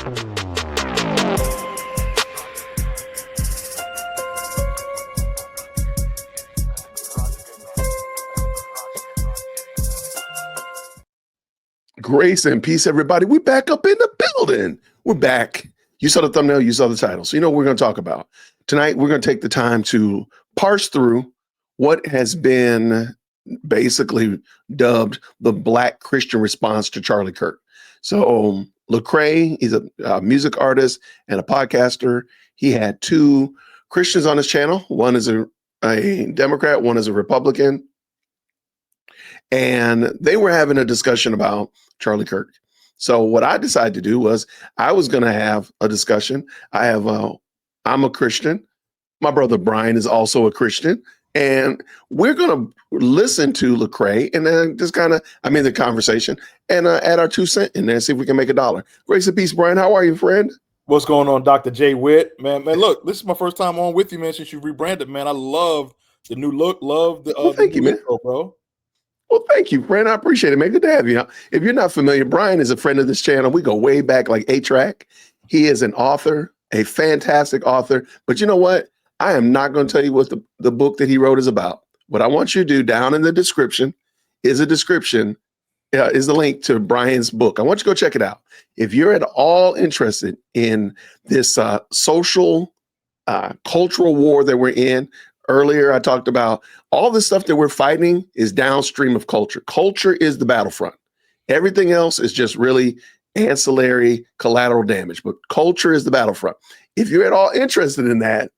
Grace and peace, everybody. We're back up in the building. We're back. You saw the thumbnail, you saw the title. So you know what we're going to talk about. Tonight, we're going to take the time to parse through what has been basically dubbed the Black Christian response to Charlie Kirk. So Lecrae, he's a music artist and a podcaster. He had two Christians on his channel. One is a Democrat, one is a Republican. And they were having a discussion about Charlie Kirk. So what I decided to do was I was going to have a discussion. I'm a Christian. My brother Brian is also a Christian. And we're going to listen to Lecrae and then just kind of, I'm in the conversation and add our 2 cents in there and see if we can make $1. Grace and peace, Brian. How are you, friend? What's going on, Dr. JWhit? Man, look, this is my first time on with you, man, since you rebranded, man. I love the new look. Love the thank you, man. intro, bro. Well, thank you, friend. I appreciate it, man. Good to have you. If you're not familiar, Brian is a friend of this channel. We go way back like 8-track. He is an author, a fantastic author. But you know what? I am not going to tell you what the book that he wrote is about. What I want you to do down in the description is is the link to Brian's book. I want you to go check it out. If you're at all interested in this social, cultural war that we're in, earlier, I talked about all the stuff that we're fighting is downstream of culture. Culture is the battlefront. Everything else is just really ancillary collateral damage, but culture is the battlefront. If you're at all interested in that,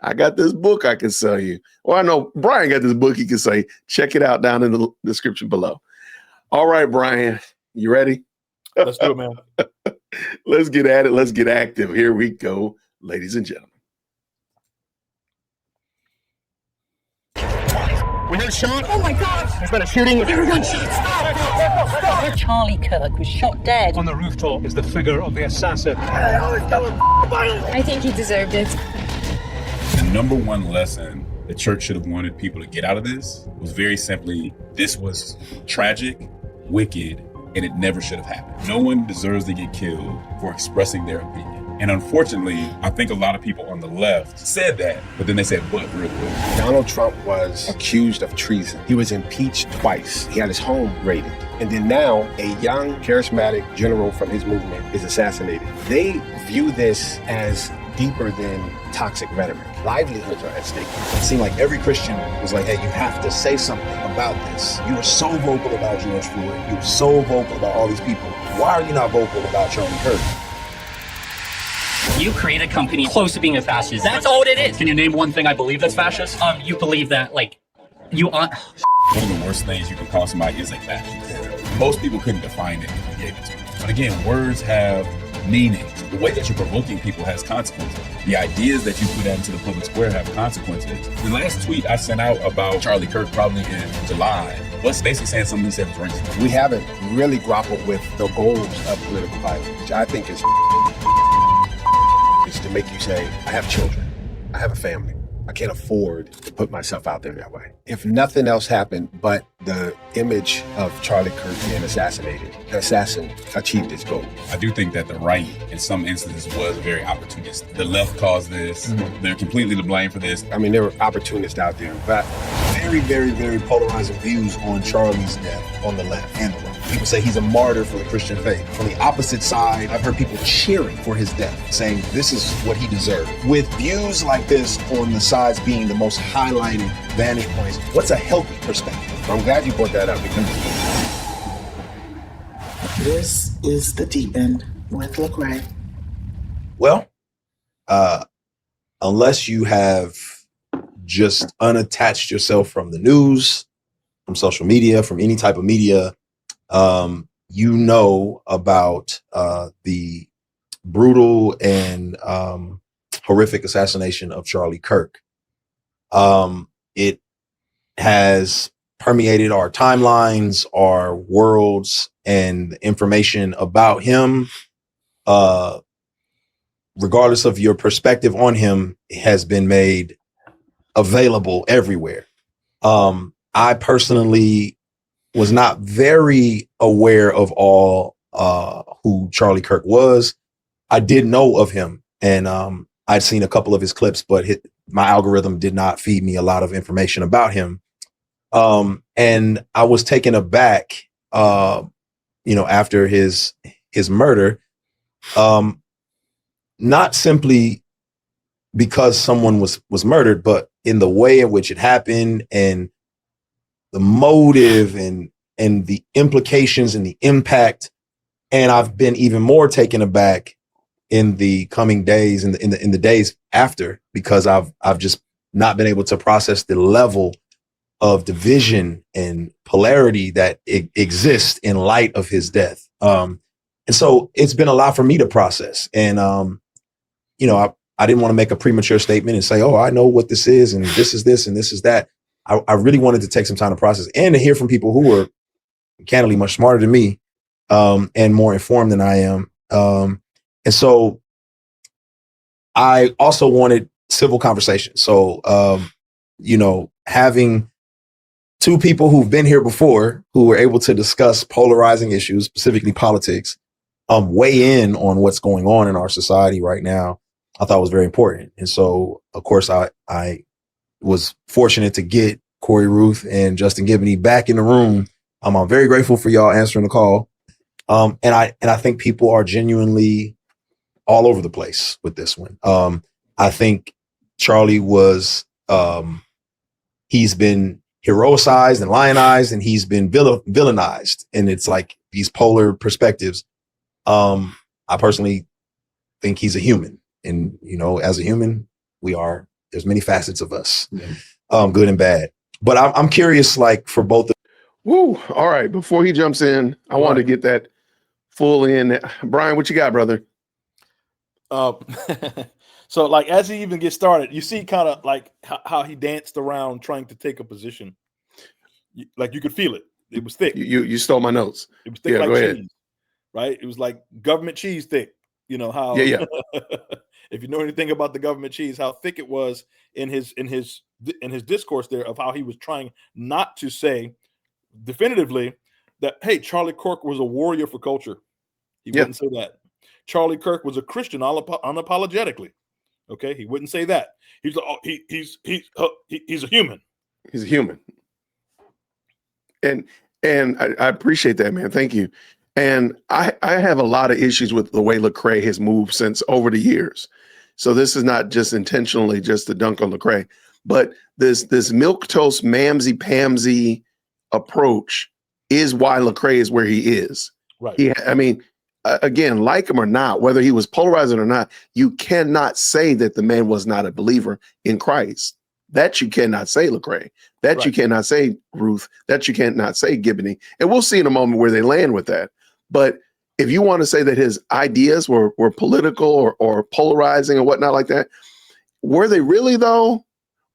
I got this book I can sell you. Well, I know Brian got this book he can say. Check it out down in the description below. All right, Brian, you ready? Let's do it, man. Let's get at it. Let's get active. Here we go, ladies and gentlemen. We heard shot. Oh my God! There's been a shooting. There were gunshots. Charlie Kirk was shot dead. On the rooftop is the figure of the assassin. I think he deserved it. The number one lesson the church should have wanted people to get out of this was very simply, this was tragic, wicked, and it never should have happened. No one deserves to get killed for expressing their opinion. And unfortunately, I think a lot of people on the left said that, but then they said, but real quick. Donald Trump was accused of treason. He was impeached twice. He had his home raided. And then now a young, charismatic general from his movement is assassinated. They view this as deeper than toxic rhetoric. Livelihoods are at stake. It seemed like every Christian was like, hey, you have to say something about this. You were so vocal about George Floyd. You were so vocal about all these people. Why are you not vocal about Charlie Kirk? You create a company close to being a fascist. That's all it is. Can you name one thing I believe that's fascist? You believe that, like, you are... One of the worst things you can call somebody is a fascist. Most people couldn't define it if you gave it to them. But again, words have meaning. The way that you're provoking people has consequences. The ideas that you put out into the public square have consequences. The last tweet I sent out about Charlie Kirk, probably in July, was basically saying something he said was racist. We haven't really grappled with the goals of political violence, which I think is to make you say, I have children, I have a family. I can't afford to put myself out there that way. If nothing else happened but the image of Charlie Kirk being assassinated, the assassin achieved its goal. I do think that the right, in some instances, was very opportunistic. The left caused this. Mm-hmm. They're completely to blame for this. I mean, there were opportunists out there, but very, very, very polarizing views on Charlie's death on the left and the right. People say he's a martyr for the Christian faith. On the opposite side, I've heard people cheering for his death, saying this is what he deserved. With views like this on the sides being the most highlighted vantage points, what's a healthy perspective? I'm glad you brought that up because this is the deep end with Lecrae. Well, unless you have just unattached yourself from the news, from social media, from any type of media, you know about the brutal and horrific assassination of Charlie Kirk. It has permeated our timelines, our worlds, and information about him, regardless of your perspective on him, has been made available everywhere. I personally was not very aware of all who Charlie Kirk was. I did know of him, and I'd seen a couple of his clips, but my algorithm did not feed me a lot of information about him. And I was taken aback, after his murder, not simply because someone was murdered, but in the way in which it happened, and the motive, and the implications and the impact. And I've been even more taken aback in the coming days, in the days after, because I've just not been able to process the level of division and polarity that exists in light of his death. And so it's been a lot for me to process. And, I didn't want to make a premature statement and say, oh, I know what this is, and this is this, and this is that. I really wanted to take some time to process and to hear from people who were candidly much smarter than me, and more informed than I am. And so I also wanted civil conversation. So, having two people who've been here before, who were able to discuss polarizing issues, specifically politics, weigh in on what's going on in our society right now, I thought was very important. And so, of course, I was fortunate to get Corey Ruth and Justin Gibney back in the room. I'm very grateful for y'all answering the call. And I think people are genuinely all over the place with this one. I think Charlie was, he's been heroicized and lionized, and he's been villainized. And it's like these polar perspectives. I personally think he's a human. And, as a human, there's many facets of us, good and bad. But I'm curious, like, for both of. Woo. All right. Before he jumps in, I want to get that full in. Brian, what you got, brother? So, like, as he even gets started, you see kind of like how he danced around trying to take a position. Like, you could feel it. It was thick. You stole my notes. It was thick, like go cheese, ahead. right? It was like government cheese thick. You know how? Yeah. If you know anything about the government cheese, how thick it was in his discourse there, of how he was trying not to say definitively that, hey, Charlie Kirk was a warrior for culture. He wouldn't say that. Charlie Kirk was a Christian unapologetically. Okay, he wouldn't say that. He's a human. He's a human. And I appreciate that, man. Thank you. And I have a lot of issues with the way Lecrae has moved since over the years. So this is not just intentionally just to dunk on Lecrae, but this milquetoast mamsy-pamsy approach is why Lecrae is where he is. Right. Again, like him or not, whether he was polarizing or not, you cannot say that the man was not a believer in Christ. That you cannot say, Lecrae. That you cannot say, Ruth. That you cannot say, Gibney. And we'll see in a moment where they land with that. But if you want to say that his ideas were political or polarizing or whatnot like that, were they really though?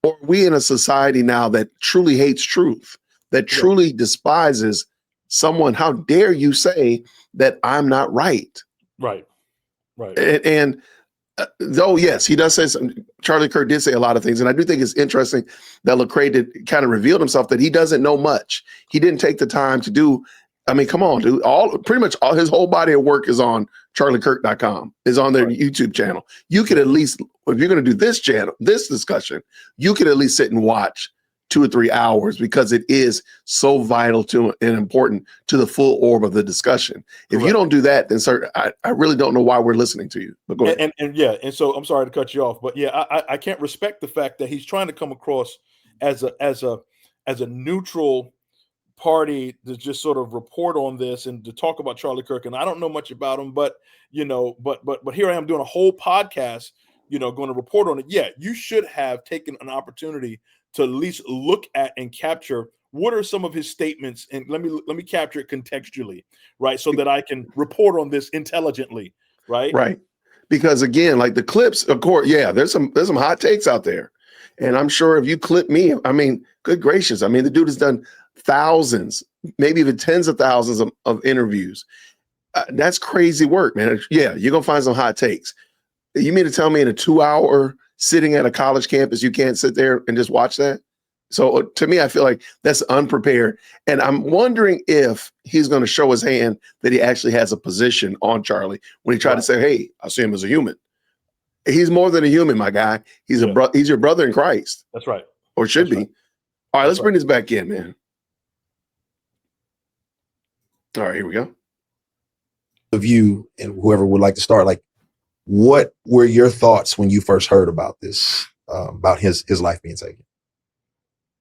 Or are we in a society now that truly hates truth, that truly despises someone? How dare you say that I'm not right? Right. And though, yes, he does say something. Charlie Kirk did say a lot of things. And I do think it's interesting that Lecrae did kind of revealed himself that he doesn't know much. He didn't take the time to do. I mean, come on, dude. Pretty much all his whole body of work is on charliekirk.com, is on their YouTube channel. You could at least, if you're going to do this discussion, you could at least sit and watch 2 or 3 hours, because it is so vital to and important to the full orb of the discussion. If you don't do that, then sir, I really don't know why we're listening to you. But go ahead. And so I'm sorry to cut you off, but yeah, I can't respect the fact that he's trying to come across as a neutral party to just sort of report on this and to talk about Charlie Kirk. And I don't know much about him, but but here I am doing a whole podcast, going to report on it. Yeah, you should have taken an opportunity to at least look at and capture what are some of his statements, and let me capture it contextually, right? So that I can report on this intelligently, right? Right. Because again, like the clips, of course, there's some hot takes out there. And I'm sure if you clip me, I mean, good gracious. I mean, the dude has done thousands, maybe even tens of thousands of interviews. That's crazy work, man. Yeah, you're going to find some hot takes. You mean to tell me in a 2-hour sitting at a college campus, you can't sit there and just watch that? So to me, I feel like that's unprepared. And I'm wondering if he's going to show his hand that he actually has a position on Charlie when he tried to say, hey, I see him as a human. He's more than a human, my guy. He's he's your brother in Christ. That's right. Or should be. Right. All right, let's bring this back in, man. All right, here we go. Of you and whoever would like to start, like, what were your thoughts when you first heard about this, about his life being taken?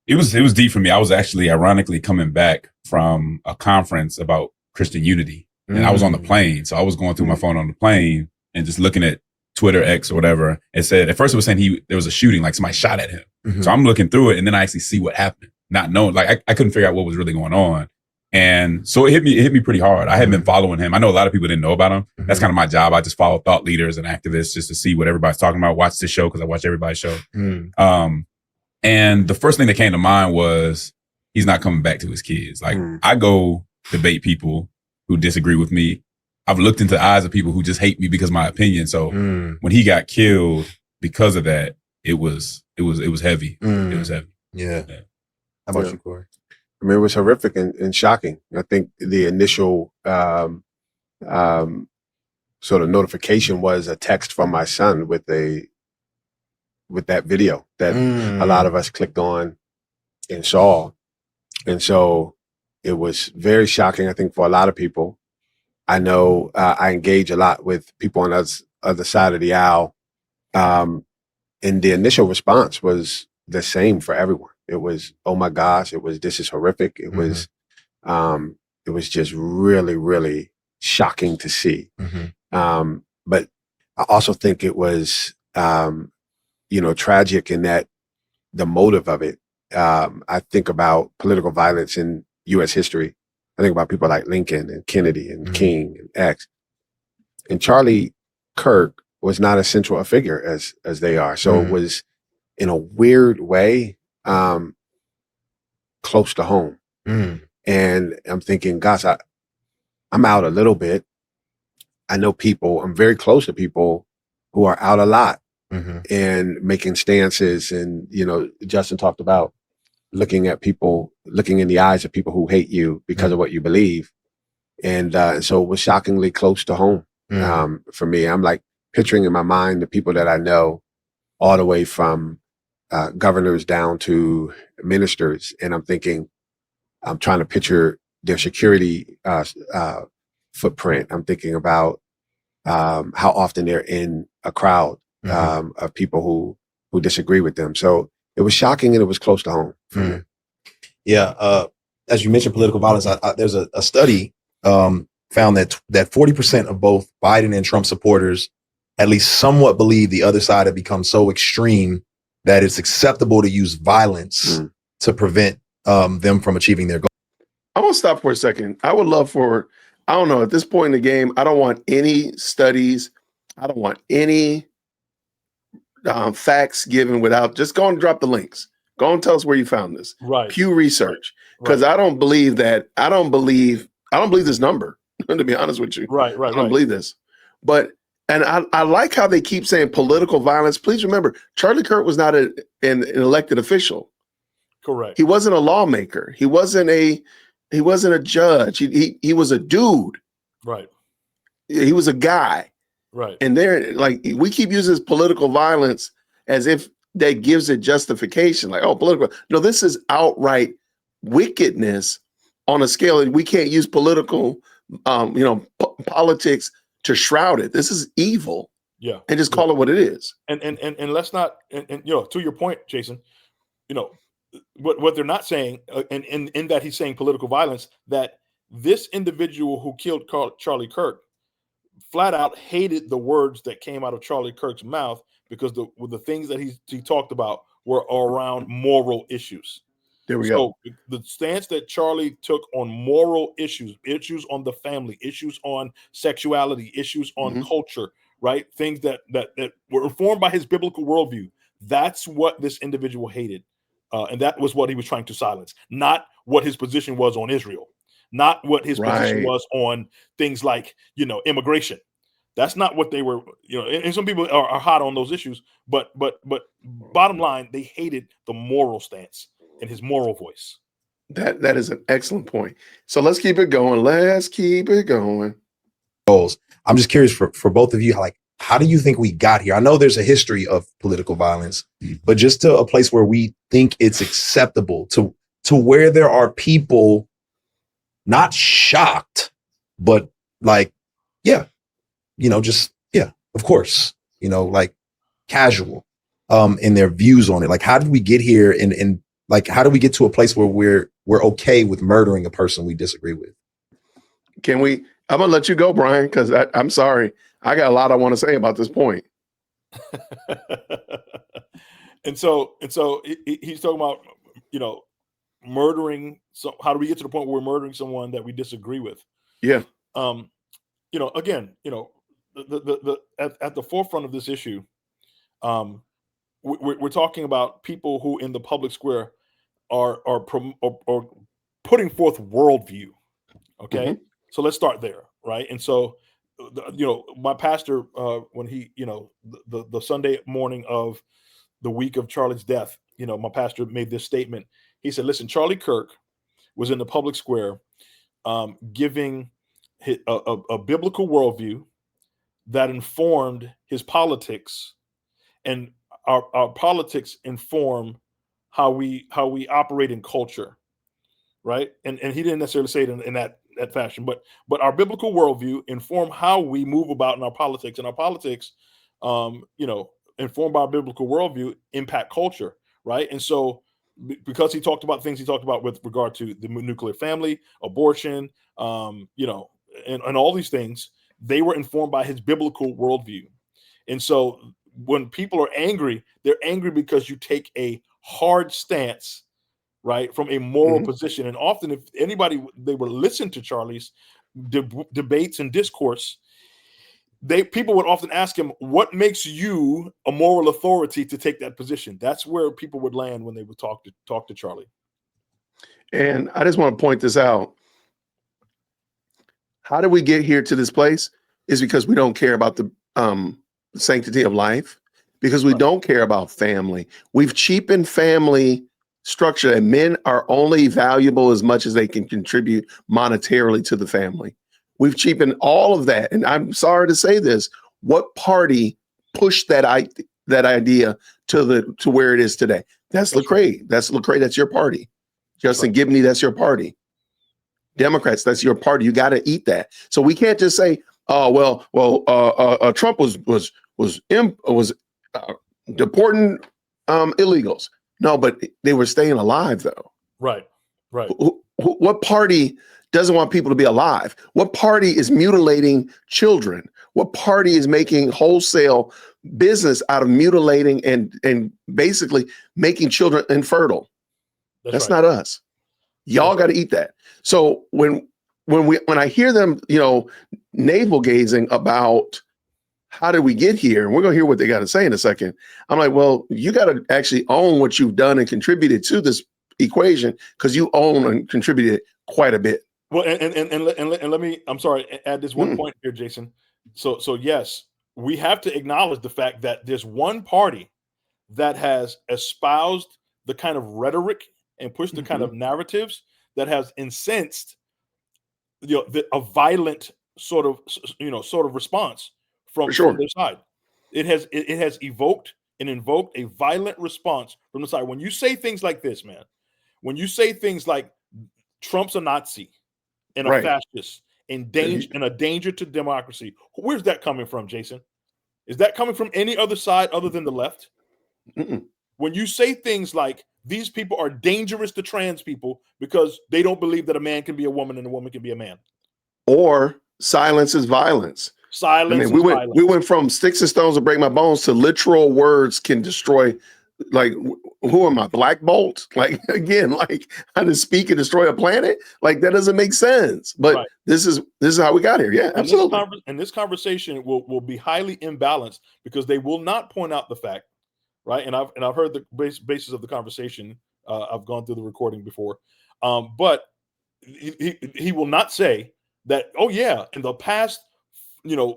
It was deep for me. I was actually ironically coming back from a conference about Christian unity, and I was on the plane. So I was going through my phone on the plane and just looking at Twitter, X or whatever. It said, at first it was saying there was a shooting, like somebody shot at him. So I'm looking through it and then I actually see what happened, not knowing, like I couldn't figure out what was really going on. And so it hit me pretty hard. I had been following him. I know a lot of people didn't know about him. That's kind of my job. I just follow thought leaders and activists just to see what everybody's talking about, watch this show because I watch everybody's show. And the first thing that came to mind was he's not coming back to his kids. Like I go debate people who disagree with me. I've looked into the eyes of people who just hate me because of my opinion. So when he got killed because of that, it was heavy. It was heavy. Yeah. How about you, Corey? I mean, it was horrific and shocking. I think the initial sort of notification was a text from my son with that video that a lot of us clicked on and saw. And so it was very shocking, I think, for a lot of people. I know I engage a lot with people on the other side of the aisle. And the initial response was the same for everyone. It was, oh my gosh, this is horrific. It was just really, really shocking to see. But I also think it was, tragic in that the motive of it. I think about political violence in U.S. history. I think about people like Lincoln and Kennedy and King and X. And Charlie Kirk was not as central a figure as they are. So it was, in a weird way, close to home. And I'm thinking, gosh, I'm out a little bit. I know people, I'm very close to people who are out a lot and making stances. And, Justin talked about looking in the eyes of people who hate you because of what you believe. And so it was shockingly close to home for me. I'm like picturing in my mind the people that I know all the way from governors down to ministers. And I'm thinking, I'm trying to picture their security footprint. I'm thinking about how often they're in a crowd of people who disagree with them. So it was shocking and it was close to home for me. Yeah. As you mentioned, political violence, there's a study found that 40% of both Biden and Trump supporters at least somewhat believe the other side have become so extreme that it's acceptable to use violence to prevent them from achieving their goal. I want to stop for a second. I would love I don't know, at this point in the game, I don't want any studies. I don't want any facts given without, just go and drop the links. Go and tell us where you found this. Right. Pew Research. Because I don't believe this number, to be honest with you. Right. I don't believe this. But, and I like how they keep saying political violence. Please remember, Charlie Kirk was not an elected official. Correct. He wasn't a lawmaker. He wasn't a judge. He was a dude. Right. He was a guy. Right. And they're like, we keep using this political violence as if that gives it justification. Like, oh, political. No, this is outright wickedness on a scale that we can't use political, politics to shroud it. This is evil. Yeah. And just call it what it is. And let's not, and to your point, Jason, what they're not saying, and in that he's saying political violence, that this individual who killed Charlie Kirk flat out hated the words that came out of Charlie Kirk's mouth because the things that he talked about were around moral issues. There we go. So the stance that Charlie took on moral issues on the family, issues on sexuality, issues on culture, right? Things that were informed by his biblical worldview. That's what this individual hated. And that was what he was trying to silence, not what his position was on Israel, not what his position was on things like, immigration. That's not what they were, and some people are hot on those issues, but bottom line, they hated the moral stance and his moral voice. That is an excellent point. So let's keep it going. Let's keep it going. I'm just curious for both of you, how do you think we got here? I know there's a history of political violence, but just to a place where we think it's acceptable to where there are people not shocked, but like, yeah, of course, like casual in their views on it. Like, how did we get here? And like, how do we get to a place where we're okay with murdering a person we disagree with? I'm gonna let you go, Brian, because I'm sorry. I got a lot I want to say about this point. and so he's talking about, murdering. So how do we get to the point where we're murdering someone that we disagree with? Yeah. Again, at the forefront of this issue, we're talking about people who in the public square are putting forth worldview. Okay. Mm-hmm. So let's start there. Right. And so, my pastor, when he, the Sunday morning of the week of Charlie's death, my pastor made this statement. He said, listen, Charlie Kirk was in the public square giving a biblical worldview that informed his politics, and our politics inform how we operate in culture. Right. And he didn't necessarily say it in that fashion, but our biblical worldview inform how we move about in our politics, and our politics, informed by our biblical worldview, impact culture, right? And so, because he talked about things he talked about with regard to the nuclear family, abortion, and all these things, they were informed by his biblical worldview. And so, when people are angry, they're angry because you take a hard stance, right, from a moral position. And often, if they would listen to Charlie's debates and discourse, people would often ask him, what makes you a moral authority to take that position? That's where people would land when they would talk to Charlie. And I just want to point this out. How did we get here to this place? Is because we don't care about the sanctity of life, because we don't care about family. We've cheapened family structure, and men are only valuable as much as they can contribute monetarily to the family. We've cheapened all of that. And I'm sorry to say this, what party pushed that idea to where it is today? That's Lecrae. That's Lecrae. That's your party. Justin Gibney, that's your party. Democrats, that's your party. You got to eat that. So we can't just say, oh, Trump was deporting illegals. No, but they were staying alive, though. Right. What party doesn't want people to be alive? What party is mutilating children? What party is making wholesale business out of mutilating and basically making children infertile? That's not us. Y'all got to eat that. So when I hear them, navel gazing about how did we get here, and we're going to hear what they got to say in a second, I'm like, well, you got to actually own what you've done and contributed to this equation, because you own and contributed quite a bit. Well, and let me, I'm sorry, add this one point here, Jason. So yes, we have to acknowledge the fact that there's one party that has espoused the kind of rhetoric and pushed the kind of narratives that has incensed a violent sort of response from their side. It has evoked and invoked a violent response from the side. When you say things like this, man, when you say things like Trump's a Nazi and a fascist and a danger to democracy, where's that coming from, Jason? Is that coming from any other side other than the left? When you say things like these people are dangerous to trans people because they don't believe that a man can be a woman and a woman can be a man, or silence is violence. Silence. We went from sticks and stones to break my bones to literal words can destroy. Like, who am I? Black Bolt? Like, again, like how to speak and destroy a planet? Like, that doesn't make sense. But this is how we got here. Yeah, absolutely. And this conversation will be highly imbalanced because they will not point out the fact, right? And I've heard the basis of the conversation. I've gone through the recording before, but he will not say that. Oh yeah, in the past, 4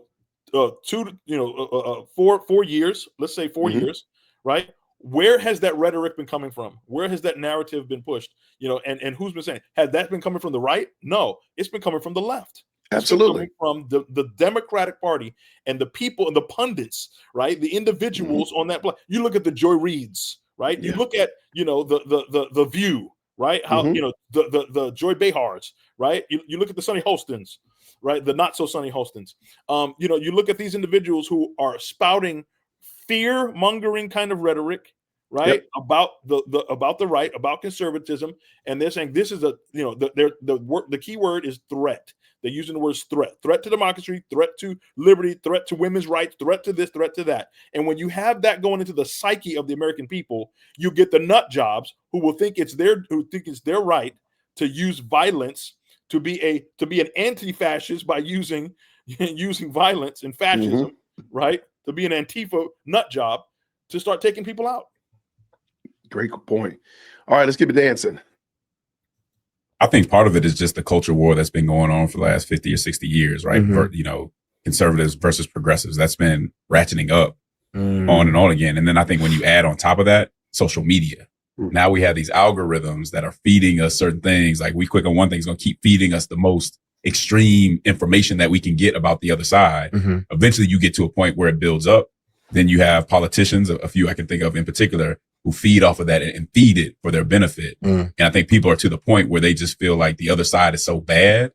years, let's say 4 years, right? where has that rhetoric been coming from? Where has that narrative been pushed? And who's been saying, has that been coming from the right? No, it's been coming from the left. Absolutely. From the Democratic Party and the people and the pundits, right? The individuals on that block. You look at the Joy Reids, right? You look at, the View, right? How, the Joy Behards, right? You look at the Sonny Holstons, right? The not so Sonny Holstons. You look at these individuals who are spouting fear-mongering kind of rhetoric, right? About the right, about conservatism, and they're saying this is the key word is threat. They're using the words threat to democracy, threat to liberty, threat to women's rights, threat to this, threat to that. And when you have that going into the psyche of the American people, you get the nut jobs who think it's their right to use violence, to be an anti-fascist by using violence and fascism, right? To be an Antifa nut job, to start taking people out. Great point. All right, let's keep it dancing. I think part of it is just the culture war that's been going on for the last 50 or 60 years, right? Conservatives versus progressives. That's been ratcheting up on and on again. And then I think when you add on top of that, social media. Now we have these algorithms that are feeding us certain things. Like, we click on one thing, it's going to keep feeding us the most extreme information that we can get about the other side. Eventually you get to a point where it builds up. Then you have politicians, a few I can think of in particular, who feed off of that and feed it for their benefit. And I think people are to the point where they just feel like the other side is so bad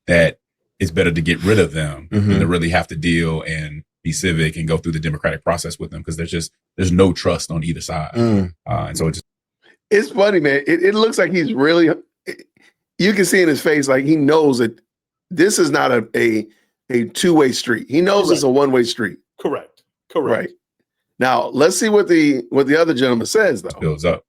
that it's better to get rid of them than to really have to deal and be civic and go through the democratic process with them, because there's no trust on either side. And so it's funny, man. It looks like he's really, you can see in his face, like he knows that this is not a two-way street. He knows it's a one-way street. Correct. Right. Now, let's see what the other gentleman says, though. Builds up.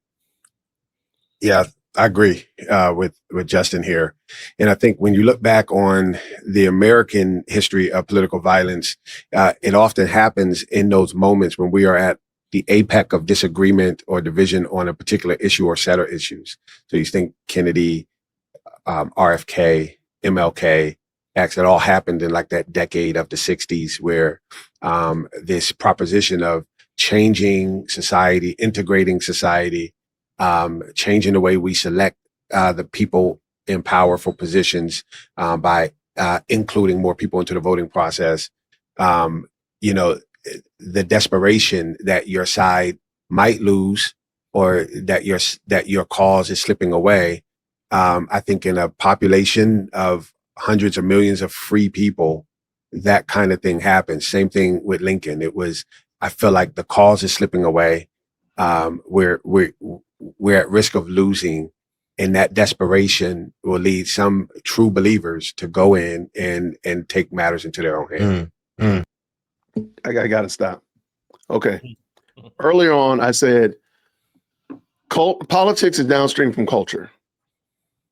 Yeah, I agree with Justin here. And I think when you look back on the American history of political violence, it often happens in those moments when we are at the apex of disagreement or division on a particular issue or set of issues. So you think Kennedy, RFK, MLK, it all happened in like that decade of the 60s, where this proposition of changing society, integrating society, changing the way we select the people in powerful positions by including more people into the voting process. The desperation that your side might lose, or that your cause is slipping away. I think in a population of hundreds of millions of free people, that kind of thing happens. Same thing with Lincoln. I feel like the cause is slipping away. We're at risk of losing, and that desperation will lead some true believers to go in and take matters into their own hands. I got to stop. Okay. Earlier on, I said politics is downstream from culture,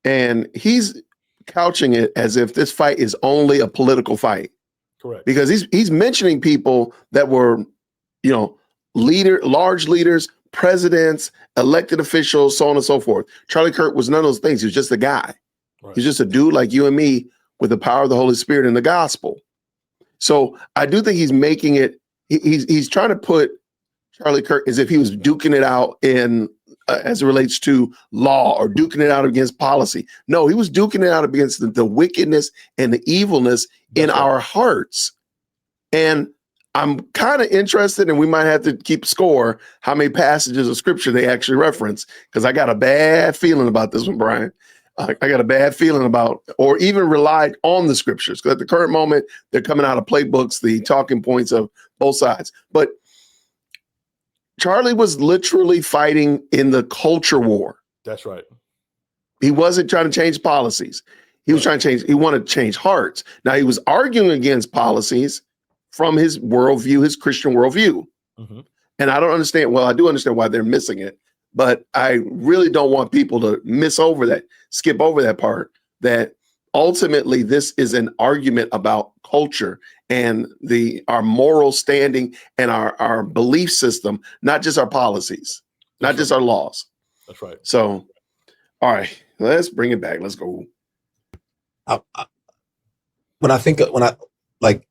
and he's couching it as if this fight is only a political fight. Correct. Because he's mentioning people that were, large leaders, presidents, elected officials, so on and so forth. Charlie Kirk was none of those things. He was just a guy. Right. He's just a dude like you and me with the power of the Holy Spirit and the gospel. So I do think he's making it, he's trying to put Charlie Kirk as if he was duking it out in as it relates to law, or duking it out against policy. No, he was duking it out against the wickedness and the evilness in our hearts. And I'm kind of interested, and we might have to keep score, how many passages of scripture they actually reference, because I got a bad feeling about this one, Brian. I got a bad feeling about, or even relied on the scriptures, because at the current moment, they're coming out of playbooks, the talking points of both sides. But Charlie was literally fighting in the culture war. That's right. He wasn't trying to change policies. He was trying to change, he wanted to change hearts. Now, he was arguing against policies from his worldview, his Christian worldview. And I don't understand, well, I do understand why they're missing it, but I really don't want people to skip over that part, that ultimately this is an argument about culture and our moral standing and our belief system, not just our policies, not just our laws. That's right. So, all right, let's bring it back. Let's go. When I like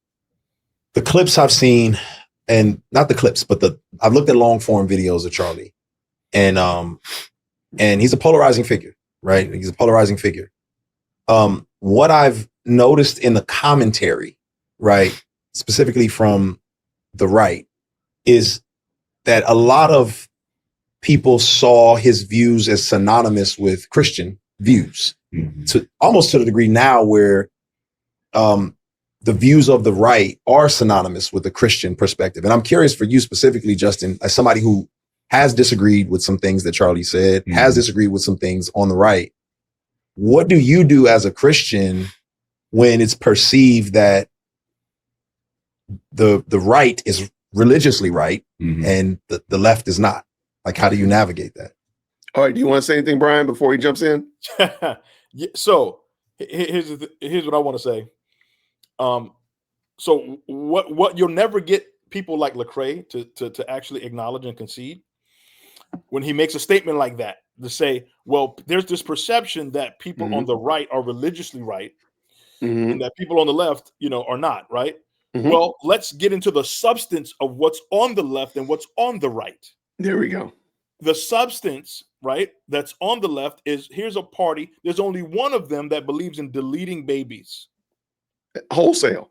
the clips I've seen and not the clips, but I've looked at long form videos of Charlie, and he's a polarizing figure, right? He's a polarizing figure. What I've noticed in the commentary, right, specifically from the right, is that a lot of people saw his views as synonymous with Christian views, to almost to the degree now where the views of the right are synonymous with the Christian perspective. And I'm curious for you specifically, Justin, as somebody who has disagreed with some things that Charlie said, has disagreed with some things on the right. What do you do as a Christian when it's perceived that the right is religiously right and the left is not? Like, how do you navigate that? All right. Do you want to say anything, Brian, before he jumps in? So here's what I want to say. So what you'll never get people like Lecrae to actually acknowledge and concede when he makes a statement like that, to say, well, there's this perception that people on the right are religiously right and that people on the left, are not, right? Well, let's get into the substance of what's on the left and what's on the right. There we go. The substance, right, that's on the left is, here's a party. There's only one of them that believes in deleting babies. Wholesale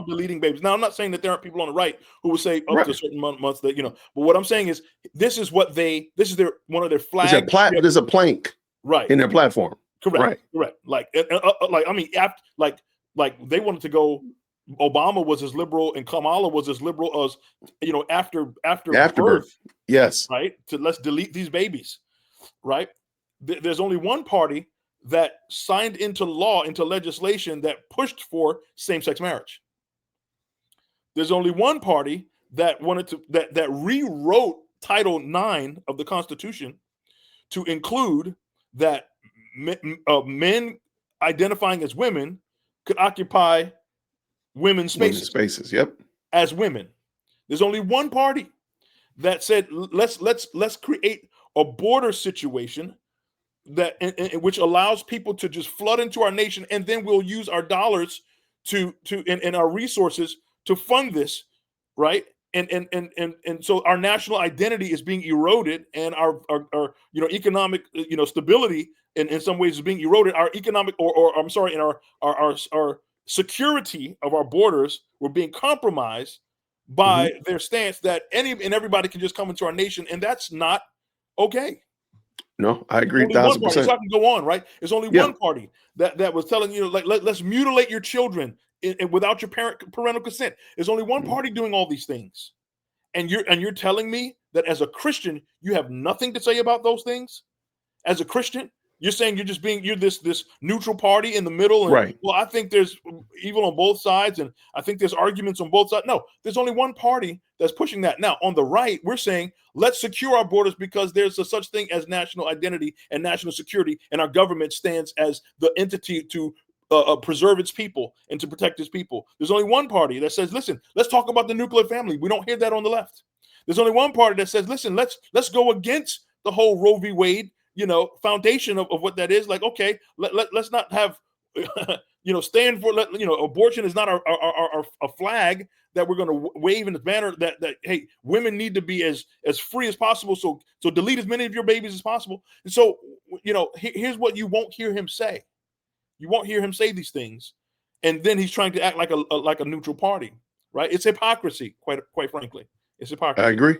deleting babies. Now, I'm not saying that there aren't people on the right who would say up to a certain months that, but what I'm saying is this is one of their flags. There's a plank in their platform. Correct. Like I mean, like they wanted to go, Obama was as liberal and Kamala was as liberal as, after birth. Yes. Right. Let's delete these babies. Right. There's only one party that signed into legislation that pushed for same-sex marriage. There's only one party that wanted to that rewrote Title IX of the Constitution to include that men identifying as women could occupy women's spaces. Yep. As women. There's only one party that said let's create a border situation that which allows people to just flood into our nation, and then we'll use our dollars and our resources to fund this, right? And so our national identity is being eroded, and our economic stability in some ways is being eroded. Our economic and our security of our borders were being compromised by their stance that everybody can just come into our nation, and that's not okay. No, I agree 1,000%. So I can go on, right? It's only one party that was telling you, like, let's mutilate your children without your parental consent. There's only one party doing all these things, and you're telling me that as a Christian you have nothing to say about those things. As a Christian, you're saying you're this neutral party in the middle. And, right. Well, I think there's evil on both sides, and I think there's arguments on both sides. No, there's only one party that's pushing that. Now, on the right, we're saying let's secure our borders because there's a such thing as national identity and national security, and our government stands as the entity to preserve its people and to protect its people. There's only one party that says, listen, let's talk about the nuclear family. We don't hear that on the left. There's only one party that says, listen, let's go against the whole Roe v. Wade foundation of what that is. Like, okay, let's not have stand for abortion is not our flag that we're going to wave in the banner that hey, women need to be as free as possible, so delete as many of your babies as possible. And so here's what you won't hear him say. You won't hear him say these things, and then he's trying to act like a neutral party, right? It's hypocrisy, quite frankly. It's hypocrisy. I agree.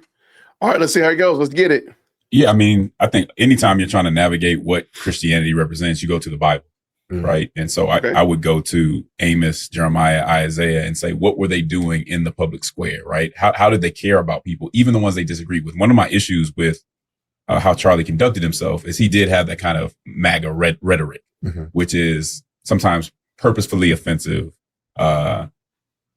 All right, let's see how it goes. Let's get it. Yeah, I mean, I think anytime you're trying to navigate what Christianity represents, you go to the Bible, right? And so I would go to Amos, Jeremiah, Isaiah, and say, what were they doing in the public square, right? How did they care about people, even the ones they disagreed with? One of my issues with how Charlie conducted himself is he did have that kind of MAGA rhetoric, which is sometimes purposefully offensive,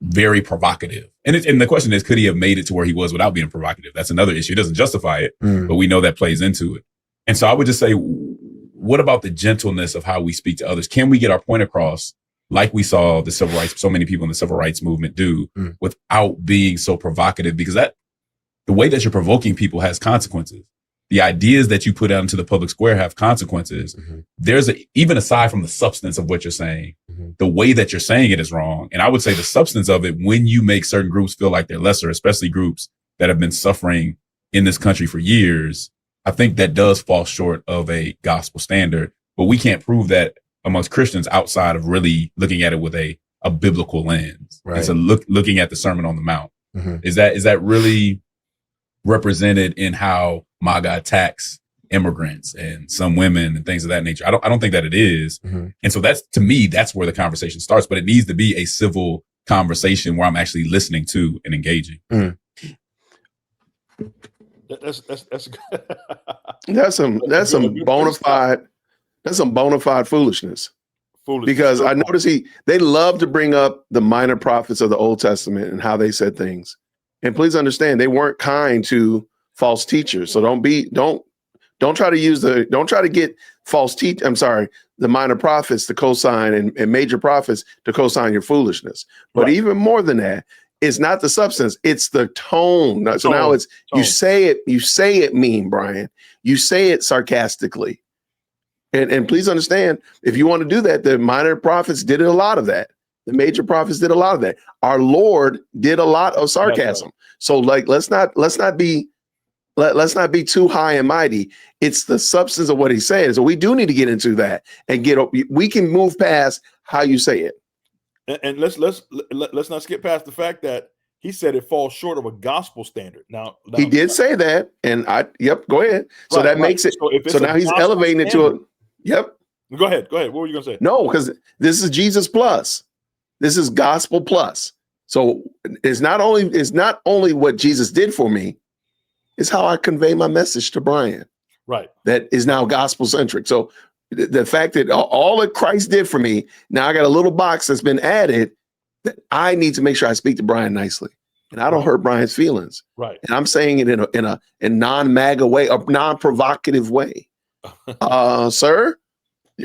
very provocative. And the question is, could he have made it to where he was without being provocative? That's another issue. It doesn't justify it, but we know that plays into it. And so I would just say, what about the gentleness of how we speak to others? Can we get our point across like we saw the civil rights, so many people in the civil rights movement do, without being so provocative? Because the way that you're provoking people has consequences. the ideas that you put out into the public square have consequences. Even aside from the substance of what you're saying, the way that you're saying it is wrong. And I would say the substance of it, when you make certain groups feel like they're lesser, especially groups that have been suffering in this country for years, I think that does fall short of a gospel standard. But we can't prove that amongst Christians outside of really looking at it with a biblical lens. Right. And so looking at the Sermon on the Mount. Is that really represented in how MAGA attacks immigrants and some women and things of that nature? I don't think that it is. And so that's, to me, that's where the conversation starts, but it needs to be a civil conversation where I'm actually listening to and engaging. That's some bona fide foolishness. Because I notice they love to bring up the minor prophets of the Old Testament and how they said things. And please understand, they weren't kind to false teachers. So don't try to get the minor prophets to co-sign and major prophets to co-sign your foolishness. But even more than that, it's not the substance, it's the tone. So now it's you say it mean, Brian. You say it sarcastically. And please understand, if you want to do that, the minor prophets did a lot of that. The major prophets did a lot of that. Our Lord did a lot of sarcasm. So like, let's not be too high and mighty. It's the substance of what he's saying. So we do need to get into that and we can move past how you say it. And let's not skip past the fact that he said it falls short of a gospel standard. Now he did say that, and go ahead. So that makes it. So now he's elevating it to a. Yep. Go ahead. What were you going to say? No, because this is Jesus plus. This is gospel plus. So it's not only what Jesus did for me, it's how I convey my message to Brian. Right. That is now gospel centric. So the fact that all that Christ did for me, now I got a little box that's been added that I need to make sure I speak to Brian nicely, and I don't hurt Brian's feelings. Right. And I'm saying it in a non-MAGA way, a non-provocative way. Sir,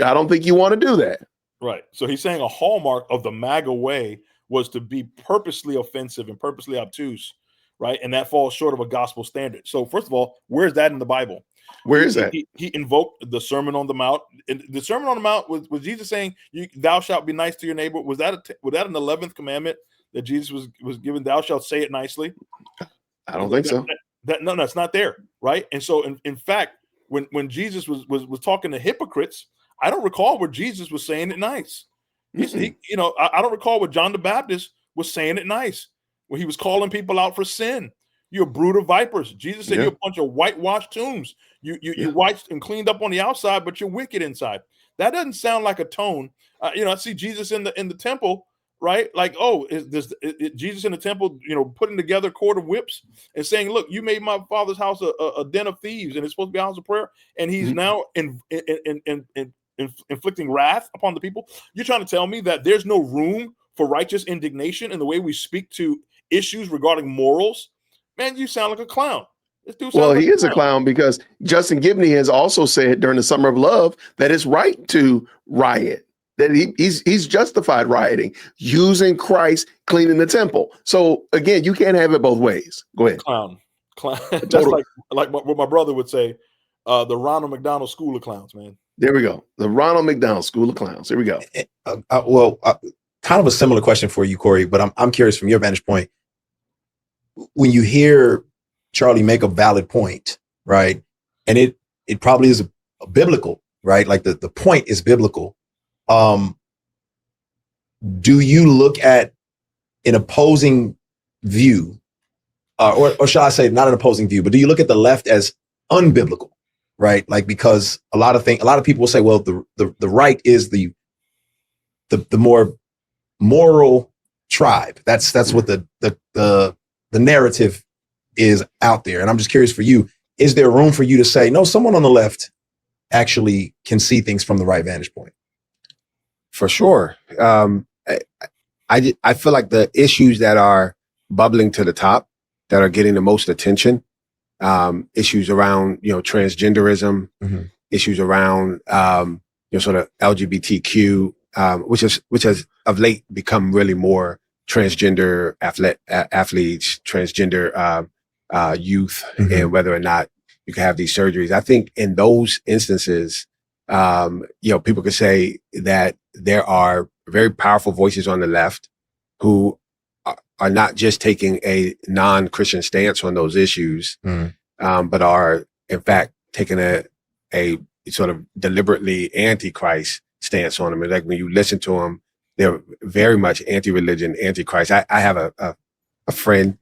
I don't think you want to do that. Right. So he's saying a hallmark of the MAGA way was to be purposely offensive and purposely obtuse, right? And that falls short of a gospel standard. So first of all, where's that in the Bible? Where is that? He invoked the Sermon on the Mount. And the Sermon on the Mount was Jesus saying, "Thou shalt be nice to your neighbor." Was that an 11th commandment that Jesus was given? Thou shalt say it nicely. I don't think so. No, it's not there, right? And so, in fact, when Jesus was talking to hypocrites, I don't recall where Jesus was saying it nice. I don't recall what John the Baptist was saying it nice, where he was calling people out for sin. You're a brood of vipers. Jesus said you're a bunch of whitewashed tombs. You white and cleaned up on the outside, but you're wicked inside. That doesn't sound like a tone. I see Jesus in the temple, right? Like, Jesus in the temple, putting together a cord of whips and saying, "Look, you made my father's house a den of thieves, and it's supposed to be a house of prayer." And he's now inflicting wrath upon the people. You're trying to tell me that there's no room for righteous indignation in the way we speak to issues regarding morals? Man, you sound like a clown. He is a clown because Justin Gibney has also said during the Summer of Love that it's right to riot, that he's justified rioting, using Christ cleaning the temple. So again, you can't have it both ways. Go ahead. Clown. That's like what my brother would say, the Ronald McDonald School of Clowns, man. There we go. The Ronald McDonald School of Clowns. Here we go. Kind of a similar question for you, Corey, but I'm curious from your vantage point. When you hear Charlie make a valid point, right? And it probably is a biblical, right? Like the point is biblical. Do you look at an opposing view, or shall I say not an opposing view, but do you look at the left as unbiblical, right? Like, because a lot of people will say, well, the right is the more moral tribe. That's what the narrative is out there. And I'm just curious for you, is there room for you to say, no, someone on the left actually can see things from the right vantage point? For sure. I feel like the issues that are bubbling to the top, that are getting the most attention, issues around, transgenderism, issues around, sort of LGBTQ, which has of late become really more transgender athletes, transgender youth, and whether or not you can have these surgeries. I think in those instances, people could say that there are very powerful voices on the left who are not just taking a non-Christian stance on those issues, but are in fact taking a sort of deliberately anti-Christ stance on them. And like when you listen to them, they're very much anti-religion, anti-Christ. I have a friend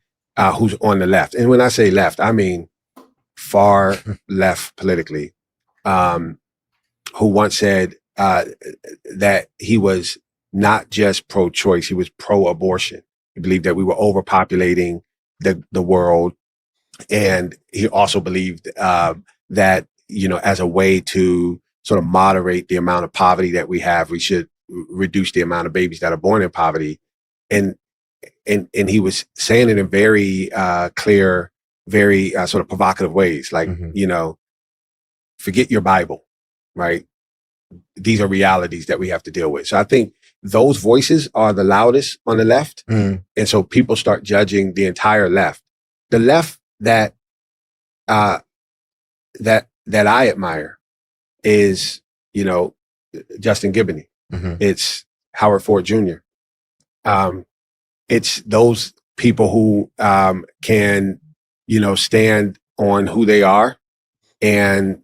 who's on the left. And when I say left, I mean far left politically, who once said that he was not just pro-choice, he was pro-abortion. He believed that we were overpopulating the world. And he also believed that, as a way to sort of moderate the amount of poverty that we have, we should reduce the amount of babies that are born in poverty. And he was saying it in very clear, very sort of provocative ways, like, forget your Bible, right? These are realities that we have to deal with. So I think those voices are the loudest on the left. And so people start judging the entire left. The left that I admire is, Justin Giboney. It's Howard Ford Jr. It's those people who can, stand on who they are and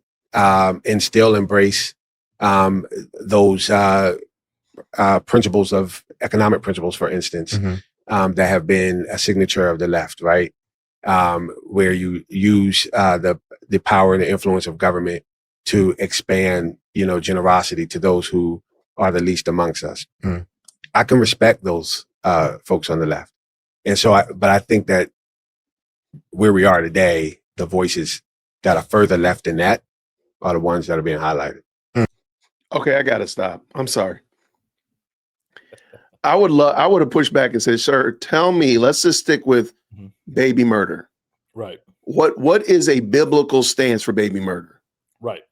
still embrace those principles of economic principles, for instance, that have been a signature of the left, right? Where you use the power and the influence of government to expand, generosity to those who are the least amongst us. I can respect those folks on the left. And so, but I think that where we are today, the voices that are further left than that are the ones that are being highlighted. Okay, I got to stop. I'm sorry. I would have pushed back and said, sir, tell me, let's just stick with baby murder. Right. What is a biblical stance for baby murder? Right.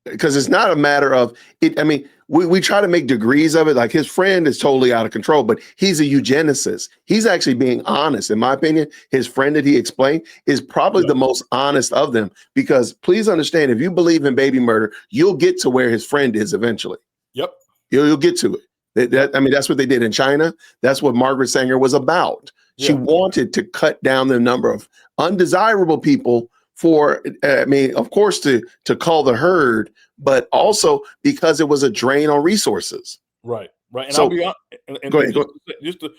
Because it's not a matter of it. I mean, we try to make degrees of it. Like his friend is totally out of control, but he's a eugenicist. He's actually being honest. In my opinion, his friend that he explained is probably the most honest of them, because please understand, if you believe in baby murder, you'll get to where his friend is eventually. Yep. You'll get to it. That's what they did in China. That's what Margaret Sanger was about. She wanted to cut down the number of undesirable people for, of course, to call the herd, but also because it was a drain on resources. Right. Right. And So, I'll be honest. go ahead. Just to,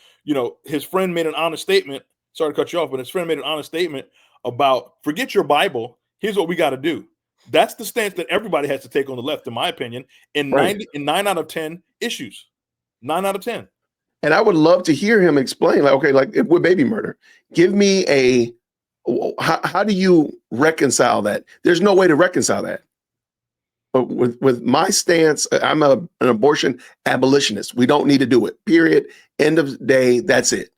his friend made an honest statement. Sorry to cut you off, but his friend made an honest statement about forget your Bible. Here's what we got to do. That's the stance that everybody has to take on the left, in my opinion, in 9 out of 10 issues. 9 out of 10. And I would love to hear him explain, like with baby murder, give me how do you reconcile that? There's no way to reconcile that. But with my stance, I'm an abortion abolitionist. We don't need to do it. Period. End of the day. That's it.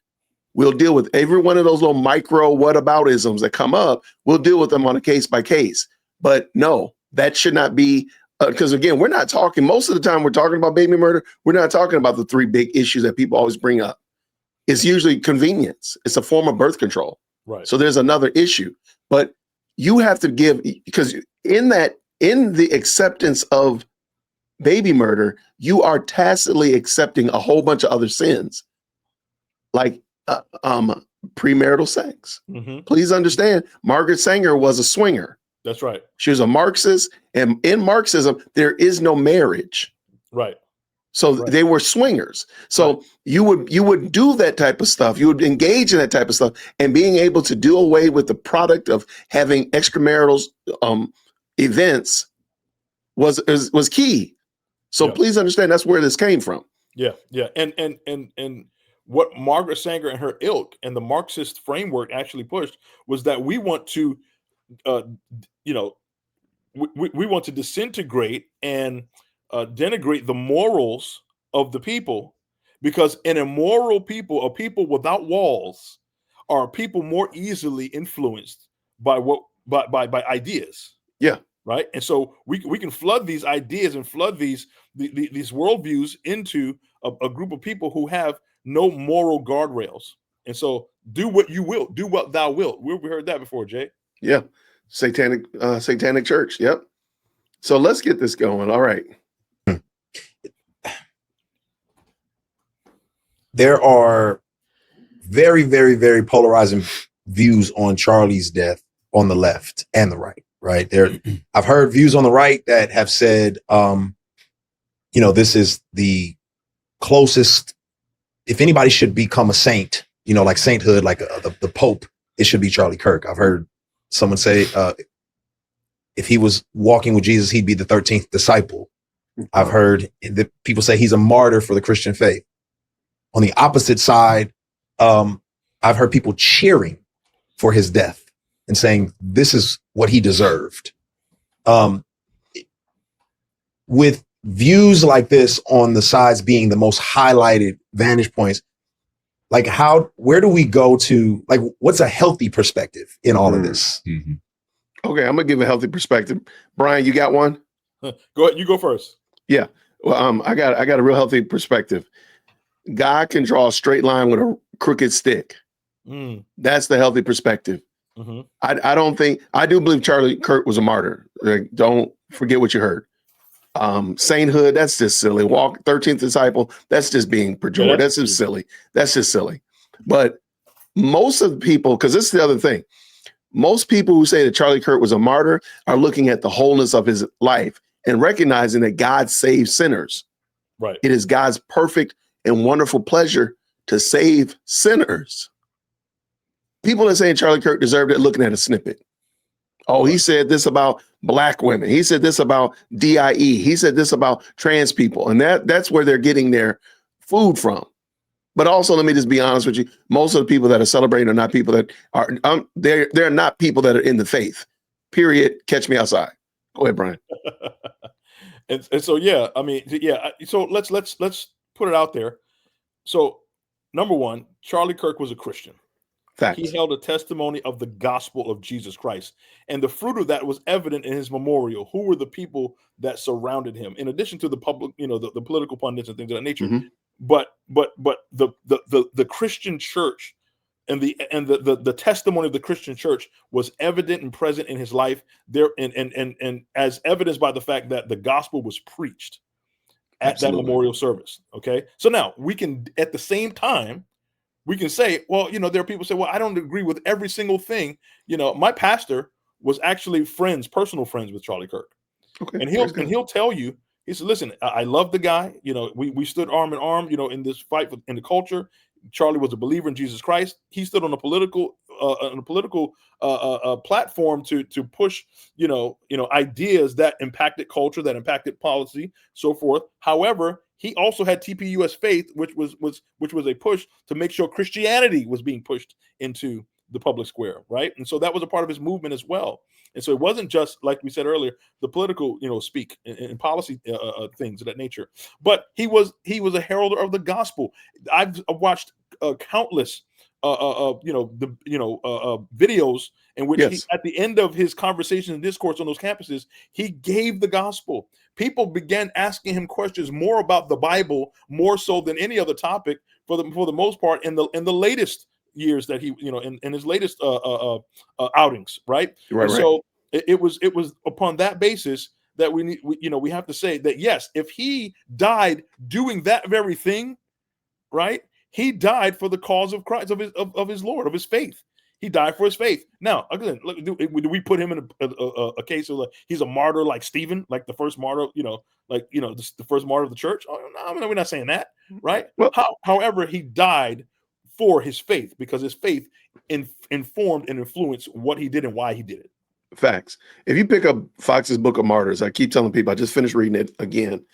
We'll deal with every one of those little micro whataboutisms that come up. We'll deal with them on a case by case. But no, that should not be. Because again, we're not talking, most of the time we're talking about baby murder, we're not talking about the three big issues that people always bring up. It's usually convenience. It's a form of birth control. Right. So there's another issue. But you have to give, because in the acceptance of baby murder, you are tacitly accepting a whole bunch of other sins, like premarital sex. Please understand, Margaret Sanger was a swinger. That's right. She was a Marxist, and in Marxism, there is no marriage. Right. So they were swingers. So you would do that type of stuff. You would engage in that type of stuff, and being able to do away with the product of having extramarital events was key. So please understand that's where this came from. Yeah, yeah, and what Margaret Sanger and her ilk and the Marxist framework actually pushed was that we want to. We want to disintegrate and denigrate the morals of the people, because an immoral people, a people without walls, are people more easily influenced by ideas. Yeah. Right. And so we can flood these ideas and flood these worldviews into a group of people who have no moral guardrails. And so do what you will, do what thou wilt. We heard that before, Jay. Yeah. Satanic church. Yep. So let's get this going. All right. There are very, very, very polarizing views on Charlie's death on the left and the right. Right there, I've heard views on the right that have said, this is the closest. If anybody should become a saint, like sainthood, like the Pope, it should be Charlie Kirk. I've heard someone say, if he was walking with Jesus, he'd be the 13th disciple. I've heard that people say he's a martyr for the Christian faith. On the opposite side, I've heard people cheering for his death and saying this is what he deserved. With views like this on the sides being the most highlighted vantage points, like where do we go to, like, what's a healthy perspective in all of this? Mm-hmm. Okay, I'm gonna give a healthy perspective. Brian, you got one? Go ahead, you go first. Yeah. Well, I got a real healthy perspective. God can draw a straight line with a crooked stick. That's the healthy perspective. Mm-hmm. I do believe Charlie Kirk was a martyr. Like, don't forget what you heard. Sainthood, that's just silly. 13th disciple, that's just being pejorative. Yeah, that's just silly. That's just silly. But most of the people, because this is the other thing, most people who say that Charlie Kirk was a martyr are looking at the wholeness of his life and recognizing that God saves sinners. Right. It is God's perfect and wonderful pleasure to save sinners. People are saying Charlie Kirk deserved it looking at a snippet. Oh, he said this about Black women. He said this about DIE. He said this about trans people. And that's where they're getting their food from. But also, let me just be honest with you. Most of the people that are celebrating are not people that are, they're not people that are in the faith. Period. Catch me outside. Go ahead, Brian. and so, yeah, I mean, yeah. So let's put it out there. So, number one, Charlie Kirk was a Christian. Facts. He held a testimony of the gospel of Jesus Christ. And the fruit of that was evident in his memorial. Who were the people that surrounded him? In addition to the public, the political pundits and things of that nature. Mm-hmm. But the Christian church and the testimony of the Christian church was evident and present in his life there, and as evidenced by the fact that the gospel was preached at that memorial service. Okay. So now we can, at the same time, we can say, well, there are people say, well, I don't agree with every single thing. My pastor was actually personal friends with Charlie Kirk. Okay. And he'll tell you, he said, listen, I love the guy. We stood arm in arm, in this fight in the culture. Charlie was a believer in Jesus Christ. He stood on a political platform to push, ideas that impacted culture, that impacted policy, so forth. However, he also had TPUS faith, which was a push to make sure Christianity was being pushed into the public square, right? And so that was a part of his movement as well. And so it wasn't just, like we said earlier, the political, speak and policy things of that nature. But he was a heralder of the gospel. I've watched countless videos in which he, at the end of his conversations and discourse on those campuses, he gave the gospel. People began asking him questions more about the Bible, more so than any other topic for the most part in the latest years that he, in his latest outings, right? Right. So it was upon that basis that we have to say that, yes, if he died doing that very thing, right? He died for the cause of Christ, of his Lord, of his faith. He died for his faith. Now, again, do we put him in a case of he's a martyr like Stephen, like the first martyr, the first martyr of the church? Oh, no, we're not saying that, right? Well, however, he died for his faith because his faith informed and influenced what he did and why he did it. Facts. If you pick up Fox's Book of Martyrs, I keep telling people, I just finished reading it again.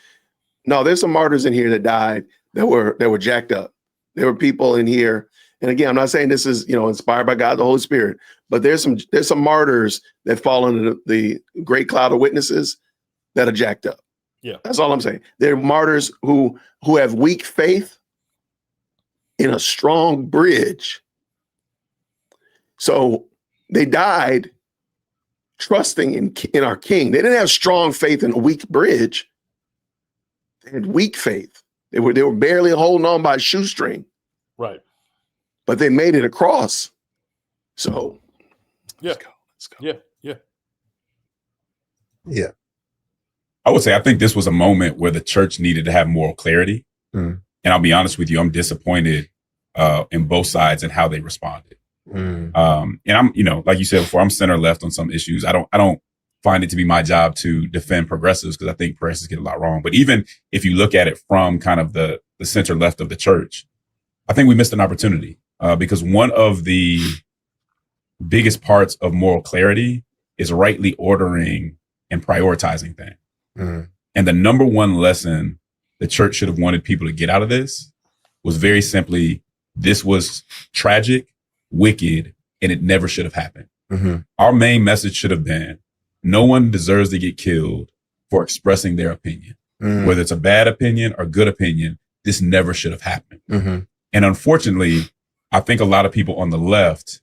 No, there's some martyrs in here that died that were jacked up. There were people in here, and again, I'm not saying this is inspired by God, the Holy Spirit, but there's some martyrs that fall under the great cloud of witnesses that are jacked up. Yeah, that's all I'm saying. They're martyrs who have weak faith in a strong bridge. So they died trusting in our King. They didn't have strong faith in a weak bridge. They had weak faith. They were barely holding on by a shoestring. Right. But they made it across. So yeah. Let's go. Yeah. Yeah. I would say I think this was a moment where the church needed to have moral clarity. And I'll be honest with you, I'm disappointed in both sides and how they responded. And I'm, like you said before, I'm center left on some issues. I don't find it to be my job to defend progressives because I think progressives get a lot wrong. But even if you look at it from kind of the center left of the church, I think we missed an opportunity because one of the biggest parts of moral clarity is rightly ordering and prioritizing things. And the number one lesson the church should have wanted people to get out of this was very simply, this was tragic, wicked, and it never should have happened. Our main message should have been, no one deserves to get killed for expressing their opinion. Whether it's a bad opinion or good opinion, this never should have happened. And unfortunately, I think a lot of people on the left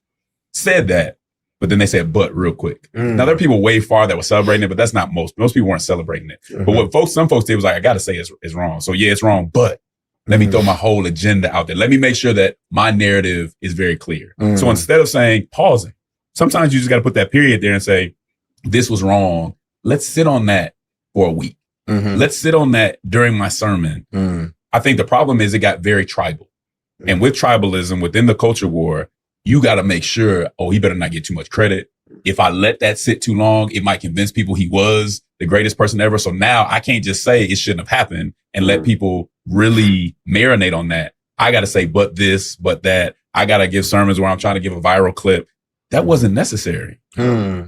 said that, but then they said, but real quick. Now there are people way far that were celebrating it, but that's not most people weren't celebrating it. But what some folks did was like, I got to say it's wrong. So yeah, it's wrong, but let me throw my whole agenda out there. Let me make sure that my narrative is very clear. So instead of saying, pausing, sometimes you just got to put that period there and say, this was wrong. Let's sit on that for a week. Let's sit on that during my sermon. I think the problem is it got very tribal. And with tribalism, within the culture war, you got to make sure, he better not get too much credit. If I let that sit too long, it might convince people he was the greatest person ever. So now I can't just say it shouldn't have happened and let people really marinate on that. I got to say, but this, but that. I got to give sermons where I'm trying to give a viral clip. That wasn't necessary.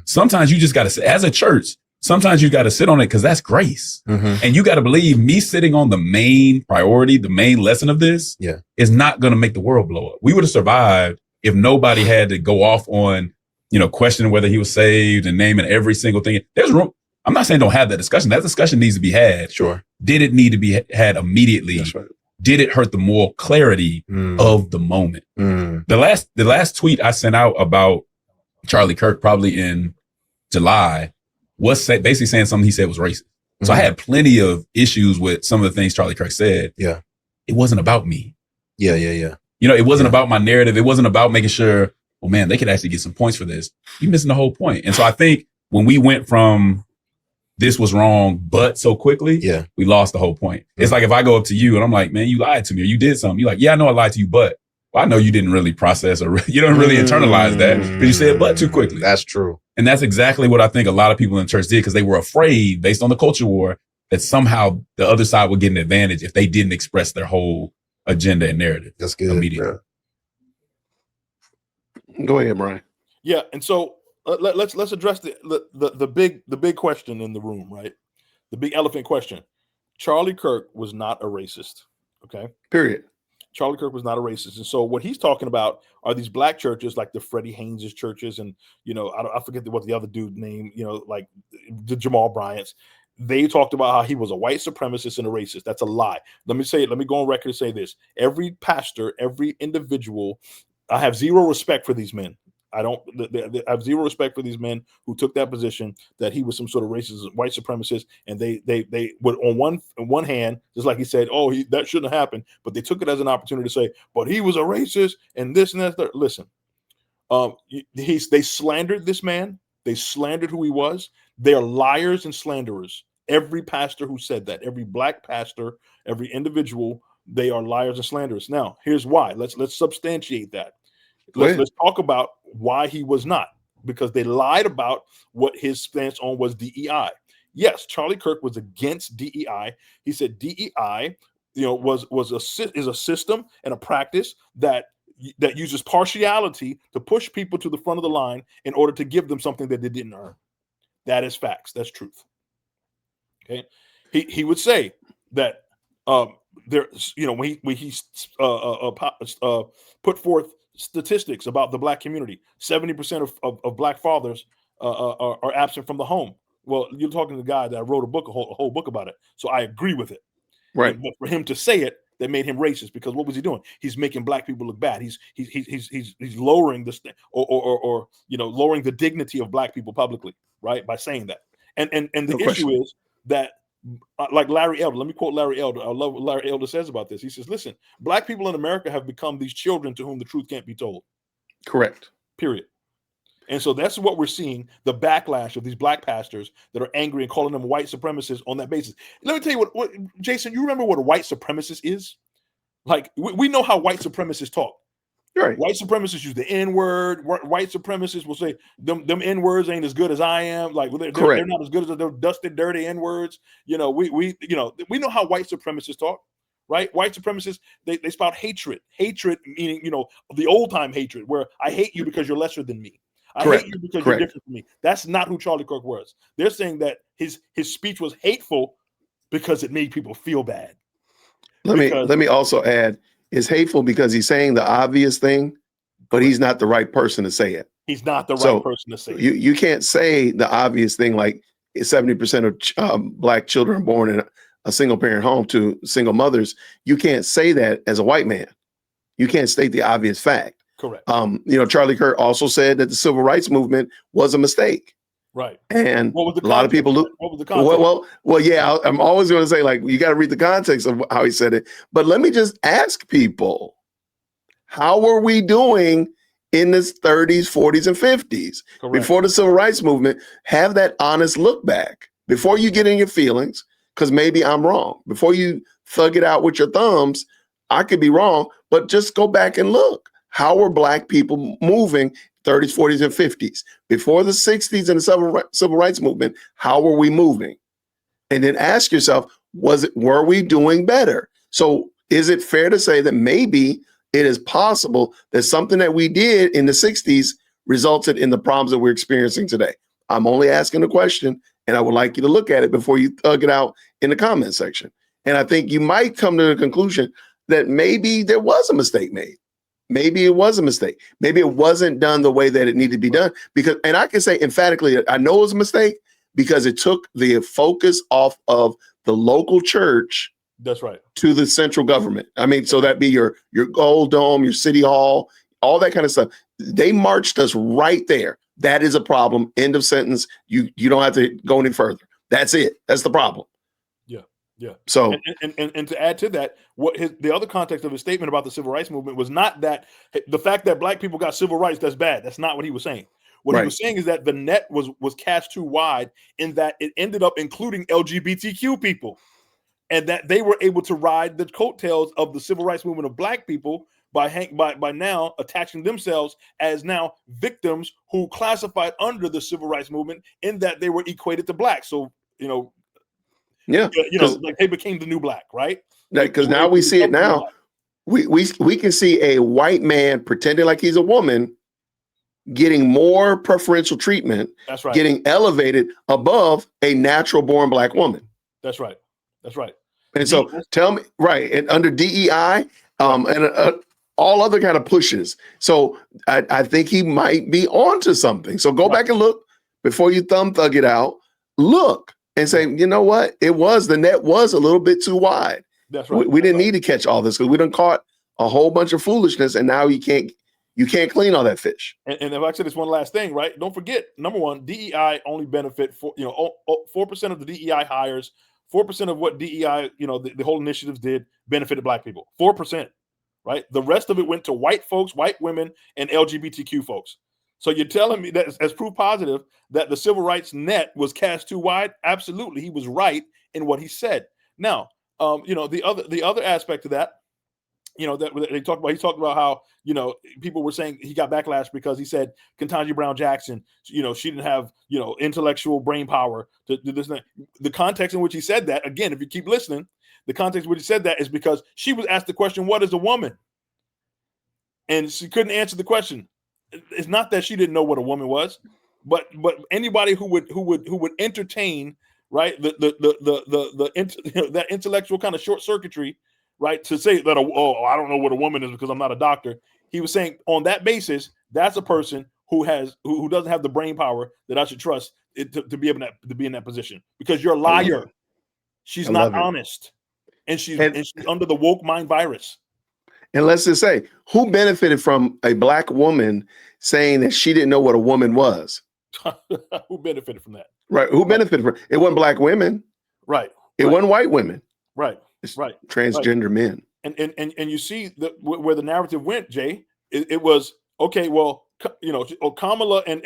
Sometimes you just got to say, as a church, sometimes you got to sit on it because that's grace. And you got to believe me sitting on the main priority, the main lesson of this is not going to make the world blow up. We would have survived if nobody had to go off on, questioning whether he was saved and naming every single thing. There's room. I'm not saying don't have that discussion. That discussion needs to be had. Sure. Did it need to be had immediately? That's right. Did it hurt the moral clarity of the moment? The last tweet I sent out about Charlie Kirk, probably in July, was basically saying something he said was racist. So I had plenty of issues with some of the things Charlie Kirk said. Yeah. It wasn't about me. Yeah. It wasn't about my narrative. It wasn't about making sure, oh man, they could actually get some points for this. You're missing the whole point. And so I think when we went from this was wrong, but so quickly, we lost the whole point. It's like if I go up to you and I'm like, man, you lied to me or you did something. You're like, yeah, I know I lied to you, but I know you didn't really process or you don't really internalize that because you said but too quickly. That's true. And that's exactly what I think a lot of people in the church did because they were afraid, based on the culture war, that somehow the other side would get an advantage if they didn't express their whole agenda and narrative. That's good. Immediately. Go ahead, Brian. Yeah, and so let's address the big question in the room, right? The big elephant question. Charlie Kirk was not a racist. Okay. Period. Charlie Kirk was not a racist. And so what he's talking about are these black churches like the Freddie Haynes' churches and, I forget what the other dude named, like the Jamal Bryant's. They talked about how he was a white supremacist and a racist. That's a lie. Let me go on record and say this. Every pastor, every individual, I have zero respect for these men. I have zero respect for these men who took that position that he was some sort of racist, white supremacist, and they would on one hand, just like he said, that shouldn't have happened, but they took it as an opportunity to say, but he was a racist and this and that. Listen, they slandered this man. They slandered who he was. They are liars and slanderers. Every pastor who said that, every black pastor, every individual, they are liars and slanderers. Now, here's why. Let's substantiate that. Let's talk about why he was not, because they lied about what his stance on was DEI. Yes, Charlie Kirk was against DEI. He said DEI, is a system and a practice that uses partiality to push people to the front of the line in order to give them something that they didn't earn. That is facts. That's truth. Okay, he would say that when he put forth statistics about the black community, 70% of black fathers are absent from the home. Well, you're talking to the guy that wrote a whole book about it, so I agree with it. Right, but for him to say it, that made him racist because what was he doing? He's making black people look bad. He's lowering this thing or lowering the dignity of black people publicly, right? By saying that. And the issue is that, like Larry Elder, let me quote Larry Elder. I love what Larry Elder says about this. He says, listen, black people in America have become these children to whom the truth can't be told. Correct. Period. And so that's what we're seeing, the backlash of these black pastors that are angry and calling them white supremacists on that basis. Let me tell you what Jason, you remember what a white supremacist is? Like, we know how white supremacists talk. Right. White supremacists use the N-word. White supremacists will say, them N-words ain't as good as I am. Like, they're not as good as those dusted, dirty N-words. We know how white supremacists talk. Right? White supremacists, they spout hatred. Hatred meaning, the old time hatred, where I hate you because you're lesser than me. I hate you because you're different from me. That's not who Charlie Kirk was. They're saying that his speech was hateful because it made people feel bad. Let me also add, it's hateful because he's saying the obvious thing, but he's not the right person to say it. He's not the right person to say it. You can't say the obvious thing like 70% of black children born in a single parent home to single mothers. You can't say that as a white man. You can't state the obvious fact. Correct. Charlie Kirk also said that the civil rights movement was a mistake. Right. And what was the a lot of people look. What was the context? Well, yeah. I'm always going to say, like, you got to read the context of how he said it. But let me just ask people, how were we doing in the 30s, 40s, and 50s before the civil rights movement? Have that honest look back before you get in your feelings, because maybe I'm wrong. Before you thug it out with your thumbs, I could be wrong, but just go back and look. How were black people moving 30s, 40s, and 50s? Before the 60s and the civil rights movement, how were we moving? And then ask yourself, were we doing better? So is it fair to say that maybe it is possible that something that we did in the 60s resulted in the problems that we're experiencing today? I'm only asking the question, and I would like you to look at it before you thug it out in the comment section. And I think you might come to the conclusion that maybe there was a mistake made. Maybe it was a mistake. Maybe it wasn't done the way that it needed to be done. And I can say emphatically, I know it was a mistake because it took the focus off of the local church. That's right. To the central government. I mean, so that'd be your Gold Dome, your City Hall, all that kind of stuff. They marched us right there. That is a problem. End of sentence. You don't have to go any further. That's it. That's the problem. Yeah. So, and to add to that, the other context of his statement about the civil rights movement was not that the fact that black people got civil rights, that's bad. That's not what he was saying. What he was saying is that the net was cast too wide in that it ended up including LGBTQ people, and that they were able to ride the coattails of the civil rights movement of black people by now attaching themselves as now victims who classified under the civil rights movement in that they were equated to black. So, like they became the new black, right? Because now we see it now. We can see a white man pretending like he's a woman getting more preferential treatment. That's right. Getting elevated above a natural born black woman. That's right. And so tell me, right, and under DEI and all other kind of pushes. So I think he might be onto something. So go back and look before you thug it out. Look and say, you know what? The net was a little bit too wide. That's right. We didn't need to catch all this because we done caught a whole bunch of foolishness, and now you can't clean all that fish. And if I said this one last thing, right? Don't forget, number one, DEI only benefit 4% of the DEI hires, 4% of what DEI, the whole initiatives did benefited black people. 4%, right? The rest of it went to white folks, white women, and LGBTQ folks. So you're telling me that as proof positive that the civil rights net was cast too wide? Absolutely, he was right in what he said. Now, the other aspect of that, that he talked about how people were saying he got backlash because he said Ketanji Brown Jackson, she didn't have intellectual brain power to do this. The context in which he said that, again, if you keep listening, the context in which he said that is because she was asked the question, "What is a woman?" and she couldn't answer the question. It's not that she didn't know what a woman was, but anybody who would entertain, right, that intellectual kind of short circuitry, right, to say that I don't know what a woman is because I'm not a doctor. He was saying on that basis, that's a person who doesn't have the brain power that I should trust to be able to be in that position, because you're a liar. She's not honest, and she's under the woke mind virus. And let's just say, who benefited from a black woman saying that she didn't know what a woman was? Who benefited from that? Right. Who benefited from it? It wasn't black women. Right. It wasn't white women. Right. It's transgender men. And you see where the narrative went, Jay. It was, okay, well, Kamala and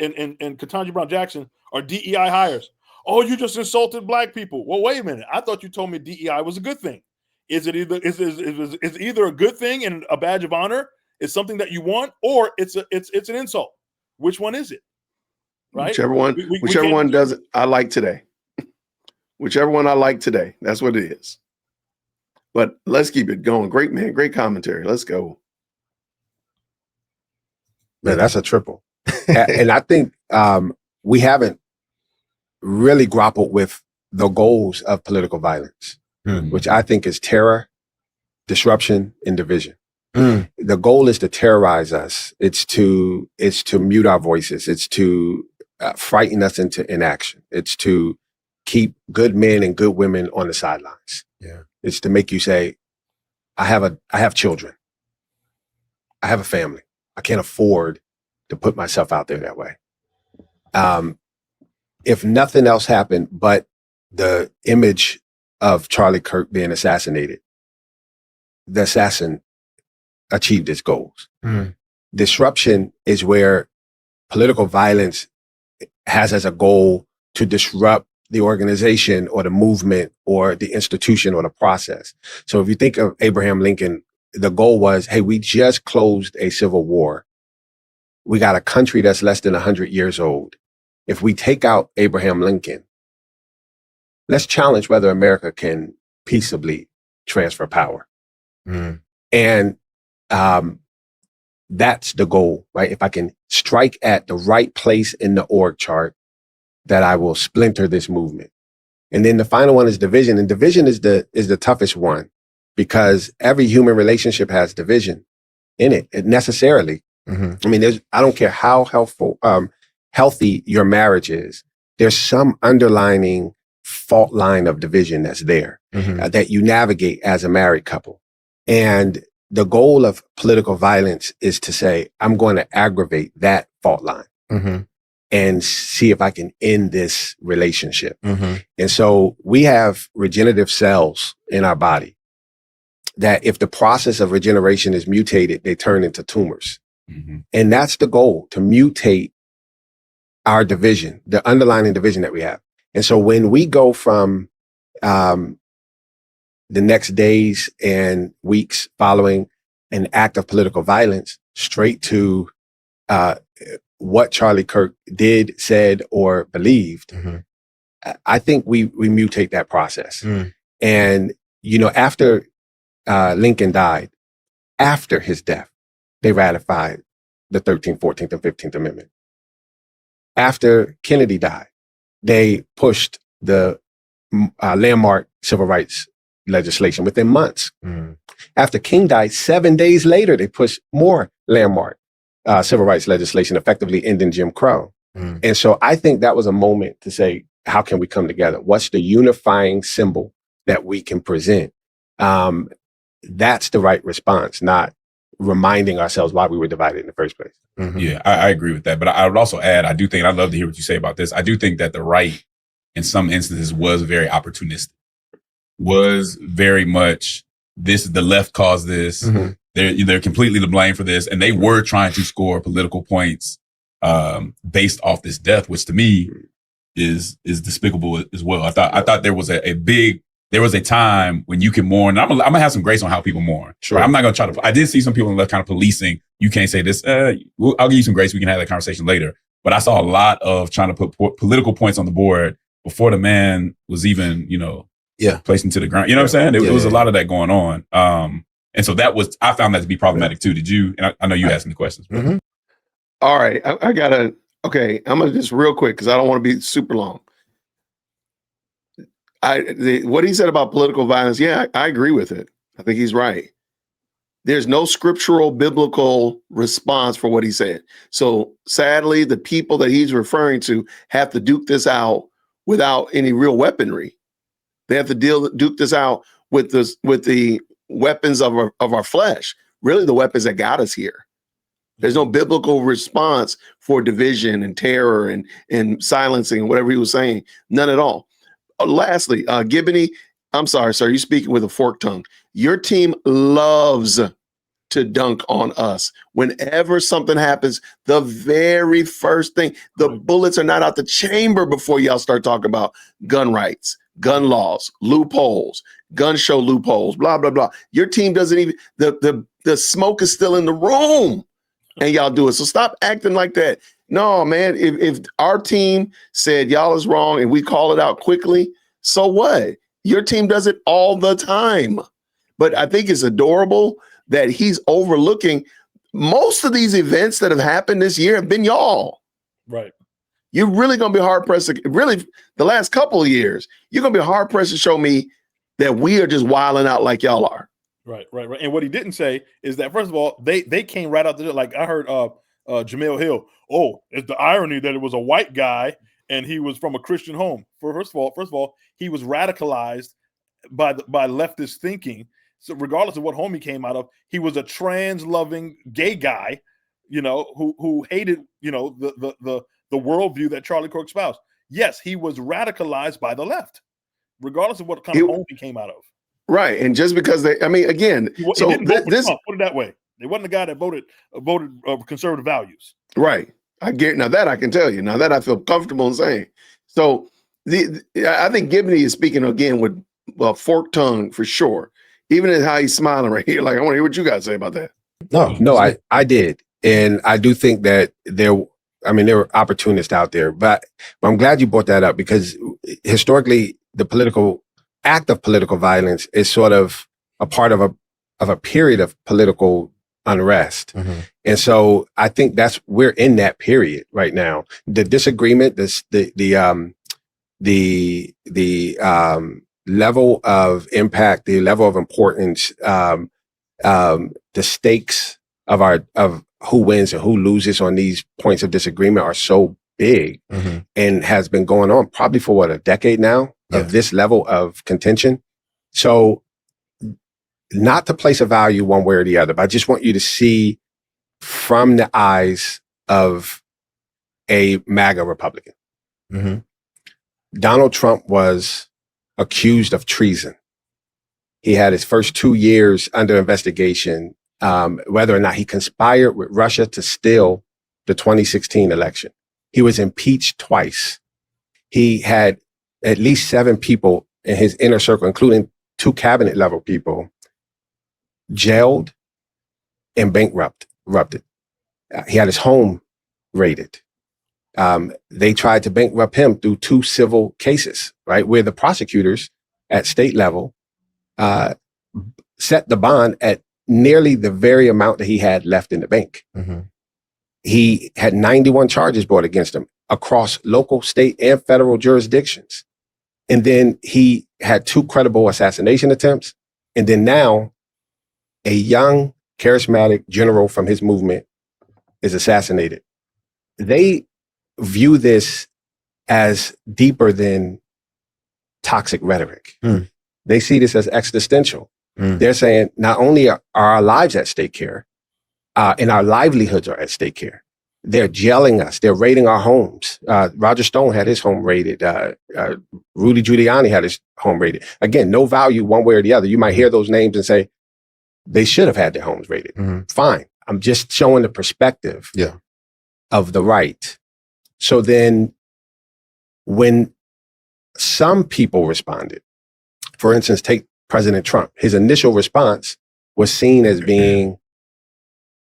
Ketanji Brown Jackson are DEI hires. Oh, you just insulted black people. Well, wait a minute. I thought you told me DEI was a good thing. Is it either a good thing and a badge of honor? It's something that you want, or it's an insult. Which one is it? Right. Whichever one does it, I like today. Whichever one I like today. That's what it is. But let's keep it going. Great, man. Great commentary. Let's go. Man, that's a triple. And I think we haven't really grappled with the goals of political violence, which I think is terror, disruption, and division. The goal is to terrorize us. It's to mute our voices. It's to frighten us into inaction. It's to keep good men and good women on the sidelines. Yeah. It's to make you say, I have children. I have a family. I can't afford to put myself out there that way. If nothing else happened but the image of Charlie Kirk being assassinated, the assassin achieved its goals. Disruption is where political violence has as a goal to disrupt the organization or the movement or the institution or the process. So if you think of Abraham Lincoln, the goal was, hey, we just closed a civil war. We got a country that's less than 100 years old. If we take out Abraham Lincoln, let's challenge whether America can peaceably transfer power. And that's the goal, right? If I can strike at the right place in the org chart, that I will splinter this movement. And then the final one is division. And division is the toughest one, because every human relationship has division in it necessarily. I mean, I don't care how healthy your marriage is, there's some underlining fault line of division that's there that you navigate as a married couple. And the goal of political violence is to say, I'm going to aggravate that fault line and see if I can end this relationship. And so we have regenerative cells in our body that if the process of regeneration is mutated, they turn into tumors. And that's the goal, to mutate our division, the underlying division that we have. And so when we go from the next days and weeks following an act of political violence straight to what Charlie Kirk did, said, or believed, I think we mutate that process. And, after Lincoln died, after his death, they ratified the 13th, 14th, and 15th Amendment. After Kennedy died, they pushed the landmark civil rights legislation within months. After King died, 7 days later, they pushed more landmark civil rights legislation, effectively ending Jim Crow. And so I think that was a moment to say, how can we come together? What's the unifying symbol that we can present? That's the right response, not reminding ourselves why we were divided in the first place. Yeah, I agree with that. But I would also add, I do think, and I'd love to hear what you say about this, I do think that the right, in some instances, was very opportunistic, was very much, the left caused this, they're completely to blame for this, and they were trying to score political points based off this death, which to me is despicable as well. I thought there was there was a time when you can mourn. I'm gonna have some grace on how people mourn. Sure. Right? I'm not gonna try to. I did see some people in the left kind of policing. You can't say this. I'll give you some grace. We can have that conversation later. But I saw a lot of trying to put political points on the board before the man was even, placed into the ground. You know what I'm saying? There was a lot of that going on. And so I found that to be problematic too. Did you? And I know you asking the questions. All right, I'm gonna just real quick because I don't want to be super long. What he said about political violence, I agree with it. I think he's right. There's no scriptural biblical response for what he said. So sadly, the people that he's referring to have to duke this out without any real weaponry. They have to duke this out with the weapons of our flesh, really the weapons that got us here. There's no biblical response for division and terror and silencing and whatever he was saying. None at all. Lastly, Gibbony, I'm sorry, sir, you're speaking with a forked tongue. Your team loves to dunk on us. Whenever something happens, the very first thing, the bullets are not out the chamber before y'all start talking about gun rights, gun laws, loopholes, gun show loopholes, blah, blah, blah. Your team doesn't even, the smoke is still in the room and y'all do it. So stop acting like that. No, man, if our team said y'all is wrong and we call it out quickly, so what? Your team does it all the time. But I think it's adorable that he's overlooking most of these events that have happened this year have been y'all. Right. You're really going to be hard pressed to, really, the last couple of years, you're going to be hard pressed to show me that we are just wilding out like y'all are. Right. And what he didn't say is that, first of all, they came right out there. Like I heard Jamel Hill, it's the irony that it was a white guy and he was from a Christian home. First of all, he was radicalized by leftist thinking. So regardless of what home he came out of, he was a trans-loving gay guy, who hated, the worldview that Charlie Kirk espoused. Yes, he was radicalized by the left, regardless of what kind of home he came out of. Right, and just because he didn't vote for Trump, put it that way. It wasn't the guy that voted conservative values. Right. Now that I can tell you. Now that I feel comfortable in saying. So I think Gibney is speaking again with forked tongue for sure. Even in how he's smiling right here. Like, I want to hear what you guys say about that. No, I did. And I do think that there were opportunists out there, but I'm glad you brought that up because historically the political act of political violence is sort of a part of a period of political unrest. Mm-hmm. And so I think we're in that period right now. The disagreement, the level of impact, the level of importance, the stakes of who wins and who loses on these points of disagreement are so big and has been going on probably for a decade now of this level of contention. So not to place a value one way or the other, but I just want you to see from the eyes of a MAGA Republican. Mm-hmm. Donald Trump was accused of treason. He had his first 2 years under investigation, whether or not he conspired with Russia to steal the 2016 election. He was impeached twice. He had at least 7 people in his inner circle, including 2 cabinet level people, jailed and bankrupted. He had his home raided. They tried to bankrupt him through 2 civil cases, right? Where the prosecutors at state level set the bond at nearly the very amount that he had left in the bank. Mm-hmm. He had 91 charges brought against him across local, state, and federal jurisdictions. And then he had 2 credible assassination attempts. And then now a young, charismatic general from his movement is assassinated. They view this as deeper than toxic rhetoric. Mm. They see this as existential. Mm. They're saying not only are our lives at stake here, and our livelihoods are at stake here, they're jailing us. They're raiding our homes. Roger Stone had his home raided. Rudy Giuliani had his home raided. Again, no value one way or the other. You might hear those names and say, they should have had their homes raided. Mm-hmm. Fine. I'm just showing the perspective of the right. So then when some people responded, for instance, take President Trump, his initial response was seen as being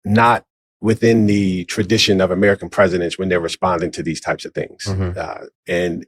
not within the tradition of American presidents when they're responding to these types of things. Mm-hmm.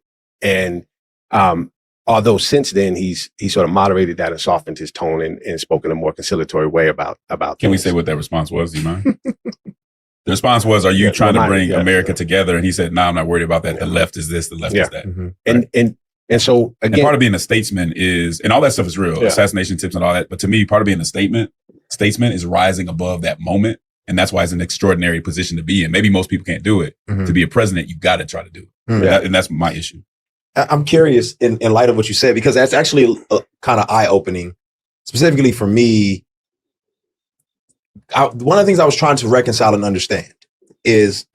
Although since then he sort of moderated that and softened his tone and spoke in a more conciliatory way about Can things. we say what that response was? Do you mind? The response was, are you trying to bring America together? And he said, no, I'm not worried about that. The left is this, the left is that. Mm-hmm. Right? And so again, and part of being a statesman is, and all that stuff is real, assassination tips and all that. But to me, part of being a statesman is rising above that moment. And that's why it's an extraordinary position to be in. Maybe most people can't do it. Mm-hmm. To be a president, you got to try to do it. Mm-hmm. And that's my issue. I'm curious in light of what you said, because that's actually kind of eye-opening, specifically for me. One of the things I was trying to reconcile and understand is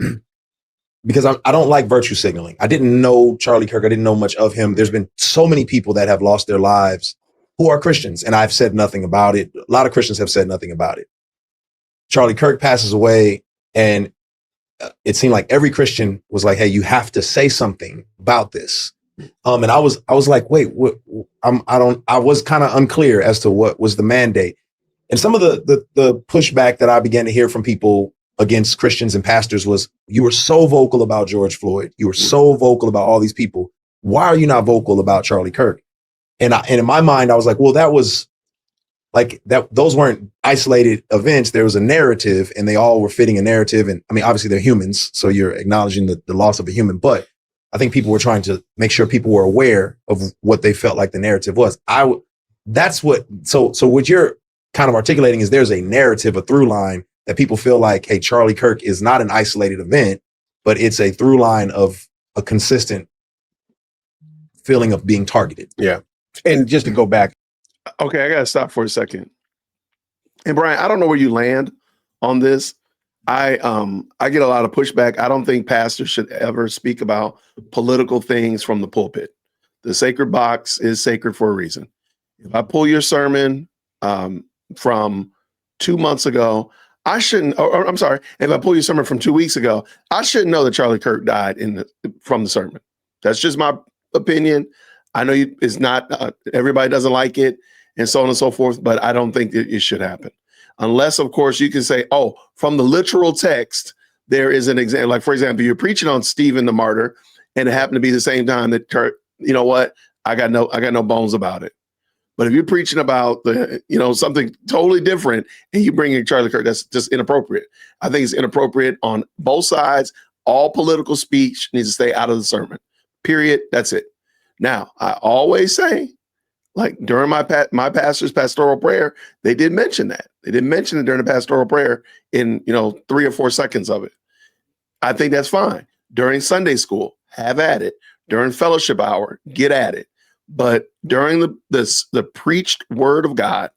because I don't like virtue signaling. I didn't know Charlie Kirk. I didn't know much of him. There's been so many people that have lost their lives who are Christians, and I've said nothing about it. A lot of Christians have said nothing about it. Charlie Kirk passes away, and it seemed like every Christian was like, hey, you have to say something about this. And I was like, wait, I was kind of unclear as to what was the mandate. And some of the pushback that I began to hear from people against Christians and pastors was, you were so vocal about George Floyd. You were so vocal about all these people. Why are you not vocal about Charlie Kirk? And in my mind, I was like, well, that was like that. Those weren't isolated events. There was a narrative, and they all were fitting a narrative. And I mean, obviously they're humans, so you're acknowledging the loss of a human. But I think people were trying to make sure people were aware of what they felt like the narrative was. That's what. So what you're kind of articulating is there's a narrative, a through line that people feel like, hey, Charlie Kirk is not an isolated event, but it's a through line of a consistent feeling of being targeted. Yeah. And just to go back, Okay, I gotta stop for a second. And Brian, I don't know where you land on this. I get a lot of pushback. I don't think pastors should ever speak about political things from the pulpit. The sacred box is sacred for a reason. If I pull your sermon from 2 months ago, I shouldn't. Or I'm sorry. If I pull your sermon from 2 weeks ago, I shouldn't know that Charlie Kirk died from the sermon. That's just my opinion. I know it's not. Everybody doesn't like it, and so on and so forth. But I don't think it should happen, unless, of course, you can say, "Oh, from the literal text, there is an example." Like, for example, you're preaching on Stephen the martyr, and it happened to be the same time that Kirk. You know what? I got no bones about it. But if you're preaching about something totally different and you bring in Charlie Kirk, that's just inappropriate. I think it's inappropriate on both sides. All political speech needs to stay out of the sermon. Period. That's it. Now, I always say, like during my pastor's pastoral prayer, they did mention that. They didn't mention it during the pastoral prayer in 3 or 4 seconds of it. I think that's fine. During Sunday school, have at it. During fellowship hour, get at it. But during the preached word of God,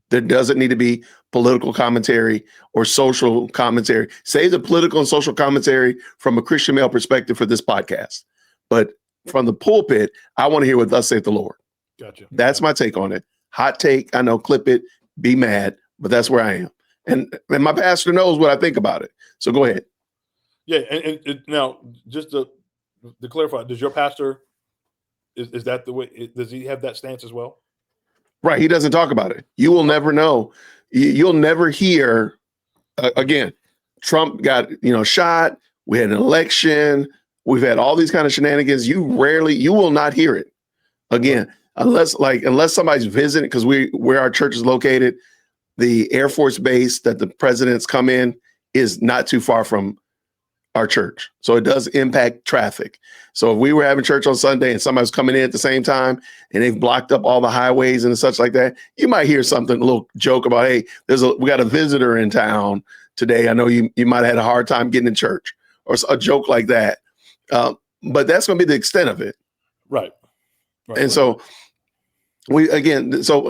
there doesn't need to be political commentary or social commentary. Save the political and social commentary from a Christian male perspective for this podcast. But from the pulpit, I want to hear what thus saith the Lord. Gotcha. That's my take on it. Hot take. I know, clip it, be mad, but that's where I am. And my pastor knows what I think about it. So go ahead. Yeah. And now, just to clarify, does your pastor, is that the way, does he have that stance as well? Right. He doesn't talk about it. You will never know. You'll never hear, again, Trump got, shot. We had an election. We've had all these kind of shenanigans. You will not hear it again, unless somebody's visiting, because where our church is located, the Air Force base that the presidents come in is not too far from our church. So it does impact traffic. So if we were having church on Sunday and somebody's coming in at the same time and they've blocked up all the highways and such like that, you might hear something, a little joke about, hey, we got a visitor in town today. I know you might have had a hard time getting in church, or a joke like that. But that's going to be the extent of it. Right. And so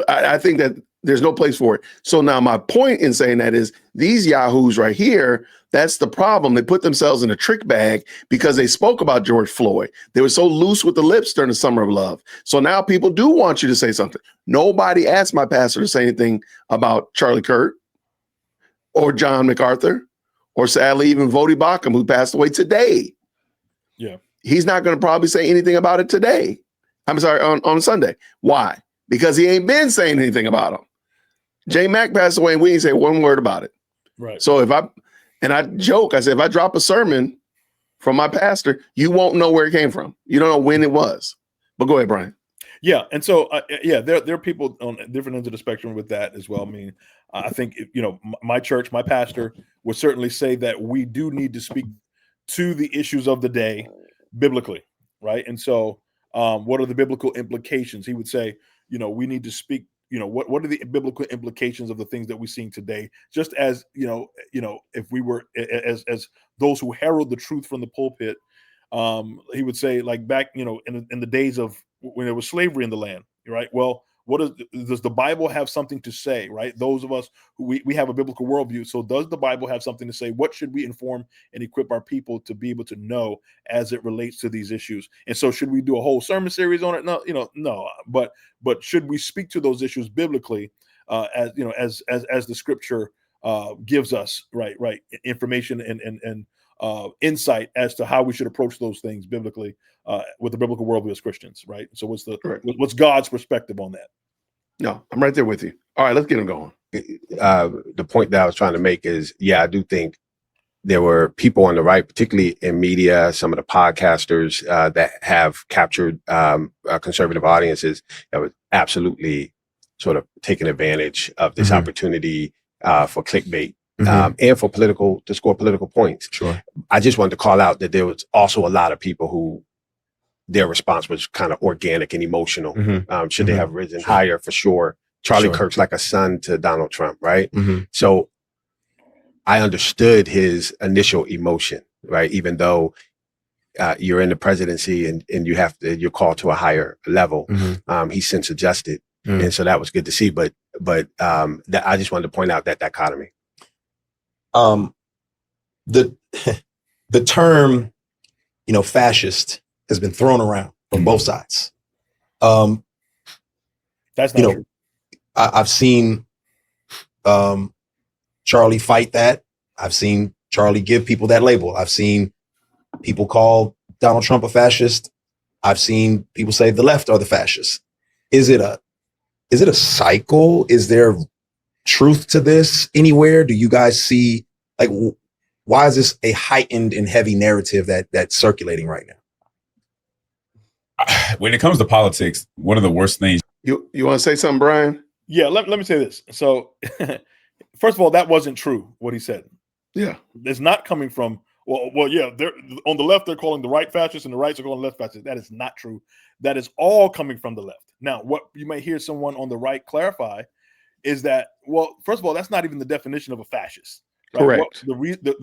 I think that there's no place for it. So now my point in saying that is these yahoos right here, that's the problem. They put themselves in a trick bag because they spoke about George Floyd. They were so loose with the lips during the Summer of Love. So now people do want you to say something. Nobody asked my pastor to say anything about Charlie Kirk or John MacArthur or sadly even Vodi Bakum, who passed away today. Yeah. He's not going to probably say anything about it today. I'm sorry, on Sunday. Why? Because he ain't been saying anything about him. J Mac passed away and we didn't say one word about it. Right. So I joke, I said, if I drop a sermon from my pastor, you won't know where it came from. You don't know when it was. But go ahead, Brian. Yeah. And so, there are people on different ends of the spectrum with that as well. I mean, I think, my church, my pastor would certainly say that we do need to speak to the issues of the day biblically. Right. And so, what are the biblical implications? He would say, we need to speak, what are the biblical implications of the things that we're seeing today? Just as, if we were as those who herald the truth from the pulpit, he would say, like back, in the days of when there was slavery in the land, right? Well, does the Bible have something to say, right? Those of us who we have a biblical worldview. So does the Bible have something to say? What should we inform and equip our people to be able to know as it relates to these issues? And so should we do a whole sermon series on it? No, no. But should we speak to those issues biblically, as the scripture gives us right information and insight as to how we should approach those things biblically with the biblical worldview as Christians, right? So what's God's perspective on that? No, I'm right there with you. All right, let's get him going. The point that I was trying to make is, I do think there were people on the right, particularly in media, some of the podcasters that have captured conservative audiences that were absolutely sort of taking advantage of this opportunity for clickbait and for to score political points. Sure. I just wanted to call out that there was also a lot of people who their response was kind of organic and emotional. Should they have risen higher? For sure. Charlie Kirk's like a son to Donald Trump, right? So I understood his initial emotion, right? Even though you're in the presidency and you're called to a higher level, he's since adjusted. And so that was good to see. But I just wanted to point out that dichotomy. The term, fascist has been thrown around from both sides. That's not true. I've seen Charlie fight that. I've seen Charlie give people that label. I've seen people call Donald Trump a fascist. I've seen people say the left are the fascists. Is it a cycle? Is there truth to this anywhere? Do you guys see, why is this a heightened and heavy narrative that's circulating right now? When it comes to politics, one of the worst things. You want to say something, Brian? Yeah, let me say this. So, first of all, that wasn't true, what he said. Yeah. It's not coming from, they're on the left, they're calling the right fascists and the rights are calling left fascists. That is not true. That is all coming from the left. Now, what you may hear someone on the right clarify is that, first of all, that's not even the definition of a fascist. Right? Correct.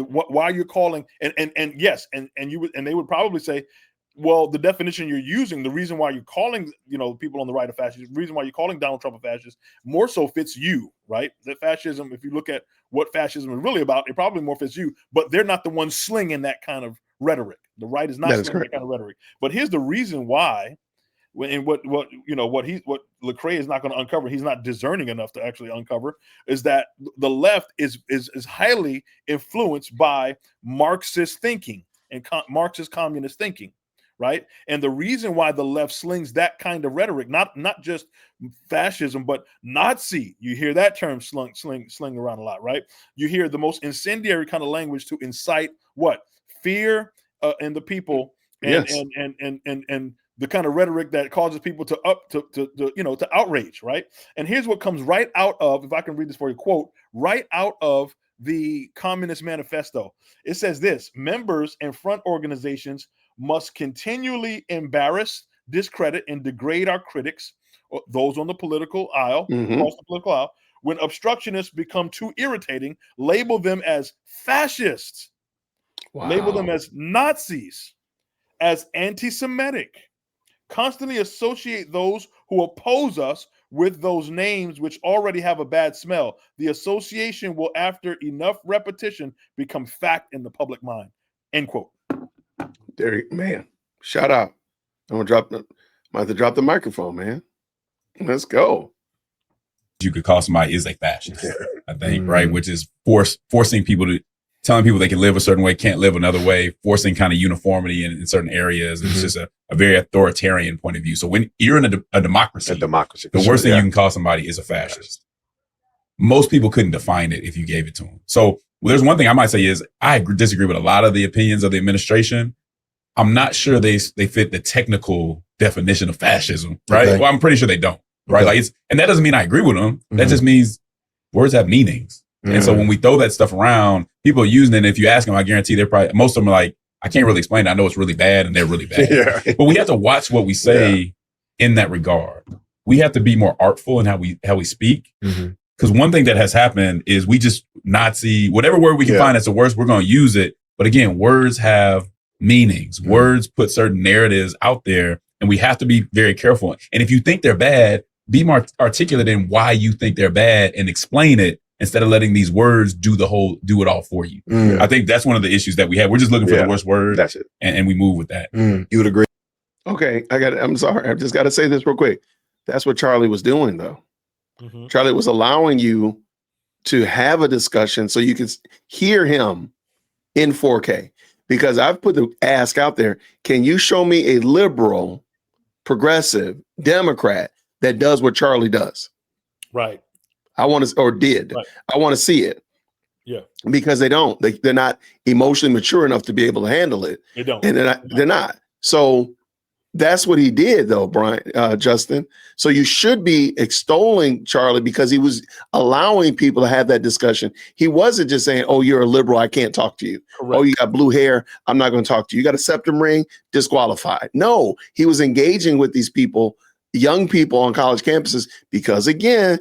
Why you're calling, and yes, and they would probably say, well, the definition you're using, the reason why you're calling, people on the right of fascists, the reason why you're calling Donald Trump a fascist, more so fits you, right? That fascism, if you look at what fascism is really about, it probably more fits you, but they're not the ones slinging that kind of rhetoric. The right is not slinging that kind of rhetoric. But here's the reason why, what Lecrae is not going to uncover, he's not discerning enough to actually uncover, is that the left is highly influenced by Marxist thinking and Marxist communist thinking. Right. And the reason why the left slings that kind of rhetoric, not just fascism, but Nazi, you hear that term sling around a lot. Right. You hear the most incendiary kind of language to incite what? Fear in the people and the kind of rhetoric that causes people to outrage. Right. And here's what comes right out of, if I can read this for you, quote, right out of the Communist Manifesto. It says this: members and front organizations must continually embarrass, discredit, and degrade our critics, those on the political aisle, across the political aisle. When obstructionists become too irritating, label them as fascists, label them as Nazis, as anti-Semitic. Constantly associate those who oppose us with those names which already have a bad smell. The association will, after enough repetition, become fact in the public mind. End quote. Man, shout out. I'm gonna have to drop the microphone, man. Let's go. You could call somebody is a fascist, I think, right? Which is forcing people telling people they can live a certain way, can't live another way, forcing kind of uniformity in certain areas. It's just a very authoritarian point of view. So when you're in a democracy, the worst thing you can call somebody is a fascist. Most people couldn't define it if you gave it to them. So there's one thing I might say is I disagree with a lot of the opinions of the administration. I'm not sure they fit the technical definition of fascism, right? Okay. Well, I'm pretty sure they don't, right? Okay. And that doesn't mean I agree with them. That just means words have meanings. And so when we throw that stuff around, people are using it. And if you ask them, I guarantee most of them are like, I can't really explain it. I know it's really bad and they're really bad. But we have to watch what we say in that regard. We have to be more artful in how we speak. Because one thing that has happened is we just Nazi, whatever word we can find that's the worst, we're going to use it. But again, words have meanings. Words put certain narratives out there, and we have to be very careful. And if you think they're bad, be more articulate in why you think they're bad and explain it instead of letting these words do it all for you. I think that's one of the issues that we have. We're just looking for the worst word. That's it. And we move with that. You would agree? Okay, I'm sorry. I just got to say this real quick. That's what Charlie was doing, though. Charlie was allowing you to have a discussion so you can hear him in 4K. Because I've put the ask out there, can you show me a liberal, progressive, Democrat that does what Charlie does? Right. I want to, or did. Right. I want to see it. Yeah. Because they don't. They're not emotionally mature enough to be able to handle it. They don't. And they're not. So that's what he did, though, Brian, Justin. So you should be extolling Charlie because he was allowing people to have that discussion. He wasn't just saying, oh, you're a liberal, I can't talk to you. Correct. Oh, you got blue hair, I'm not going to talk to you. You got a septum ring, disqualified. No, he was engaging with these people, young people on college campuses, because again,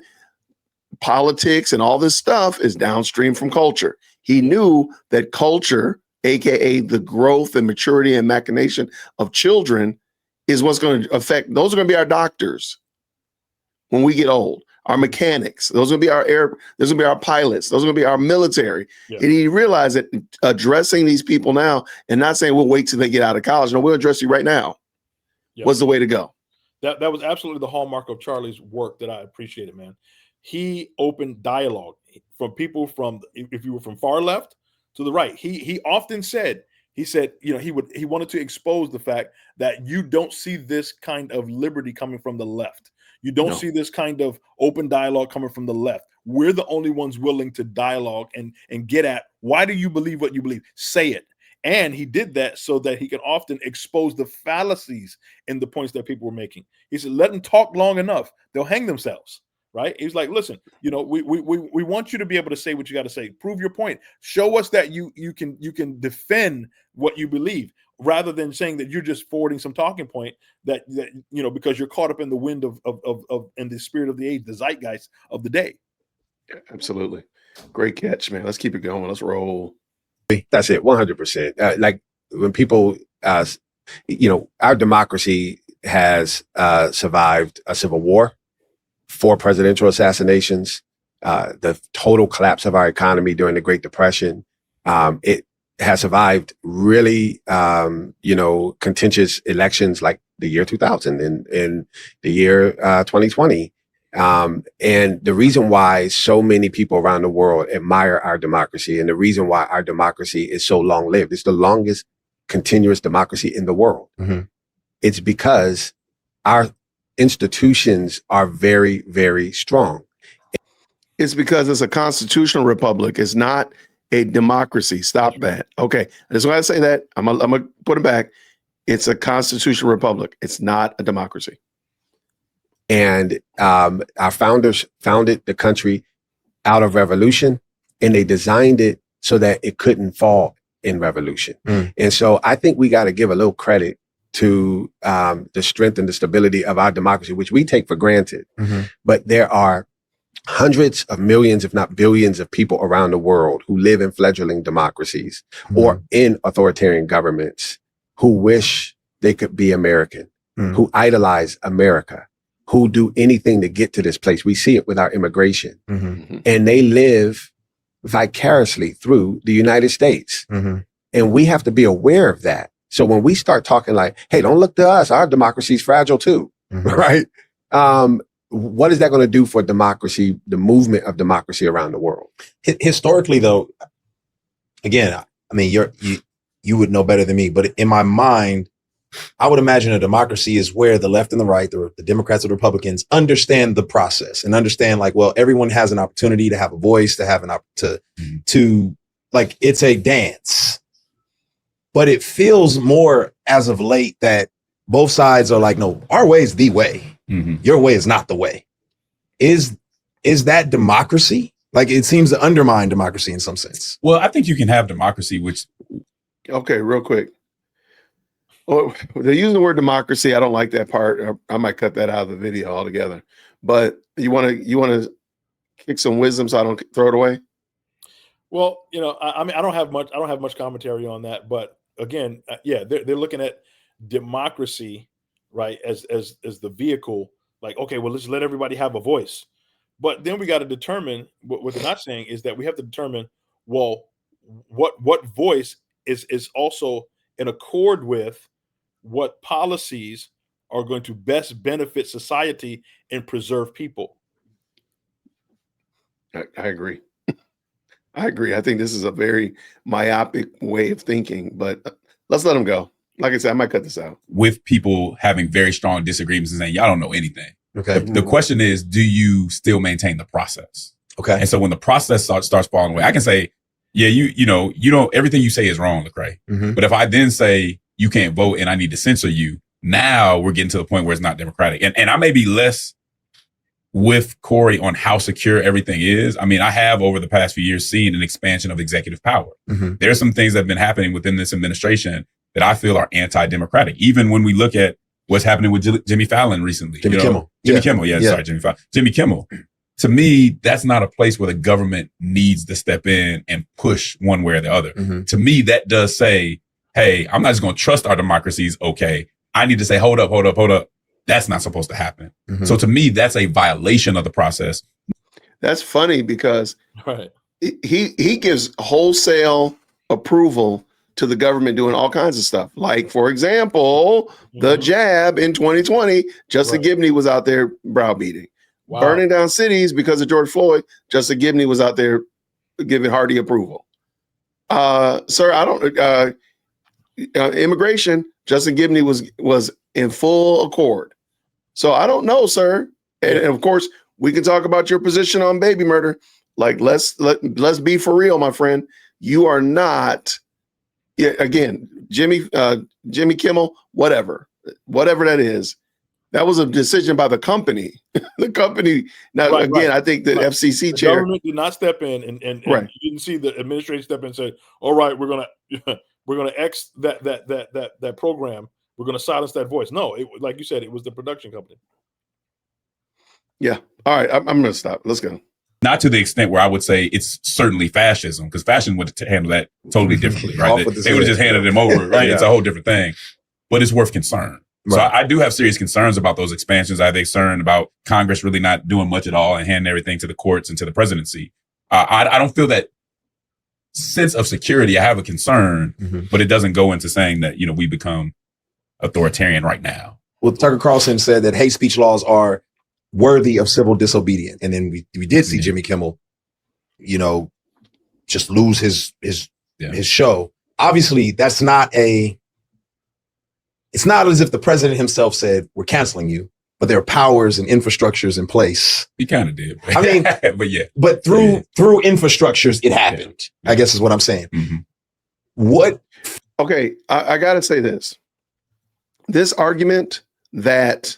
politics and all this stuff is downstream from culture. He knew that culture, aka the growth and maturity and machination of children, is what's going to affect. Those are going to be our doctors when we get old, our mechanics. Those are going to be our those are going to be our pilots. Those are going to be our military. Yeah. And he realized that addressing these people now and not saying we'll wait till they get out of college. No, we'll address you right now. Yeah. Was the way to go. That was absolutely the hallmark of Charlie's work that I appreciated, man. He opened dialogue from people from, if you were from far left to the right. He often said, he said, you know, he wanted to expose the fact that you don't see this kind of liberty coming from the left. You don't see this kind of open dialogue coming from the left. We're the only ones willing to dialogue and get at, why do you believe what you believe? Say it. And he did that so that he could often expose the fallacies in the points that people were making. He said, let them talk long enough. They'll hang themselves. Right. He's like, listen, you know, we want you to be able to say what you got to say. Prove your point. Show us that you can defend what you believe, rather than saying that you're just forwarding some talking point that you know, because you're caught up in the wind of in the spirit of the age, the zeitgeist of the day. Absolutely. Great catch, man. Let's keep it going. Let's roll. That's it. 100%. Like when people, you know, our democracy has survived a civil war, 4 presidential assassinations, the total collapse of our economy during the Great Depression. It has survived really, you know, contentious elections like the year 2000 and the year 2020. And the reason why so many people around the world admire our democracy, and the reason why our democracy is so long-lived, it's the longest continuous democracy in the world. Mm-hmm. It's because our institutions are very, very strong. It's because it's a constitutional republic. It's not a democracy. Stop that. Okay. I just want to say that. I'm gonna put it back. It's a constitutional republic. It's not a democracy. And our founders founded the country out of revolution, and they designed it so that it couldn't fall in revolution. Mm. And so I think we got to give a little credit to the strength and the stability of our democracy, which we take for granted. Mm-hmm. But there are hundreds of millions, if not billions, of people around the world who live in fledgling democracies or in authoritarian governments who wish they could be American, who idolize America, who do anything to get to this place. We see it with our immigration. Mm-hmm. And they live vicariously through the United States. Mm-hmm. And we have to be aware of that. So when we start talking like, hey, don't look to us, our democracy is fragile too, right? What is that going to do for democracy, the movement of democracy around the world? Historically, though, again, I mean, you would know better than me, but in my mind, I would imagine a democracy is where the left and the right, the Democrats or the Republicans, understand the process and understand like, well, everyone has an opportunity to have a voice, to have an opportunity to like, it's a dance. But it feels more as of late that both sides are like, no, our way is the way. Mm-hmm. Your way is not the way. Is that democracy? Like, it seems to undermine democracy in some sense. Well, I think you can have democracy, which. Okay, real quick. Well, they're using the word democracy. I don't like that part. I might cut that out of the video altogether. But you want to kick some wisdom so I don't throw it away? Well, you know, I mean, I don't have much commentary on that. But again, yeah, they're looking at democracy, right, as the vehicle. Like, okay, well, let's let everybody have a voice. But then we got to determine what they're not saying is that we have to determine, well, what voice is also in accord with what policies are going to best benefit society and preserve people. I agree. I agree. I think this is a very myopic way of thinking, but let's let him go. Like I said, I might cut this out. With people having very strong disagreements and saying, y'all don't know anything. Okay. The question is, do you still maintain the process? Okay. And so when the process starts falling away, I can say, yeah, you don't, everything you say is wrong, Lecrae. Mm-hmm. But if I then say you can't vote and I need to censor you, now we're getting to the point where it's not democratic. And I may be less with Corey on how secure everything is. I mean, I have over the past few years seen an expansion of executive power. Mm-hmm. There's some things that have been happening within this administration that I feel are anti-democratic. Even when we look at what's happening with Jimmy Fallon recently. Jimmy Kimmel. Jimmy Kimmel. Yeah, sorry, Jimmy Fallon. Jimmy Kimmel. To me, that's not a place where the government needs to step in and push one way or the other. Mm-hmm. To me, that does say, hey, I'm not just going to trust our democracies. Okay. I need to say, hold up. That's not supposed to happen. Mm-hmm. So to me, that's a violation of the process. That's funny because Right. he gives wholesale approval to the government doing all kinds of stuff. Like, for example, the jab in 2020, Justin Gibney was out there browbeating. Wow. Burning down cities because of George Floyd, Justin Gibney was out there giving hearty approval. Sir, I don't, immigration, Justin Gibney was in full accord. So I don't know, sir. And of course, we can talk about your position on baby murder. Like, let's be for real, my friend. You are not, again, Jimmy Kimmel, whatever that is. That was a decision by the company. The company. Now, I think the FCC chair. The government did not step in, and you didn't see the administration step in and say, "All right, we're gonna X that program. We're gonna silence that voice." No, like you said, it was the production company. Yeah. All right. I'm gonna stop. Let's go. Not to the extent where I would say it's certainly fascism, because fascism would handle that totally differently, right? They would have just handed them over, right? It's a whole different thing, but it's worth concern. So I do have serious concerns about those expansions. I have concern about Congress really not doing much at all and handing everything to the courts and to the presidency. I don't feel that sense of security. I have a concern, but it doesn't go into saying that, we become authoritarian right now. Well, Tucker Carlson said that hate speech laws are worthy of civil disobedience. And then we did see Jimmy Kimmel, just lose his show. Obviously, it's not as if the president himself said, we're canceling you, but there are powers and infrastructures in place. He kind of did. I mean, but yeah. But through infrastructures, it happened, I guess is what I'm saying. Mm-hmm. What? Okay, I got to say this argument that,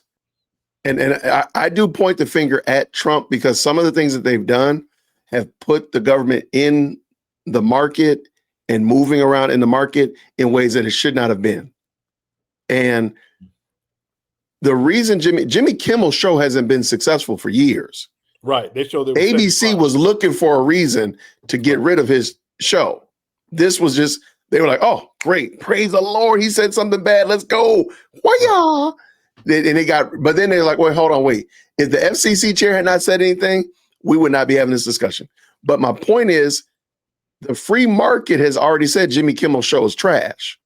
and I do point the finger at Trump because some of the things that they've done have put the government in the market and moving around in the market in ways that it should not have been. And the reason Jimmy Kimmel's show hasn't been successful for years. Right. They showed ABC was looking for a reason to get rid of his show. This was just, they were like, oh, great. Praise the Lord. He said something bad. Let's go. Why but then they're like, wait. If the FCC chair had not said anything, we would not be having this discussion. But my point is, the free market has already said Jimmy Kimmel's show is trash.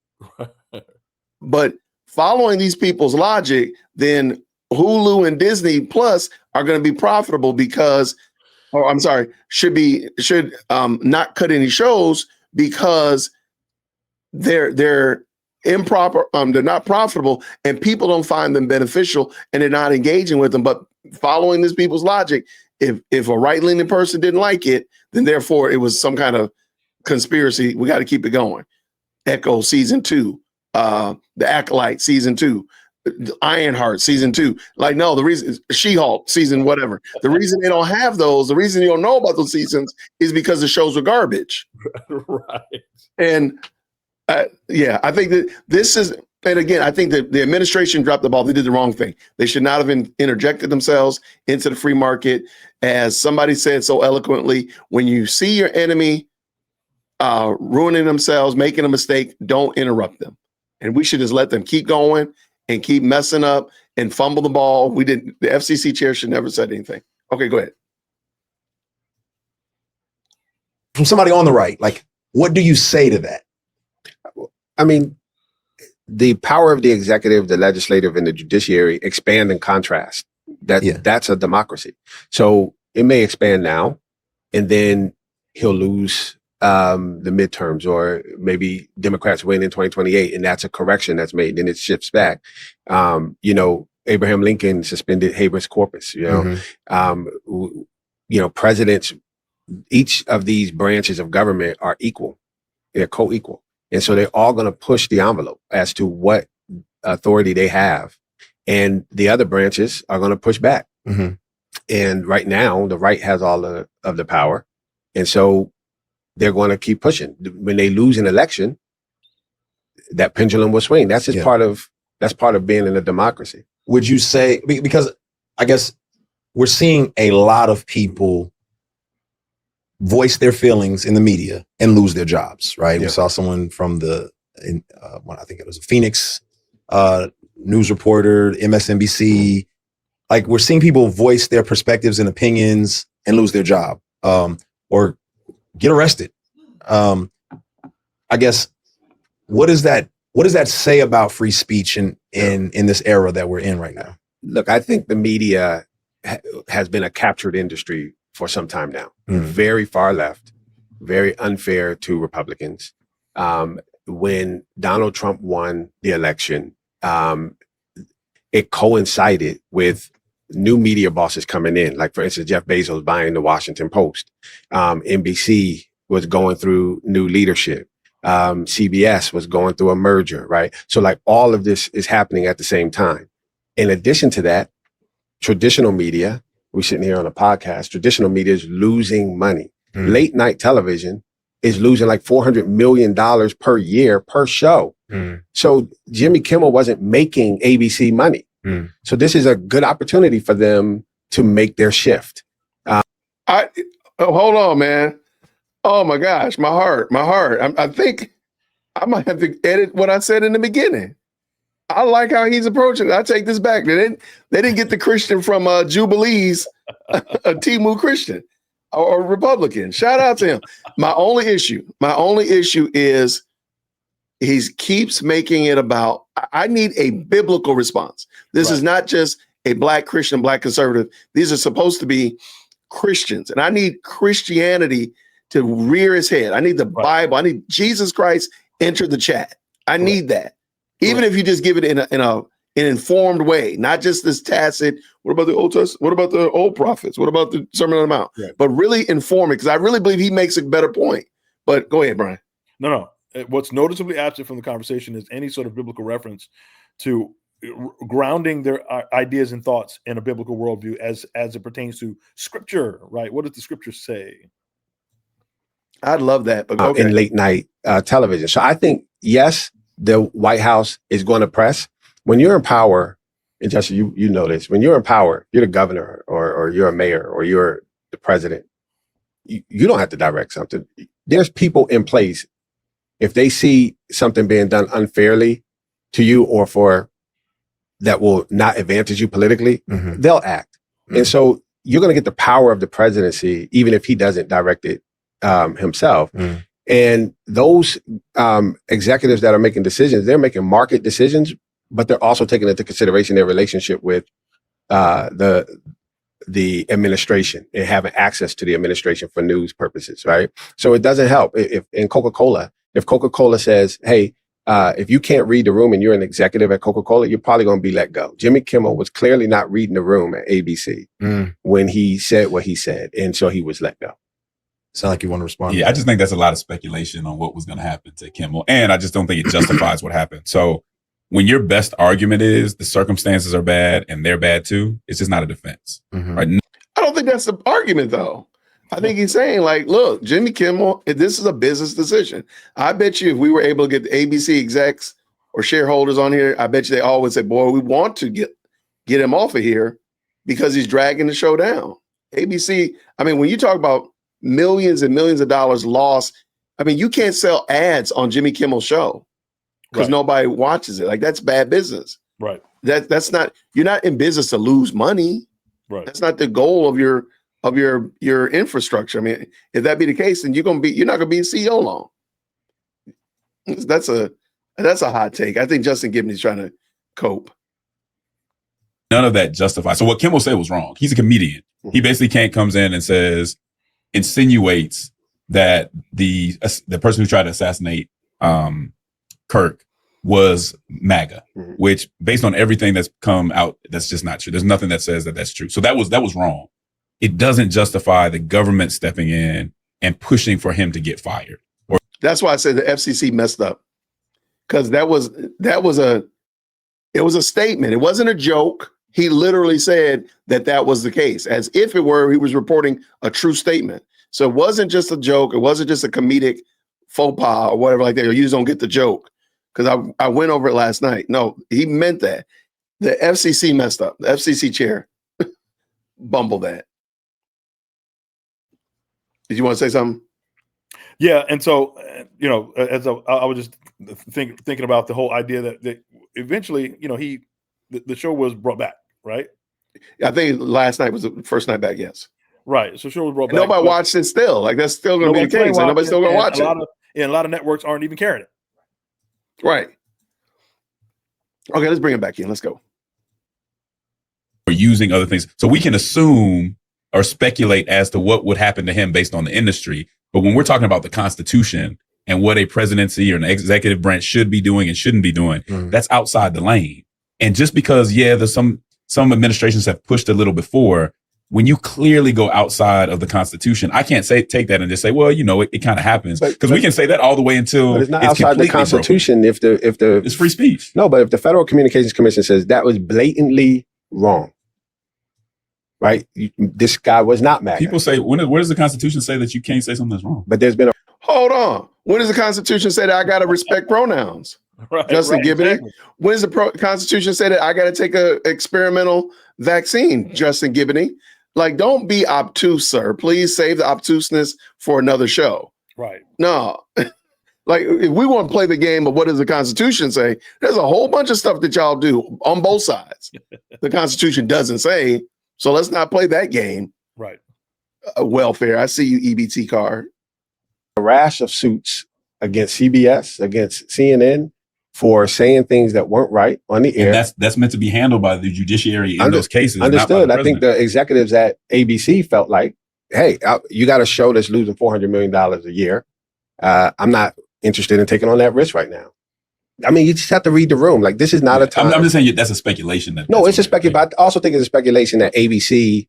But following these people's logic, then Hulu and Disney Plus are going to be profitable because, should not cut any shows because they're improper. They're not profitable, and people don't find them beneficial, and they're not engaging with them. But following these people's logic, if a right-leaning person didn't like it, then therefore it was some kind of conspiracy. We got to keep it going. Echo season 2. The Acolyte season 2, Ironheart season 2. Like, no, the reason She-Hulk season whatever. The reason they don't have those, the reason you don't know about those seasons is because the shows are garbage. Right. And I think that this is, and again, I think that the administration dropped the ball. They did the wrong thing. They should not have interjected themselves into the free market. As somebody said so eloquently, when you see your enemy ruining themselves, making a mistake, don't interrupt them. And we should just let them keep going and keep messing up and fumble the ball. The FCC chair should never said anything. Okay, go ahead. From somebody on the right, like, what do you say to that? I mean, the power of the executive, the legislative, and the judiciary expand and contrast. That's a democracy. So it may expand now, and then he'll lose the midterms, or maybe Democrats win in 2028, and that's a correction that's made, and it shifts back. Abraham Lincoln suspended habeas corpus. Presidents, each of these branches of government are equal; they're co-equal, and so they're all going to push the envelope as to what authority they have, and the other branches are going to push back. And right now, the right has all of the power, and so they're going to keep pushing. When they lose an election, that pendulum will swing. That's just part of being in a democracy. Would you say, because I guess we're seeing a lot of people voice their feelings in the media and lose their jobs, right? We saw someone from I think it was a Phoenix news reporter, MSNBC. Like, we're seeing people voice their perspectives and opinions and lose their job, or get arrested. I guess, what does that say about free speech in this era that we're in right now? Look, I think the media has been a captured industry for some time now. Very far left, very unfair to Republicans. When Donald Trump won the election, it coincided with new media bosses coming in. Like, for instance, Jeff Bezos buying the Washington Post. NBC was going through new leadership. CBS was going through a merger, right? So like, all of this is happening at the same time. In addition to that, traditional media, we're sitting here on a podcast, traditional media is losing money. Late night television is losing like $400 million per year per show. So Jimmy Kimmel wasn't making ABC money. So this is a good opportunity for them to make their shift. Hold on, man. Oh my gosh, my heart. I think I might have to edit what I said in the beginning. I like how he's approaching it. I take this back. They didn't get the Christian from Jubilees, a Timu Christian or Republican. Shout out to him. My only issue is he keeps making it about, I need a biblical response. This is not just a Black Christian, Black conservative. These are supposed to be Christians, and I need Christianity to rear his head. I need the Bible. I need Jesus Christ enter the chat. I need that. Even if you just give it in an informed way, not just this tacit, what about the Old Testament? What about the old prophets? What about the Sermon on the Mount? But really inform it, because I really believe he makes a better point. But go ahead, Brian. No. What's noticeably absent from the conversation is any sort of biblical reference to grounding their ideas and thoughts in a biblical worldview as it pertains to scripture, right? What does the scripture say? I'd love that. But in late night television. So I think, yes, the White House is going to press. When you're in power, and Justin, you know this, when you're in power, you're the governor or you're a mayor or you're the president. You don't have to direct something. There's people in place. If they see something being done unfairly to you or for that will not advantage you politically, they'll act. And so you're going to get the power of the presidency, even if he doesn't direct it himself. And those executives that are making decisions, they're making market decisions, but they're also taking into consideration their relationship with the administration and having access to the administration for news purposes, right? So it doesn't help if Coca-Cola says, hey, if you can't read the room and you're an executive at Coca-Cola, you're probably going to be let go. Jimmy Kimmel was clearly not reading the room at ABC when he said what he said, and so he was let go. Sound like you want to respond? Yeah, I just think that's a lot of speculation on what was going to happen to Kimmel. And I just don't think it justifies what happened. So when your best argument is the circumstances are bad and they're bad too, it's just not a defense. Right? I don't think that's the argument, though. I think he's saying, like, look, Jimmy Kimmel, this is a business decision. I bet you if we were able to get the ABC execs or shareholders on here, I bet you they always say, boy, we want to get him off of here because he's dragging the show down. ABC, I mean, when you talk about millions and millions of dollars lost, I mean, you can't sell ads on Jimmy Kimmel's show because nobody watches it. Like, that's bad business. Right. That's not, you're not in business to lose money. Right. That's not the goal of your infrastructure. I mean, if that be the case, then you're not gonna be a CEO long. That's a hot take. I think Justin Gibney's trying to cope. None of that justifies. So what Kimmel said was wrong. He's a comedian. He basically comes in and insinuates that the person who tried to assassinate Kirk was MAGA, which based on everything that's come out, that's just not true. There's nothing that says that that's true. So that was wrong. It doesn't justify the government stepping in and pushing for him to get fired. That's why I said the FCC messed up, because it was a statement. It wasn't a joke. He literally said that was the case, as if it were he was reporting a true statement. So it wasn't just a joke. It wasn't just a comedic faux pas or whatever like that. You just don't get the joke, because I went over it last night. No, he meant that. The FCC messed up. The FCC chair bumbled that. Did you want to say something? Yeah, and so as I was just thinking about the whole idea that eventually, the show was brought back, right? I think last night was the first night back. Yes, right. So show was brought back. Nobody watched it still. Like that's still going to be the case. And nobody's still going to watch it. And a lot of networks aren't even carrying it. Right. Okay, let's bring it back in. Let's go. We're using other things, so we can assume or speculate as to what would happen to him based on the industry. But when we're talking about the Constitution and what a presidency or an executive branch should be doing and shouldn't be doing, that's outside the lane. And just because, there's some administrations have pushed a little before, when you clearly go outside of the Constitution, I can't take that and just say, well, it kind of happens, because we can say that all the way until it's not outside the Constitution. Broken. If it's free speech. No, but if the Federal Communications Commission says that was blatantly wrong, right? This guy was not MAGA. People say, where does the Constitution say that you can't say something that's wrong? But there's been hold on. When does the Constitution say that I got to respect pronouns? Right, Justin Gibney. Exactly. When does the Constitution say that I got to take a experimental vaccine? Justin Gibney. Like, don't be obtuse, sir. Please save the obtuseness for another show. Right. No. Like, if we want to play the game of what does the Constitution say, there's a whole bunch of stuff that y'all do on both sides. The Constitution doesn't say. So let's not play that game. Right. Welfare. I see you, EBT card. A rash of suits against CBS, against CNN for saying things that weren't right on the air. And that's meant to be handled by the judiciary in those cases. Understood. I think the executives at ABC felt like, hey, you got a show that's losing $400 million a year. I'm not interested in taking on that risk right now. I mean, you just have to read the room. Like, this is not a time. I'm just saying that's a speculation. No, it's a speculation. But I also think it's a speculation that ABC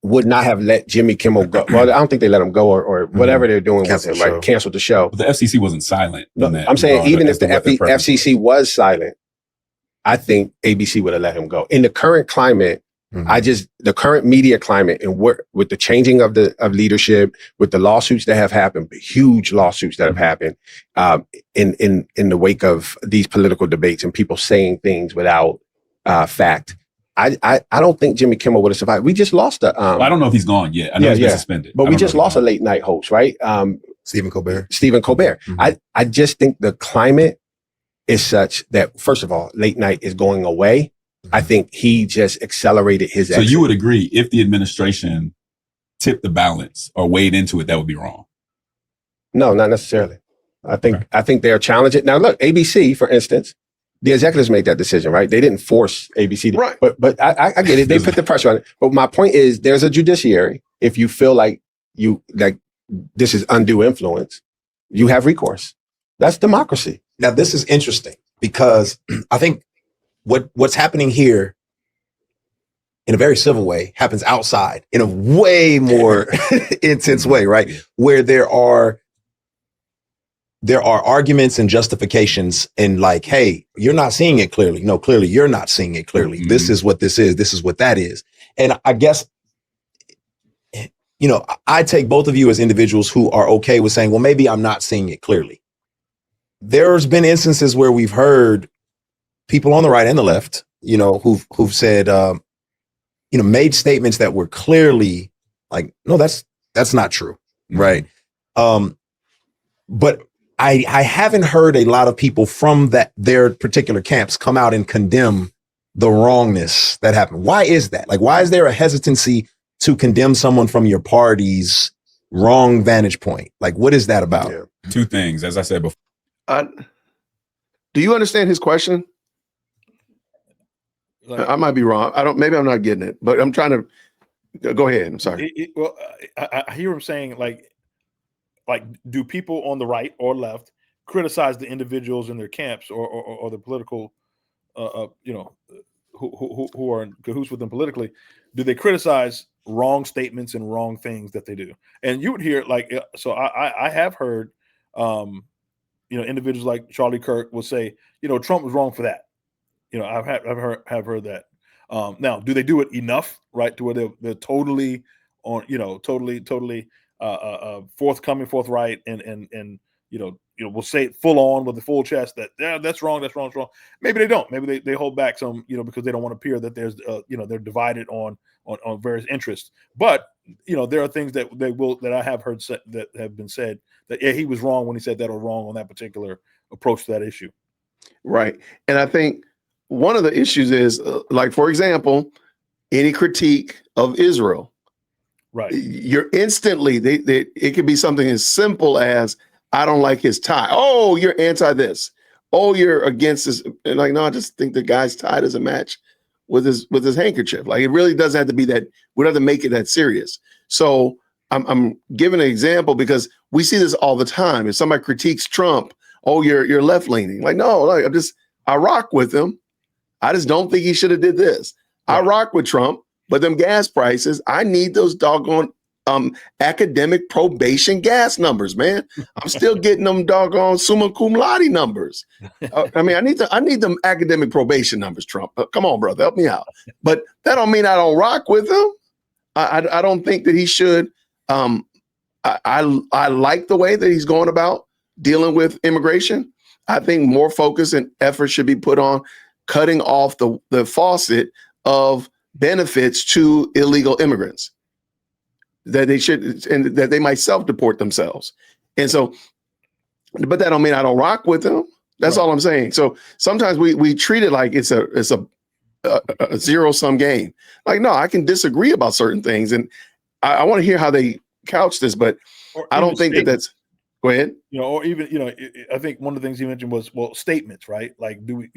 would not have let Jimmy Kimmel go. Well, I don't think they let him go or whatever they're doing with him, right? Canceled the show. But the FCC wasn't silent. No, I'm saying even if the FCC was silent, I think ABC would have let him go. In the current climate, the current media climate and with the changing of leadership, with the lawsuits that have happened, huge lawsuits that have happened in the wake of these political debates and people saying things without fact. I don't think Jimmy Kimmel would have survived. We just lost I don't know if he's gone yet. I know he's been suspended. But we just lost a late night host, right? Stephen Colbert. I just think the climate is such that, first of all, late night is going away. I think he just accelerated his exit. So you would agree if the administration tipped the balance or weighed into it, that would be wrong? No, not necessarily. I think they're challenging. Now, look, ABC, for instance, the executives made that decision, right? They didn't force ABC to, right. But I get it. They put the pressure on it. But my point is, there's a judiciary. If you feel like this is undue influence, you have recourse. That's democracy. Now, this is interesting because I think what's happening here in a very civil way happens outside in a way more intense way, right? Where there are arguments and justifications and like, hey, you're not seeing it clearly. No, clearly you're not seeing it clearly. Mm-hmm. This is what this is. This is what that is. And I guess, I take both of you as individuals who are okay with saying, well, maybe I'm not seeing it clearly. There's been instances where we've heard people on the right and the left, who've said, made statements that were clearly like, no, that's not true. Mm-hmm. Right. But I haven't heard a lot of people from their particular camps come out and condemn the wrongness that happened. Why is that? Like, why is there a hesitancy to condemn someone from your party's wrong vantage point? Like, what is that about? Yeah. Two things, as I said before. Do you understand his question? I might be wrong. Maybe I'm not getting it, but I'm trying to go ahead. I'm sorry. I hear him saying, like, like, do people on the right or left criticize the individuals in their camps or the political, you know, who are in cahoots with them politically? Do they criticize wrong statements and wrong things that they do? And you would hear like, so I have heard, you know, individuals like Charlie Kirk will say, you know, Trump was wrong for that. You know, I've heard that. Now, do they do it enough, right, to where they're totally on, you know, totally forthcoming, forthright, and you know, will say it full on with the full chest that that's wrong. Maybe they don't. Maybe they hold back some, you know, because they don't want to appear that there's, you know, they're divided on various interests. But you know, there are things that I have heard that have been said that he was wrong when he said that, or wrong on that particular approach to that issue. Right, and I think one of the issues is like, for example, any critique of Israel. Right, you're instantly it could be something as simple as, I don't like his tie. Oh, you're anti this. Oh, you're against this. And like, no, I just think the guy's tie doesn't match with his handkerchief. Like, it really doesn't have to be that. We don't have to make it that serious. So I'm giving an example because we see this all the time. If somebody critiques Trump, oh, you're left leaning. Like, no, like, I rock with him. I just don't think he should have did this. Right. I rock with Trump, but them gas prices, I need those doggone academic probation gas numbers, man. I'm still getting them doggone summa cum laude numbers. I mean, I need them academic probation numbers, Trump. Come on, brother, help me out. But that don't mean I don't rock with him. I don't think that he should. I like the way that he's going about dealing with immigration. I think more focus and effort should be put on cutting off the faucet of benefits to illegal immigrants. That they should, and that they might self-deport themselves. And so, but that don't mean I don't rock with them. That's all I'm saying. So sometimes we treat it like it's a zero-sum game. Like, no, I can disagree about certain things, and I want to hear how they couch this, but I don't think that's. Go ahead. You know, or even, you know, I think one of the things you mentioned was, well, statements, right? Like, do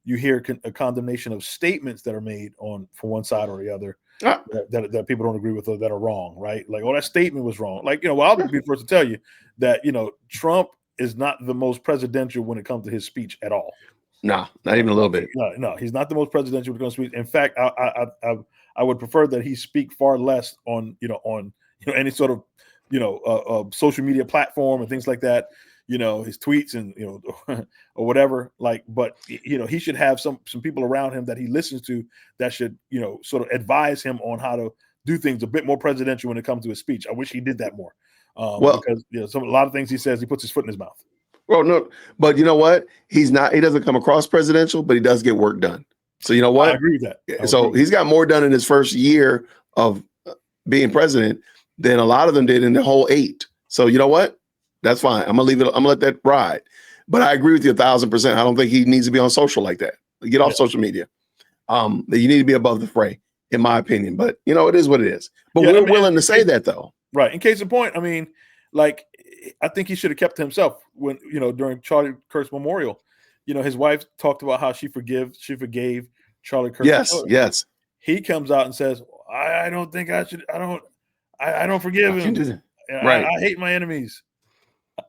you hear a condemnation of statements that are made from one side or the other? That people don't agree with or that are wrong, right? Like, oh, that statement was wrong. Like, you know, well, I'll be the first to tell you that, you know, Trump is not the most presidential when it comes to his speech at all. No, not even a little bit. No, he's not the most presidential when it comes to speech. In fact, I would prefer that he speak far less on any sort of, you know, social media platform and things like that. You know, his tweets and, you know, or whatever, like, but, you know, he should have some people around him that he listens to that should, you know, sort of advise him on how to do things a bit more presidential when it comes to his speech. I wish he did that more. Because, you know, a lot of things he says, he puts his foot in his mouth. Well, no, but you know what? He doesn't come across presidential, but he does get work done. So you know what? I agree with that. So he's got more done in his first year of being president than a lot of them did in the whole 8. So you know what? That's fine. I'm gonna leave it. I'm gonna let that ride. But I agree with you 1,000%. I don't think he needs to be on social like that. Get off social media. You need to be above the fray, in my opinion. But you know, it is what it is. But we're willing to say that, though. Right. In case in point, I mean, like, I think he should have kept to himself when, you know, during Charlie Kirk's memorial. You know, his wife talked about how she forgave Charlie Kirk. Yes. He comes out and says, I don't think I should. I don't forgive him. Right. I hate my enemies.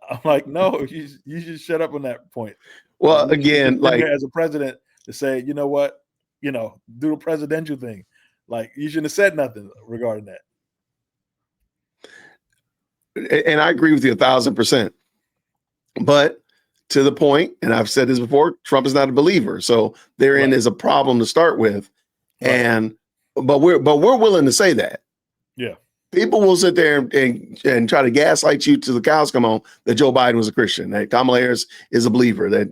I'm like, no, you should shut up on that point. Well, again, like, as a president, to say, you know what, you know, do the presidential thing. Like, you shouldn't have said nothing regarding that. And I agree with you 1,000%. But to the point, and I've said this before, Trump is not a believer, so therein is a problem to start with. Right. But we're willing to say that. Yeah. People will sit there and try to gaslight you till the cows come home that Joe Biden was a Christian, that Kamala Harris is a believer, that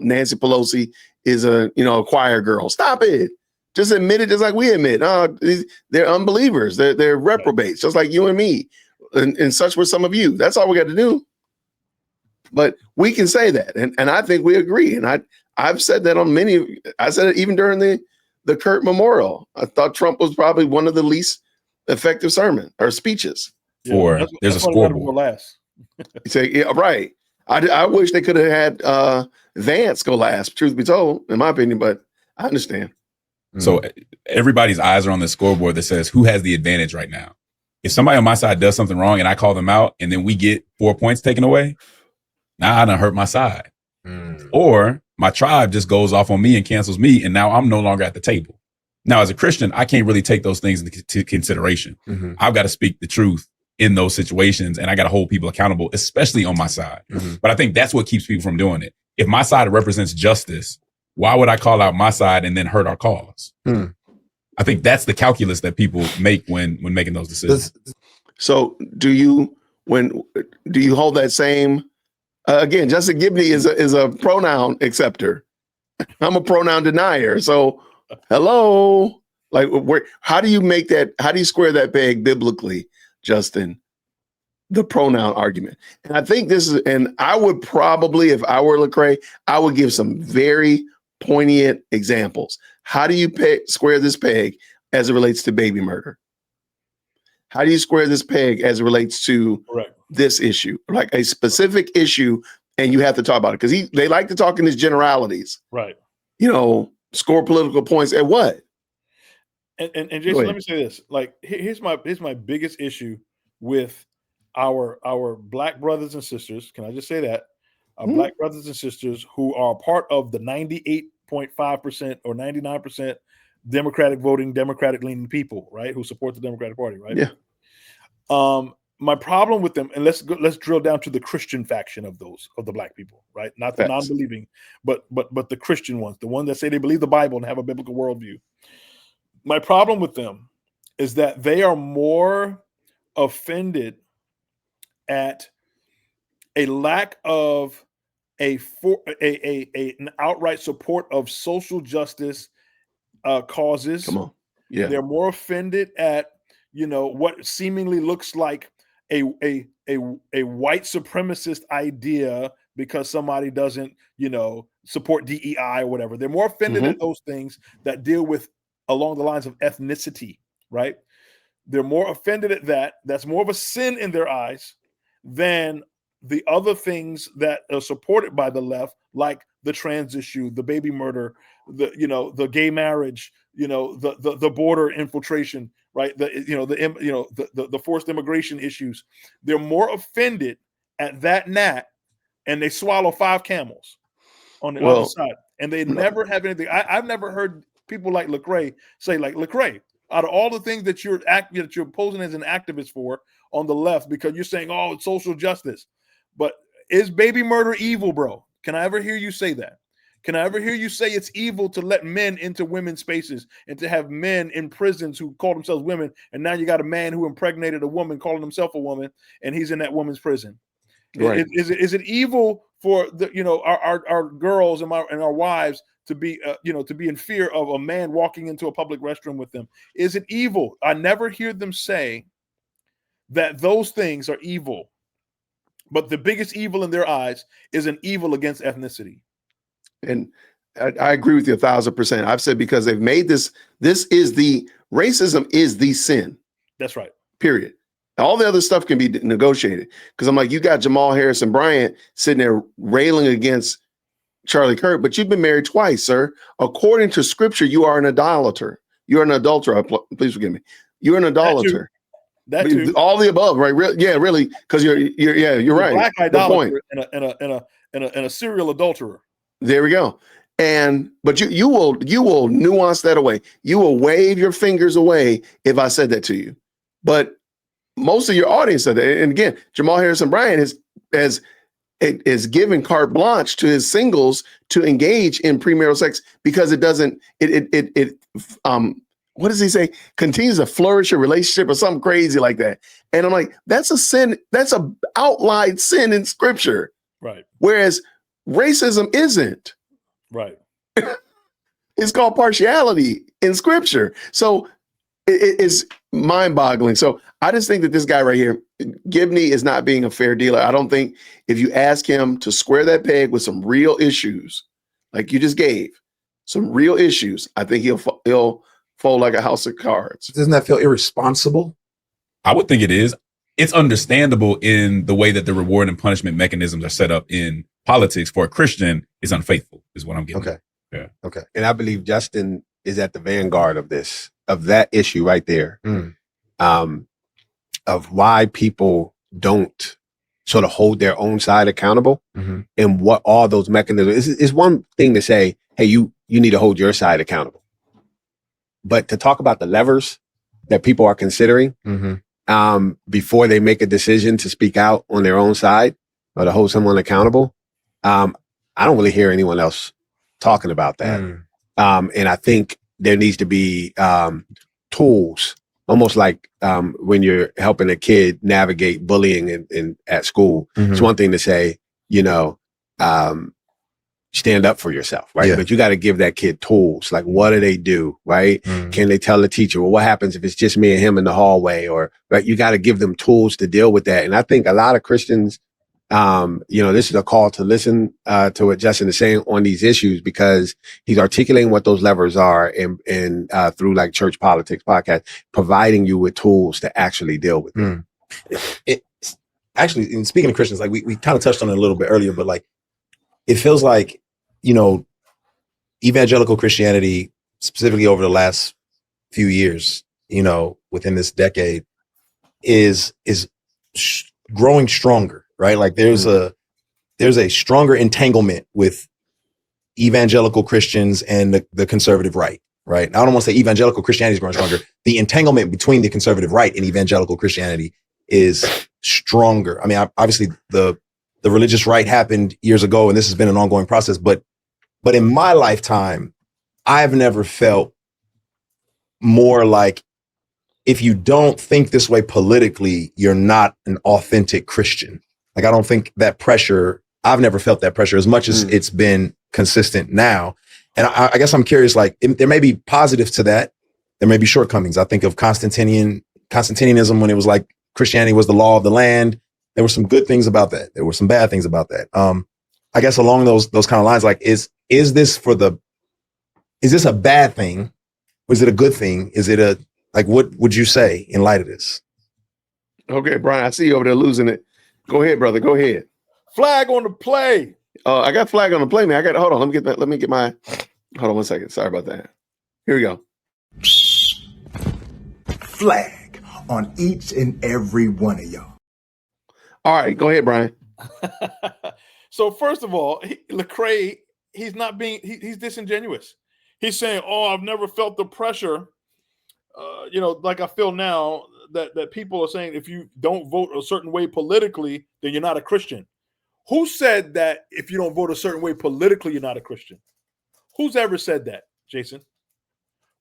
Nancy Pelosi is a choir girl. Stop it. Just admit it, just like we admit. They're unbelievers. They're reprobates, just like you and me, and such were some of you. That's all we got to do. But we can say that, and I think we agree. And I've said that on many. I said it even during the Kirk memorial. I thought Trump was probably one of the least effective sermon or speeches. There's a scoreboard. Last. You say, yeah, right. I wish they could have had Vance go last, truth be told, in my opinion, but I understand. So everybody's eyes are on the scoreboard that says who has the advantage right now. If somebody on my side does something wrong and I call them out and then we get 4 points taken away, now I done hurt my side. Or my tribe just goes off on me and cancels me, and now I'm no longer at the table. Now, as a Christian, I can't really take those things into consideration. I've got to speak the truth in those situations, and I got to hold people accountable, especially on my side. But I think that's what keeps people from doing it. If my side represents justice, why would I call out my side and then hurt our cause? I think that's the calculus that people make when making those decisions. So do you hold that same, again, Justin Gibney is a pronoun acceptor. I'm a pronoun denier. So hello, like how do you make that? How do you square that peg biblically, Justin? The pronoun argument. And I think this is, and I would probably, if I were Lecrae, I would give some very poignant examples. How do you square this peg as it relates to baby murder? How do you square this peg as it relates to this issue, like a specific issue, and you have to talk about it? Because they like to talk in these generalities. Right. You know, score political points at what? And Jason, let me say this. Like, here's my biggest issue with our black brothers and sisters. Can I just say that? Our black brothers and sisters who are part of the 98.5% or 99% Democratic voting, Democratic leaning people, right? Who support the Democratic Party, right? Yeah. My problem with them, and let's drill down to the Christian faction of the black people, right? Not the non-believing, but the Christian ones, the ones that say they believe the Bible and have a biblical worldview. My problem with them is that they are more offended at a lack of an outright support of social justice causes. Come on. Yeah. They're more offended at, what seemingly looks like a white supremacist idea because somebody doesn't, support DEI or whatever. They're more offended at those things that deal with along the lines of ethnicity, right? They're more offended at that. That's more of a sin in their eyes than the other things that are supported by the left, like the trans issue, the baby murder, the gay marriage, the border infiltration, right? The forced immigration issues. They're more offended at that gnat, and they swallow 5 camels on the other side, and they never have anything. I've never heard people like Lecrae say, like, Lecrae, out of all the things that you're posing as an activist for on the left, because you're saying, oh, it's social justice, but is baby murder evil, bro? Can I ever hear you say that? Can I ever hear you say it's evil to let men into women's spaces and to have men in prisons who call themselves women, and now you got a man who impregnated a woman calling himself a woman, and he's in that woman's prison? Right. Is it evil for our girls and our wives to be in fear of a man walking into a public restroom with them? Is it evil? I never hear them say that those things are evil, but the biggest evil in their eyes is an evil against ethnicity. And I agree with you 1,000%. I've said, because they've made racism is the sin. That's right. Period. All the other stuff can be negotiated. Because I'm like, you got Jamal Harrison Bryant sitting there railing against Charlie Kirk, but you've been married twice, sir. According to scripture, you are an idolater. You're an adulterer. Please forgive me. You're an idolater. That too. All the above, right? Really, because you're right. Black idolater and a serial adulterer. There we go. But you will nuance that away. You will wave your fingers away if I said that to you. But most of your audience said that. And again, Jamal Harrison Bryant is given carte blanche to his singles to engage in premarital sex because it doesn't what does he say? Continues to flourish a relationship or something crazy like that. And I'm like, that's a sin. That's a outlined sin in scripture. Right. Whereas racism isn't. Right. It's called partiality in scripture. So it's mind-boggling. So I just think that this guy right here, Gibney, is not being a fair dealer. I don't think if you ask him to square that peg with some real issues, like you just gave, some real issues, I think he'll fold like a house of cards. Doesn't that feel irresponsible? I would think it is. It's understandable in the way that the reward and punishment mechanisms are set up in politics. For a Christian, is unfaithful, is what I'm getting. Okay. Yeah. Okay. And I believe Justin is at the vanguard of that issue right there. of why people don't sort of hold their own side accountable and what all those mechanisms is one thing to say, hey, you need to hold your side accountable. But to talk about the levers that people are considering before they make a decision to speak out on their own side or to hold someone accountable, I don't really hear anyone else talking about that. And I think there needs to be tools, almost like when you're helping a kid navigate bullying in at school. It's one thing to say, stand up for yourself, right? But you got to give that kid tools. Like, what do they do, right? Can they tell the teacher, well, what happens if it's just me and him in the hallway? Or, right, you got to give them tools to deal with that. And I think a lot of Christians, this is a call to listen to what Justin is saying on these issues, because he's articulating what those levers are and through like Church Politics Podcast, providing you with tools to actually deal with it. Actually, and speaking of Christians, like we kind of touched on it a little bit earlier, but like, it feels like, evangelical Christianity, specifically over the last few years, within this decade, is growing stronger, right? Like there's a stronger entanglement with evangelical Christians and the conservative right, right? I don't want to say evangelical Christianity is growing stronger. The entanglement between the conservative right and evangelical Christianity is stronger. I mean, obviously the religious right happened years ago, and this has been an ongoing process. But in my lifetime, I've never felt more like, if you don't think this way politically, you're not an authentic Christian. Like, I don't think that pressure, I've never felt that pressure as much as it's been consistent now. And I guess I'm curious, like, there may be positives to that. There may be shortcomings. I think of Constantinianism, when it was like Christianity was the law of the land. There were some good things about that. There were some bad things about that. I guess along those kind of lines, like, is this a bad thing? Was it a good thing? Is it what would you say in light of this? Okay, Brian, I see you over there losing it. Go ahead, brother. Go ahead. Flag on the play. I got flag on the play, man. Hold on. Let me get my, hold on 1 second. Sorry about that. Here we go. Flag on each and every one of y'all. All right, go ahead, Brian. So first of all, Lecrae, he's he's disingenuous. He's saying, "Oh, I've never felt the pressure, like I feel now that people are saying if you don't vote a certain way politically, then you're not a Christian." Who said that if you don't vote a certain way politically, you're not a Christian? Who's ever said that, Jason?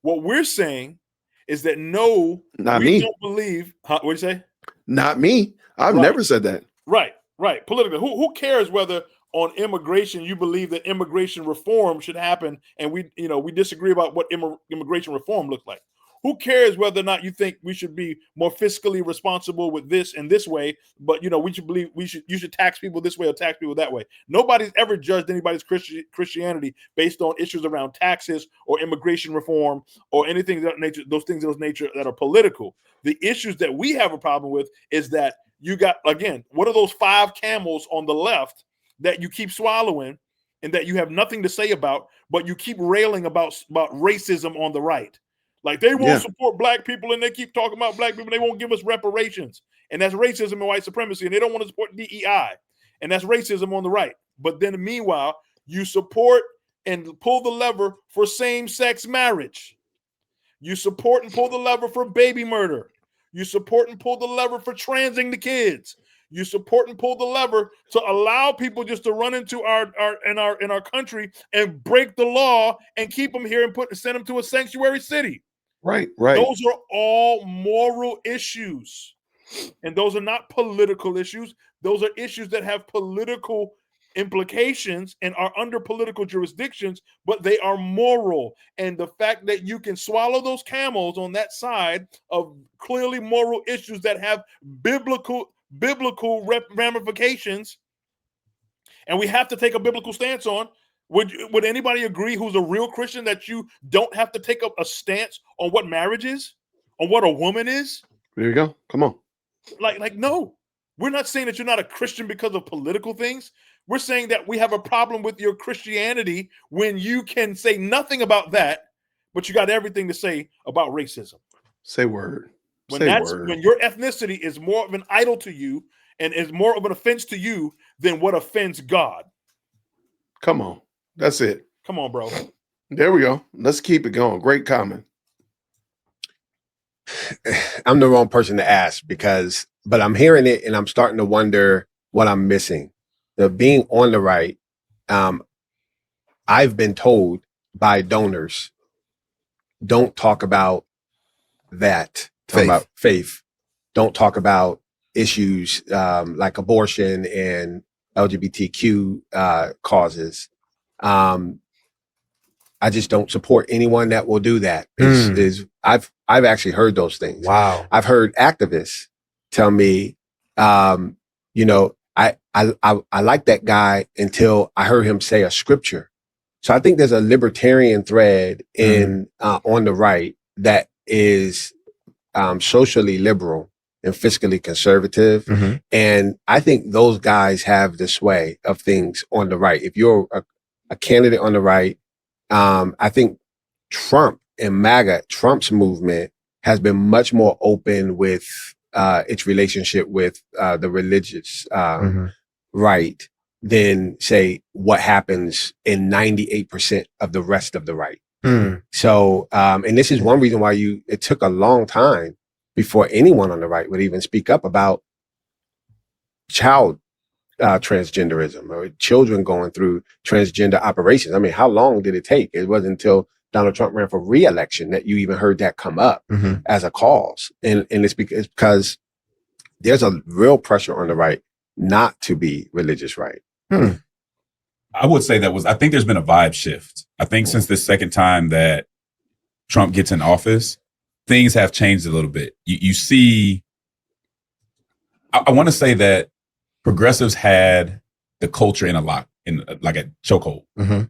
What we're saying is that no, not we me. don't believe. What do you say? Not me. I've never said that. Right. Politically, who cares whether on immigration you believe that immigration reform should happen, and we disagree about what immigration reform looks like? Who cares whether or not you think we should be more fiscally responsible with this and this way, but we should believe you should tax people this way or tax people that way? Nobody's ever judged anybody's Christianity based on issues around taxes or immigration reform or anything of that nature. Those things of those nature that are political. The issues that we have a problem with is that you got, again, what are those 5 camels on the left that you keep swallowing and that you have nothing to say about, but you keep railing about racism on the right? Like, they won't support black people, and they keep talking about black people. They won't give us reparations, and that's racism and white supremacy. And they don't want to support DEI, and that's racism on the right. But then, meanwhile, you support and pull the lever for same-sex marriage. You support and pull the lever for baby murder. You support and pull the lever for transing the kids. You support and pull the lever to allow people just to run into our country and break the law and keep them here and send them to a sanctuary city. Right. Those are all moral issues, and those are not political issues. Those are issues that have political implications and are under political jurisdictions, but they are moral. And the fact that you can swallow those camels on that side of clearly moral issues that have biblical ramifications, and we have to take a biblical stance on. Would anybody agree who's a real Christian that you don't have to take up a stance on what marriage is, on what a woman is? There you go. Come on. Like no. We're not saying that you're not a Christian because of political things. We're saying that we have a problem with your Christianity when you can say nothing about that, but you got everything to say about racism. Say word. When your ethnicity is more of an idol to you and is more of an offense to you than what offends God. Come on. That's it. Come on, bro. There we go. Let's keep it going. Great comment. I'm the wrong person to ask but I'm hearing it and I'm starting to wonder what I'm missing. Being on the right, I've been told by donors, don't talk about that. Talk about faith. Don't talk about issues like abortion and LGBTQ causes. I just don't support anyone that will do that. I've actually heard those things. Wow. I've heard activists tell me, I like that guy until I heard him say a scripture. So I think there's a libertarian thread on the right that is socially liberal and fiscally conservative. Mm-hmm. And I think those guys have the sway of things on the right. If you're a candidate on the right, I think Trump and MAGA, Trump's movement has been much more open with its relationship with the religious right than, say, what happens in 98% of the rest of the right. So, and this is one reason why it took a long time before anyone on the right would even speak up about child transgenderism or children going through transgender operations. I mean, how long did it take? It wasn't until Donald Trump ran for re-election that you even heard that come up as a cause. And it's because there's a real pressure on the right not to be religious right. I would say I think there's been a vibe shift. I think since the second time that Trump gets in office, things have changed a little bit. You see, I want to say that progressives had the culture in like a chokehold,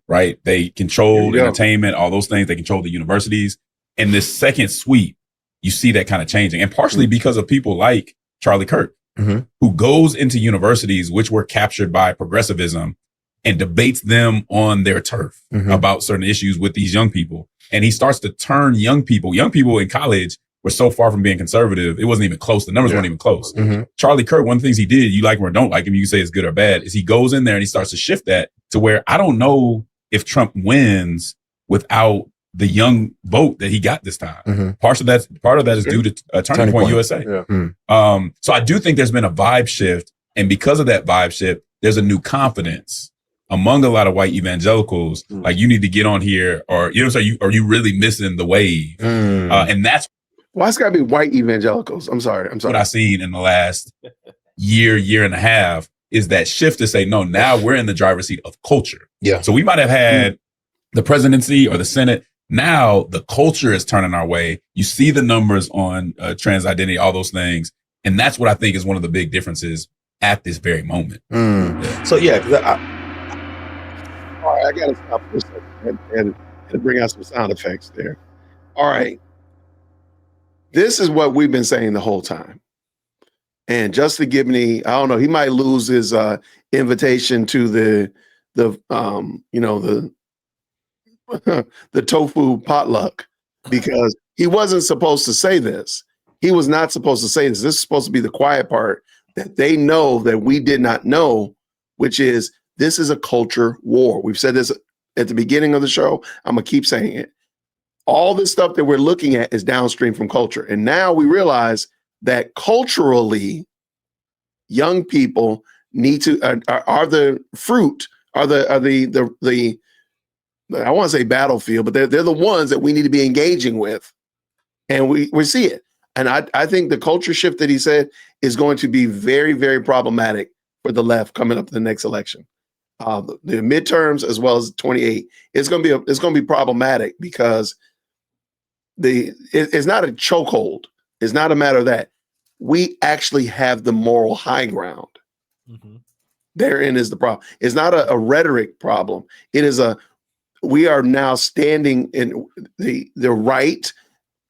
right? They controlled entertainment, all those things. They controlled the universities. And this second sweep, you see that kind of changing. And partially because of people like Charlie Kirk, who goes into universities which were captured by progressivism and debates them on their turf about certain issues with these young people. And he starts to turn young people in college were so far from being conservative, it wasn't even close. The numbers weren't even close. Charlie Kirk, one of the things he did, you like him or don't like him, you can say it's good or bad, is he goes in there and he starts to shift that to where I don't know if Trump wins without the young vote that he got this time. Part of that is due to Turning Point USA. So I do think there's been a vibe shift. And because of that vibe shift, there's a new confidence among a lot of white evangelicals. Like, you need to get on here, or, you know, so are you really missing the wave? And that's why it's got to be white evangelicals. I'm sorry. What I've seen in the last year and a half is that shift to say, no, now we're in the driver's seat of culture. Yeah. So we might have had the presidency or the Senate. Now the culture is turning our way. You see the numbers on trans identity, all those things. And that's what I think is one of the big differences at this very moment. So, yeah. All right, I got to stop for a second and bring out some sound effects there. All right. This is what we've been saying the whole time. And Justin Gibney, I don't know, he might lose his invitation to the tofu potluck because he wasn't supposed to say this. He was not supposed to say this. This is supposed to be the quiet part that they know that we did not know, which is this is a culture war. We've said this at the beginning of the show. I'm going to keep saying it. All this stuff that we're looking at is downstream from culture. And now we realize that culturally, young people need to are the fruit, are the I want to say battlefield, but they're the ones that we need to be engaging with. And we see it. And I think the culture shift that he said is going to be very, very problematic for the left coming up to the next election. The midterms as well as 28. It's going to be problematic because it's not a chokehold. It's not a matter of that. We actually have the moral high ground. Therein is the problem. It's not a rhetoric problem. It is we are now standing in the right,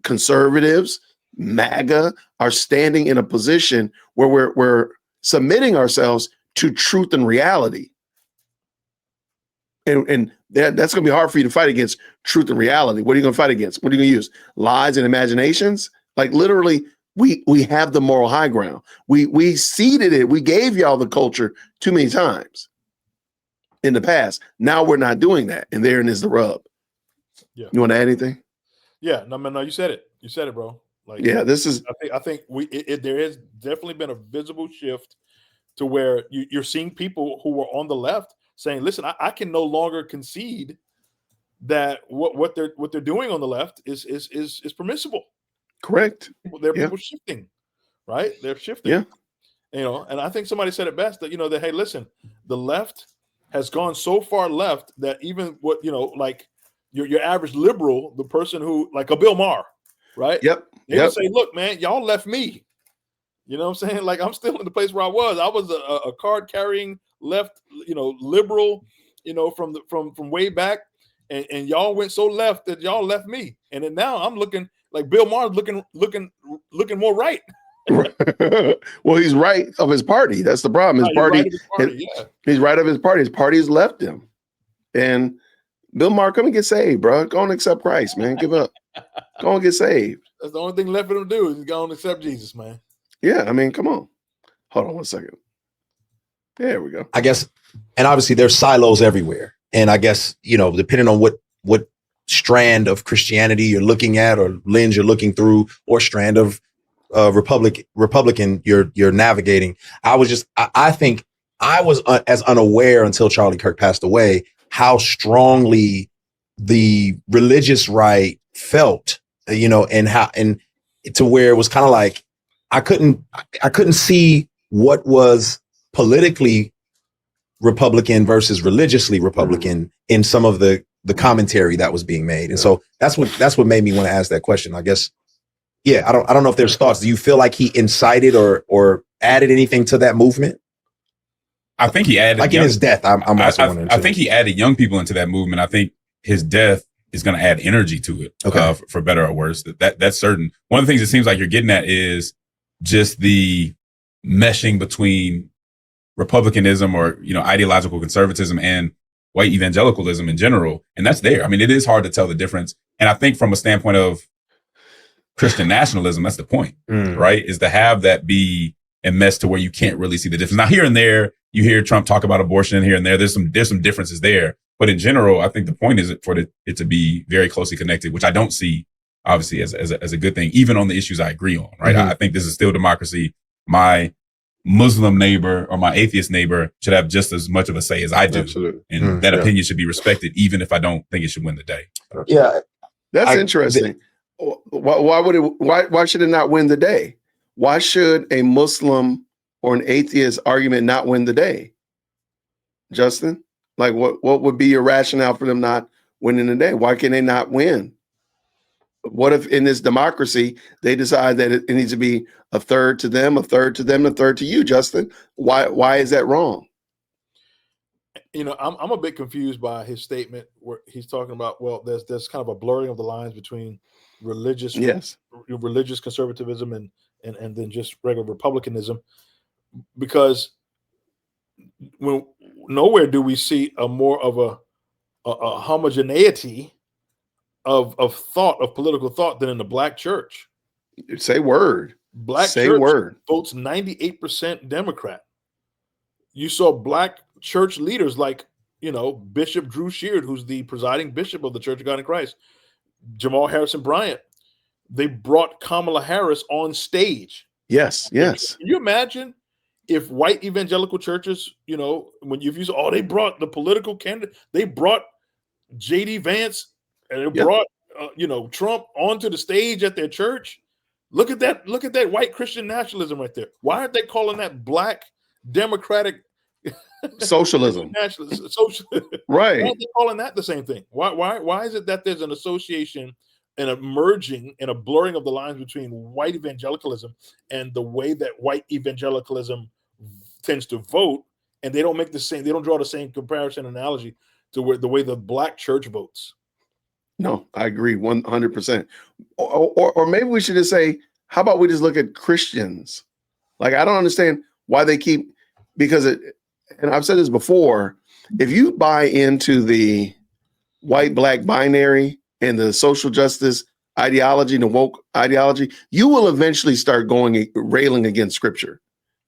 conservatives, MAGA are standing in a position where we're submitting ourselves to truth and reality. And that's going to be hard for you to fight against truth and reality. What are you going to fight against? What are you going to use? Lies and imaginations? Like literally, we have the moral high ground. We seeded it. We gave y'all the culture too many times in the past. Now we're not doing that, and therein is the rub. Yeah. You want to add anything? Yeah, no, you said it. You said it, bro. Like, yeah, this is. I think there has definitely been a visible shift to where you're seeing people who were on the left saying, "Listen, I can no longer concede that what they're doing on the left is permissible." Correct. There are people shifting, right? They're shifting. Yeah. And I think somebody said it best that that, hey, listen, the left has gone so far left that even what like your average liberal, the person who like a Bill Maher, right? Yep. They would say, look, man, y'all left me. You know what I'm saying? Like, I'm still in the place where I was. I was a card carrying left, liberal, from way back, and y'all went so left that y'all left me. And then now I'm looking like Bill Maher's looking more right. Well, he's right of his party. That's the problem. His party, he's right of his party. His party's left him. And Bill Maher, come and get saved, bro. Go and accept Christ, man. Give up. Go and get saved. That's the only thing left for him to do is go and accept Jesus, man. Yeah, I mean, come on. Hold on 1 second. There we go. I guess, and obviously there's silos everywhere. And I guess, depending on what strand of Christianity you're looking at or lens you're looking through or strand of Republican you're navigating. I think I was as unaware until Charlie Kirk passed away how strongly the religious right felt, and to where it was kind of like I couldn't see what was politically Republican versus religiously Republican in some of the commentary that was being made. And so that's what made me want to ask that question, I guess. Yeah, I don't know if there's thoughts. Do you feel like he incited or added anything to that movement? I think he added, like in his death. I'm also wondering. I think he added young people into that movement. I think his death is going to add energy to it, for better or worse. That's certain. One of the things it seems like you're getting at is just the meshing between Republicanism or ideological conservatism and white evangelicalism in general, and that's there. I mean, it is hard to tell the difference. And I think from a standpoint of Christian nationalism, that's the point, right? Is to have that be a mess to where you can't really see the difference. Now, here and there, you hear Trump talk about abortion here and there. There's some differences there, but in general, I think the point is for it to be very closely connected, which I don't see obviously as a good thing, even on the issues I agree on, right? I think this is still democracy. My Muslim neighbor or my atheist neighbor should have just as much of a say as I do. Absolutely. And that opinion should be respected, even if I don't think it should win the day. Yeah. That's interesting. Why should it not win the day? Why should a Muslim or an atheist argument not win the day? Justin, like what would be your rationale for them not winning the day? Why can they not win? What if in this democracy they decide that it needs to be a third to them, a third to them, a third to you, Justin? Why is that wrong? I'm a bit confused by his statement where he's talking about, well, there's kind of a blurring of the lines between religious conservatism and then just regular republicanism, because nowhere do we see a more of a homogeneity of thought, of political thought, than in the Black church. Say word. Black church votes 98% Democrat. You saw Black church leaders like, Bishop Drew Sheard, who's the presiding bishop of the Church of God in Christ, Jamal Harrison Bryant. They brought Kamala Harris on stage. Yes. Can you imagine if white evangelical churches, they brought the political candidate, they brought J.D. Vance and they brought, Trump onto the stage at their church. Look at that white Christian nationalism right there. Why aren't they calling that Black democratic socialism? Right. Why aren't they calling that the same thing? Why is it that there's an association and a merging and a blurring of the lines between white evangelicalism and the way that white evangelicalism tends to vote, and they don't draw the same comparison analogy to the way the Black church votes? No, I agree 100%. Or maybe we should just say, how about we just look at Christians? Like, I don't understand why they keep, and I've said this before, if you buy into the white-black binary and the social justice ideology and the woke ideology, you will eventually start railing against scripture.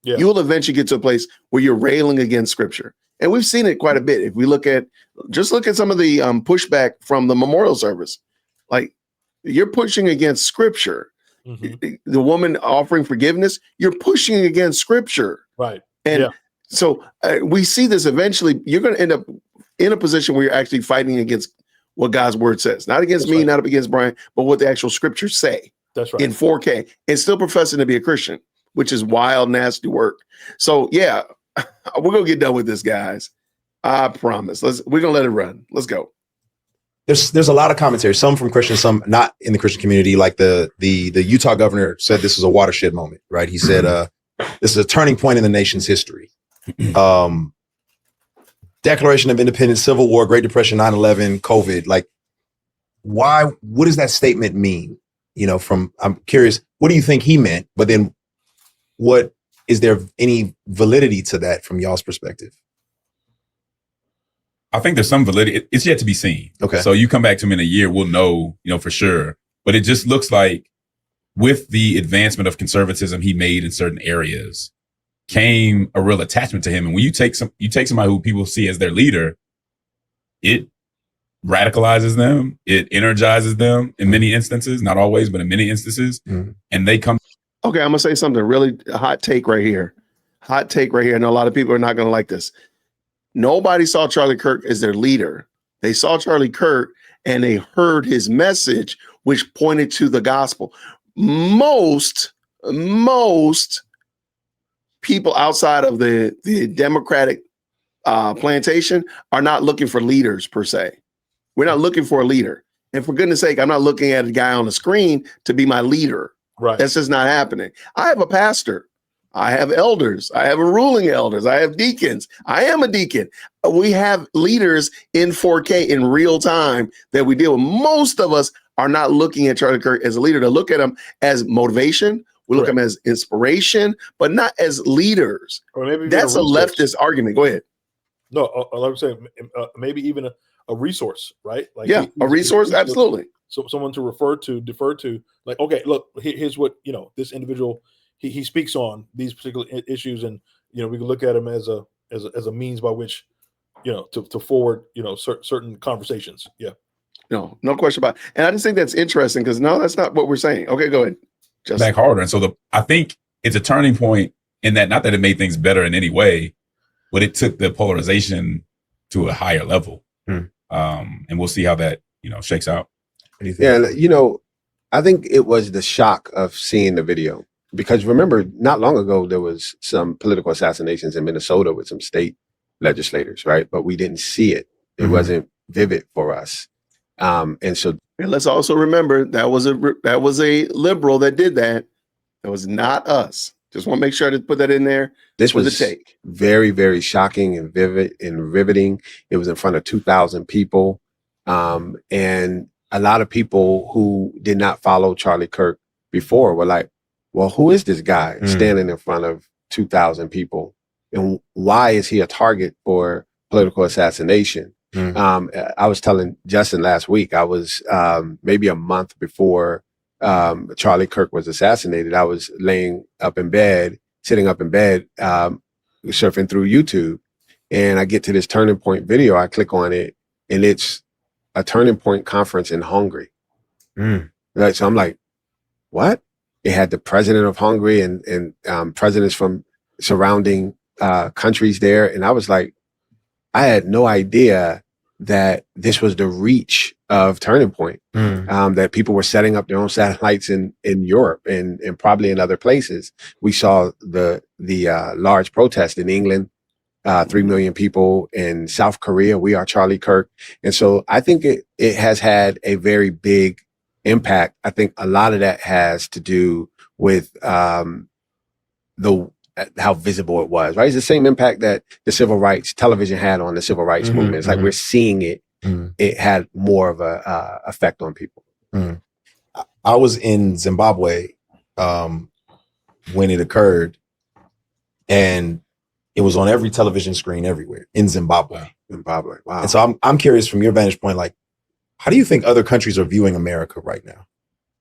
Yeah. You will eventually get to a place where you're railing against scripture. And we've seen it quite a bit. If we look at some of the pushback from the memorial service, like you're pushing against scripture. Mm-hmm. The woman offering forgiveness, you're pushing against scripture. Right. And so we see this eventually, you're going to end up in a position where you're actually fighting against what God's word says, not against me, not against Brian, but what the actual scriptures say. That's right. In 4K and still professing to be a Christian, which is wild, nasty work. So yeah, we're going to get done with this, guys. I promise. We're going to let it run. Let's go. There's a lot of commentary, some from Christians, some not in the Christian community. Like the Utah governor said this was a watershed moment, right? He said this is a turning point in the nation's history. Declaration of Independence, Civil War, Great Depression, 9/11, COVID. Like, what does that statement mean? I'm curious, what do you think he meant? But then is there any validity to that from y'all's perspective? I think there's some validity. It's yet to be seen. Okay. So you come back to him in a year, we'll know, for sure. But it just looks like with the advancement of conservatism he made in certain areas came a real attachment to him. And when you take somebody who people see as their leader, it radicalizes them. It energizes them in many instances, not always, but in many instances. Mm-hmm. And they come. Okay. I'm going to say something really hot take right here. I know a lot of people are not going to like this. Nobody saw Charlie Kirk as their leader. They saw Charlie Kirk and they heard his message, which pointed to the gospel. Most people outside of the Democratic plantation are not looking for leaders per se. We're not looking for a leader. And for goodness sake, I'm not looking at a guy on the screen to be my leader. Right. That's just not happening. I have a pastor. I have elders. I have a ruling elders. I have deacons. I am a deacon. We have leaders in 4K in real time that we deal with. Most of us are not looking at Charlie Kirk as a leader. To look at him as motivation. We look at him as inspiration, but not as leaders. Or maybe that's a leftist argument. Go ahead. No, I'm saying maybe even a resource, right? Like a resource, absolutely. So someone to defer to, like, okay, look, here's what this individual he speaks on these particular issues, and we can look at him as a means by which to forward certain conversations. Yeah, no question about it. And I just think that's interesting because no, that's not what we're saying. Okay, go ahead. Back harder, and so I think it's a turning point in that, not that it made things better in any way, but it took the polarization to a higher level. And we'll see how that shakes out. Yeah, I think it was the shock of seeing the video. Because remember, not long ago, there was some political assassinations in Minnesota with some state legislators, right? But we didn't see it. It wasn't vivid for us. And let's also remember that was a liberal that did that. That was not us. Just want to make sure to put that in there. This was the take. Very, very shocking and vivid and riveting. It was in front of 2,000 people. And a lot of people who did not follow Charlie Kirk before were like, well, who is this guy standing in front of 2,000 people? And why is he a target for political assassination? I was telling Justin last week, I was maybe a month before Charlie Kirk was assassinated. I was sitting up in bed, surfing through YouTube. And I get to this Turning Point video. I click on it, and it's a Turning Point conference in Hungary. Right, so I'm like, what? It had the president of Hungary and presidents from surrounding countries there. And I was like, I had no idea that this was the reach of Turning Point, that people were setting up their own satellites in Europe and probably in other places. We saw the large protest in England, 3 million people in South Korea. We are Charlie Kirk. And so I think it has had a very big impact. I think a lot of that has to do with how visible it was, right? It's the same impact that the civil rights television had on the civil rights movement. It's like we're seeing it. It had more of a effect on people. I was in Zimbabwe when it occurred, and it was on every television screen everywhere in Zimbabwe. Wow. And so I'm curious from your vantage point, like, how do you think other countries are viewing America right now?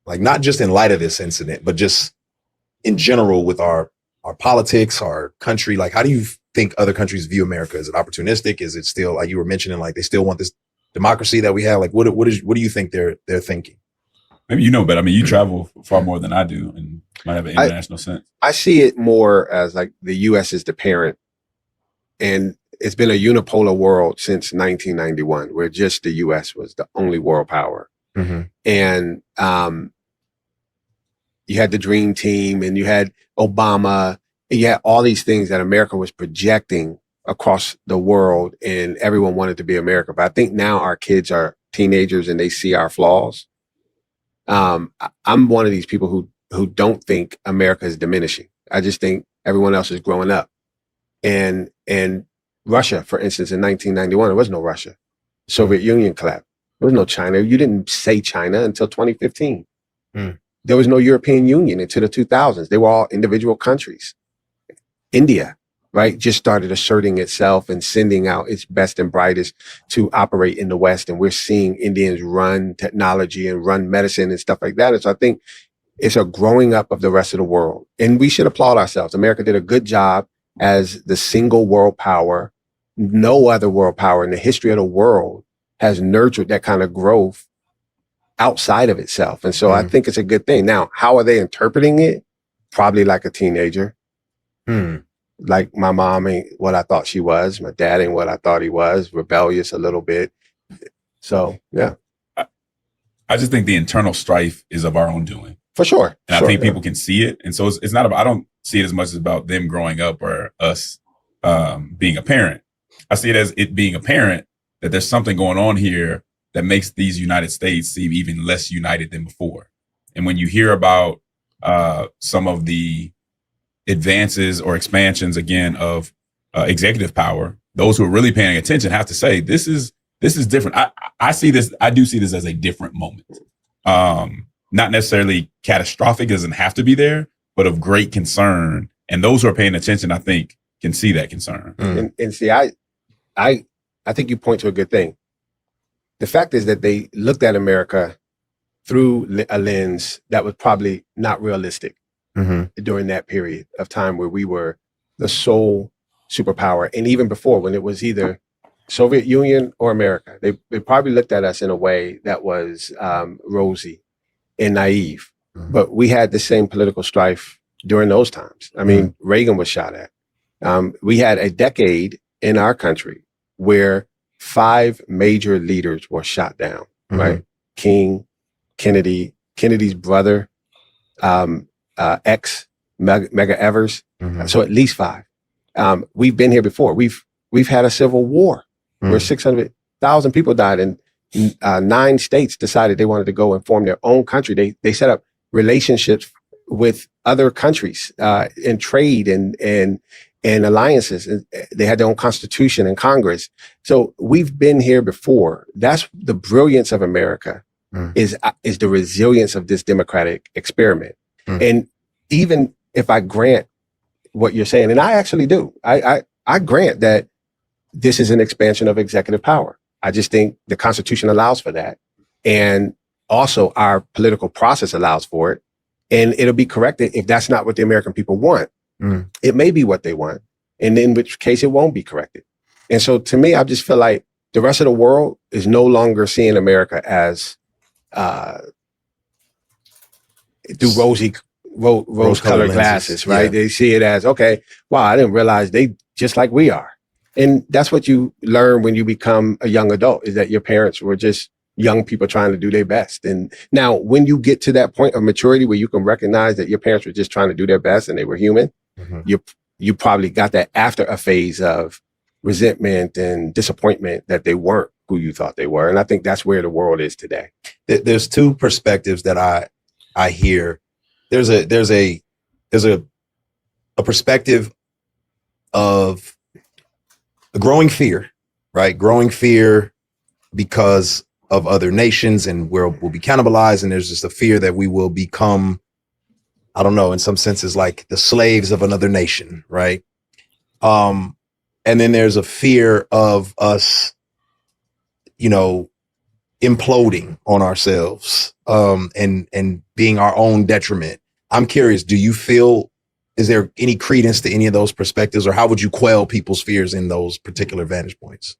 Like not just in light of this incident, but just in general with our politics, our country. Like, how do you think other countries view America? Is it opportunistic? Is it still, like you were mentioning, like they still want this democracy that we have? Like, what do you think they're thinking? Maybe you know, but I mean, you travel far more than I do and might have an international sense. I see it more as like the U.S. is the parent, and it's been a unipolar world since 1991, where just the U.S. was the only world power. Mm-hmm. And you had the Dream Team, and you had Obama, and you had all these things that America was projecting across the world, and everyone wanted to be America. But I think now our kids are teenagers and they see our flaws. I'm one of these people who don't think America is diminishing. I just think everyone else is growing up. And Russia, for instance, in 1991, there was no Russia. Soviet Union collapsed. There was no China. You didn't say China until 2015. There was no European Union until the 2000s. They were all individual countries. India, right, just started asserting itself and sending out its best and brightest to operate in the West. And we're seeing Indians run technology and run medicine and stuff like that. And so I think it's a growing up of the rest of the world. And we should applaud ourselves. America did a good job as the single world power. No other world power in the history of the world has nurtured that kind of growth outside of itself. And so I think it's a good thing. Now, how are they interpreting it? Probably like a teenager. Like my mom ain't what I thought she was. My dad ain't what I thought he was. Rebellious a little bit. So, yeah. I just think the internal strife is of our own doing. For sure. And I think people can see it. And so it's not about, I don't see it as much as about them growing up or us being a parent. I see it as it being apparent that there's something going on here that makes these United States seem even less united than before. And when you hear about some of the advances or expansions, again, of executive power, those who are really paying attention have to say, this is different. I see this, I do see this as a different moment. Not necessarily catastrophic, doesn't have to be there, but of great concern. And those who are paying attention, I think, can see that concern. And see, I think you point to a good thing. The fact is that they looked at America through a lens that was probably not realistic during that period of time where we were the sole superpower. And even before, when it was either Soviet Union or America, they probably looked at us in a way that was rosy and naive. But we had the same political strife during those times. I mean, Reagan was shot at. We had a decade in our country where 5 major leaders were shot down, right? King, Kennedy, Kennedy's brother, Medgar Evers. So at least 5. We've been here before. We've had a civil war where 600,000 people died, and 9 states decided they wanted to go and form their own country. They set up relationships with other countries in trade and alliances. And they had their own constitution and Congress. So we've been here before. That's the brilliance of America, is the resilience of this democratic experiment. And even if I grant what you're saying, and I actually do, I grant that this is an expansion of executive power. I just think the Constitution allows for that. And also our political process allows for it. And it'll be corrected if that's not what the American people want. It may be what they want, and in which case it won't be corrected. And so to me, I just feel like the rest of the world is no longer seeing America as through rose-colored glasses, right? Yeah. They see it as, okay, wow, I didn't realize they just like we are. And that's what you learn when you become a young adult, is that your parents were just young people trying to do their best. And now when you get to that point of maturity where you can recognize that your parents were just trying to do their best and they were human, you probably got that after a phase of resentment and disappointment that they weren't who you thought they were. And I think that's where the world is today. There's 2 perspectives that I hear. There's a perspective of a growing fear, right? Growing fear because of other nations, and we'll be cannibalized. And there's just a fear that we will become, I don't know, in some senses, like the slaves of another nation, right? And then there's a fear of us, imploding on ourselves and being our own detriment. I'm curious, is there any credence to any of those perspectives, or how would you quell people's fears in those particular vantage points?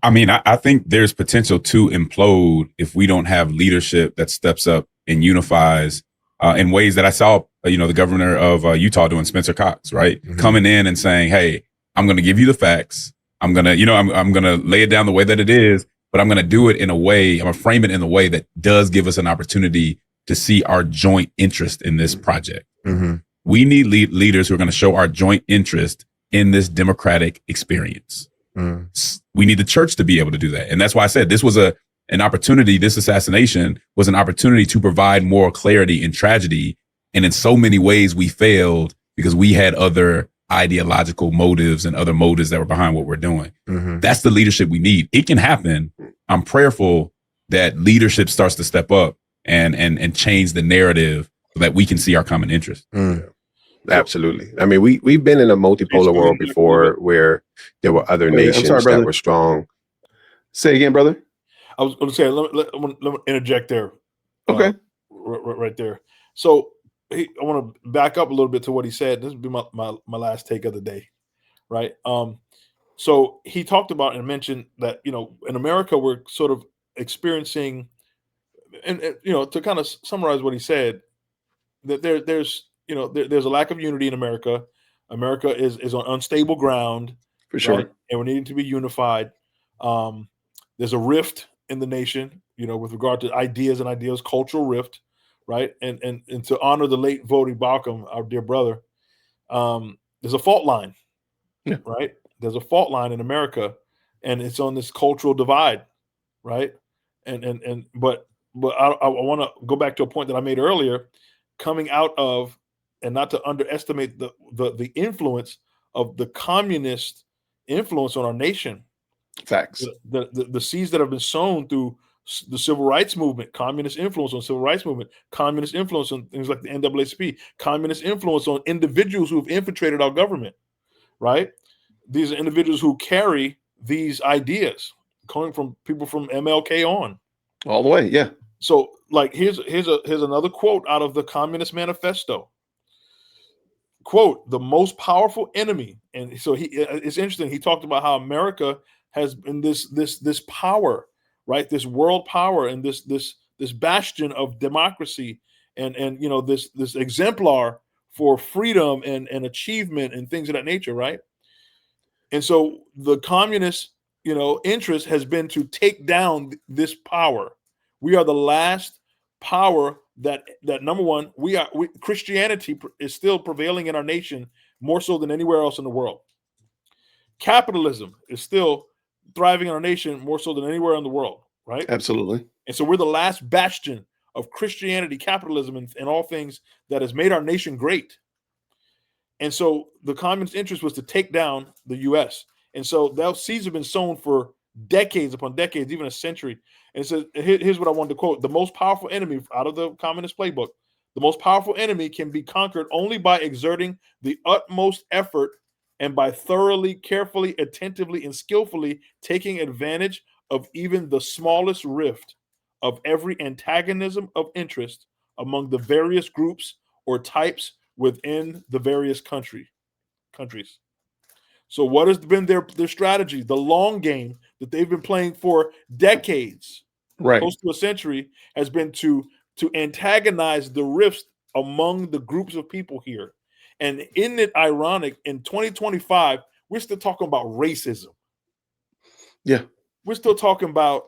I mean, I think there's potential to implode if we don't have leadership that steps up and unifies in ways that I saw, the governor of Utah doing, Spencer Cox, right? Mm-hmm. Coming in and saying, hey, I'm going to give you the facts. I'm going to, I'm going to lay it down the way that it is, but I'm going to do it in a way, I'm going to frame it in a way that does give us an opportunity to see our joint interest in this project. Mm-hmm. We need leaders who are going to show our joint interest in this democratic experience. Mm. We need the church to be able to do that. And that's why I said this was an opportunity. This assassination was an opportunity to provide moral clarity in tragedy. And in so many ways we failed because we had other ideological motives and other motives that were behind what we're doing. Mm-hmm. That's the leadership we need. It can happen. I'm prayerful that leadership starts to step up and change the narrative so that we can see our common interest. Mm. Absolutely. I mean, we've been in a multipolar world before where there were other nations that were strong. Say again, brother. I was going to say, let me interject there. Okay. Right there. So I want to back up a little bit to what he said. This would be my last take of the day. Right. So he talked about and mentioned that, in America, we're sort of experiencing, and to kind of summarize what he said, that there's a lack of unity in America. America is on unstable ground. For sure. Right? And we need to be unified. There's a rift in the nation, with regard to ideas, cultural rift, right? And to honor the late Vodi Bakum, our dear brother, there's a fault line, right? There's a fault line in America, and it's on this cultural divide, right? But I want to go back to a point that I made earlier, coming out of, and not to underestimate the influence of the communist influence on our nation. Facts. The seeds that have been sown through the civil rights movement, communist influence on civil rights movement, communist influence on things like the NAACP, communist influence on individuals who have infiltrated our government, right? These are individuals who carry these ideas coming from people from MLK on. All the way, yeah. So, like, here's another quote out of the Communist Manifesto. Quote, the most powerful enemy. And so it's interesting. He talked about how America has been this power, right? This world power and this bastion of democracy and this exemplar for freedom and achievement and things of that nature, right? And so the communist, interest has been to take down this power. We are the last power that number one, Christianity is still prevailing in our nation more so than anywhere else in the world. Capitalism is still thriving in our nation more so than anywhere in the world, right? Absolutely. And so we're the last bastion of Christianity, capitalism, and all things that has made our nation great. And so the communist interest was to take down the U.S. And so those seeds have been sown for decades upon decades, even a century. And so here's what I wanted to quote. The most powerful enemy out of the communist playbook, the most powerful enemy can be conquered only by exerting the utmost effort and by thoroughly, carefully, attentively, and skillfully taking advantage of even the smallest rift of every antagonism of interest among the various groups or types within the various countries. So what has been their strategy? The long game that they've been playing for decades, right, close to a century, has been to antagonize the rifts among the groups of people here. And isn't it ironic, in 2025, we're still talking about racism. Yeah. We're still talking about,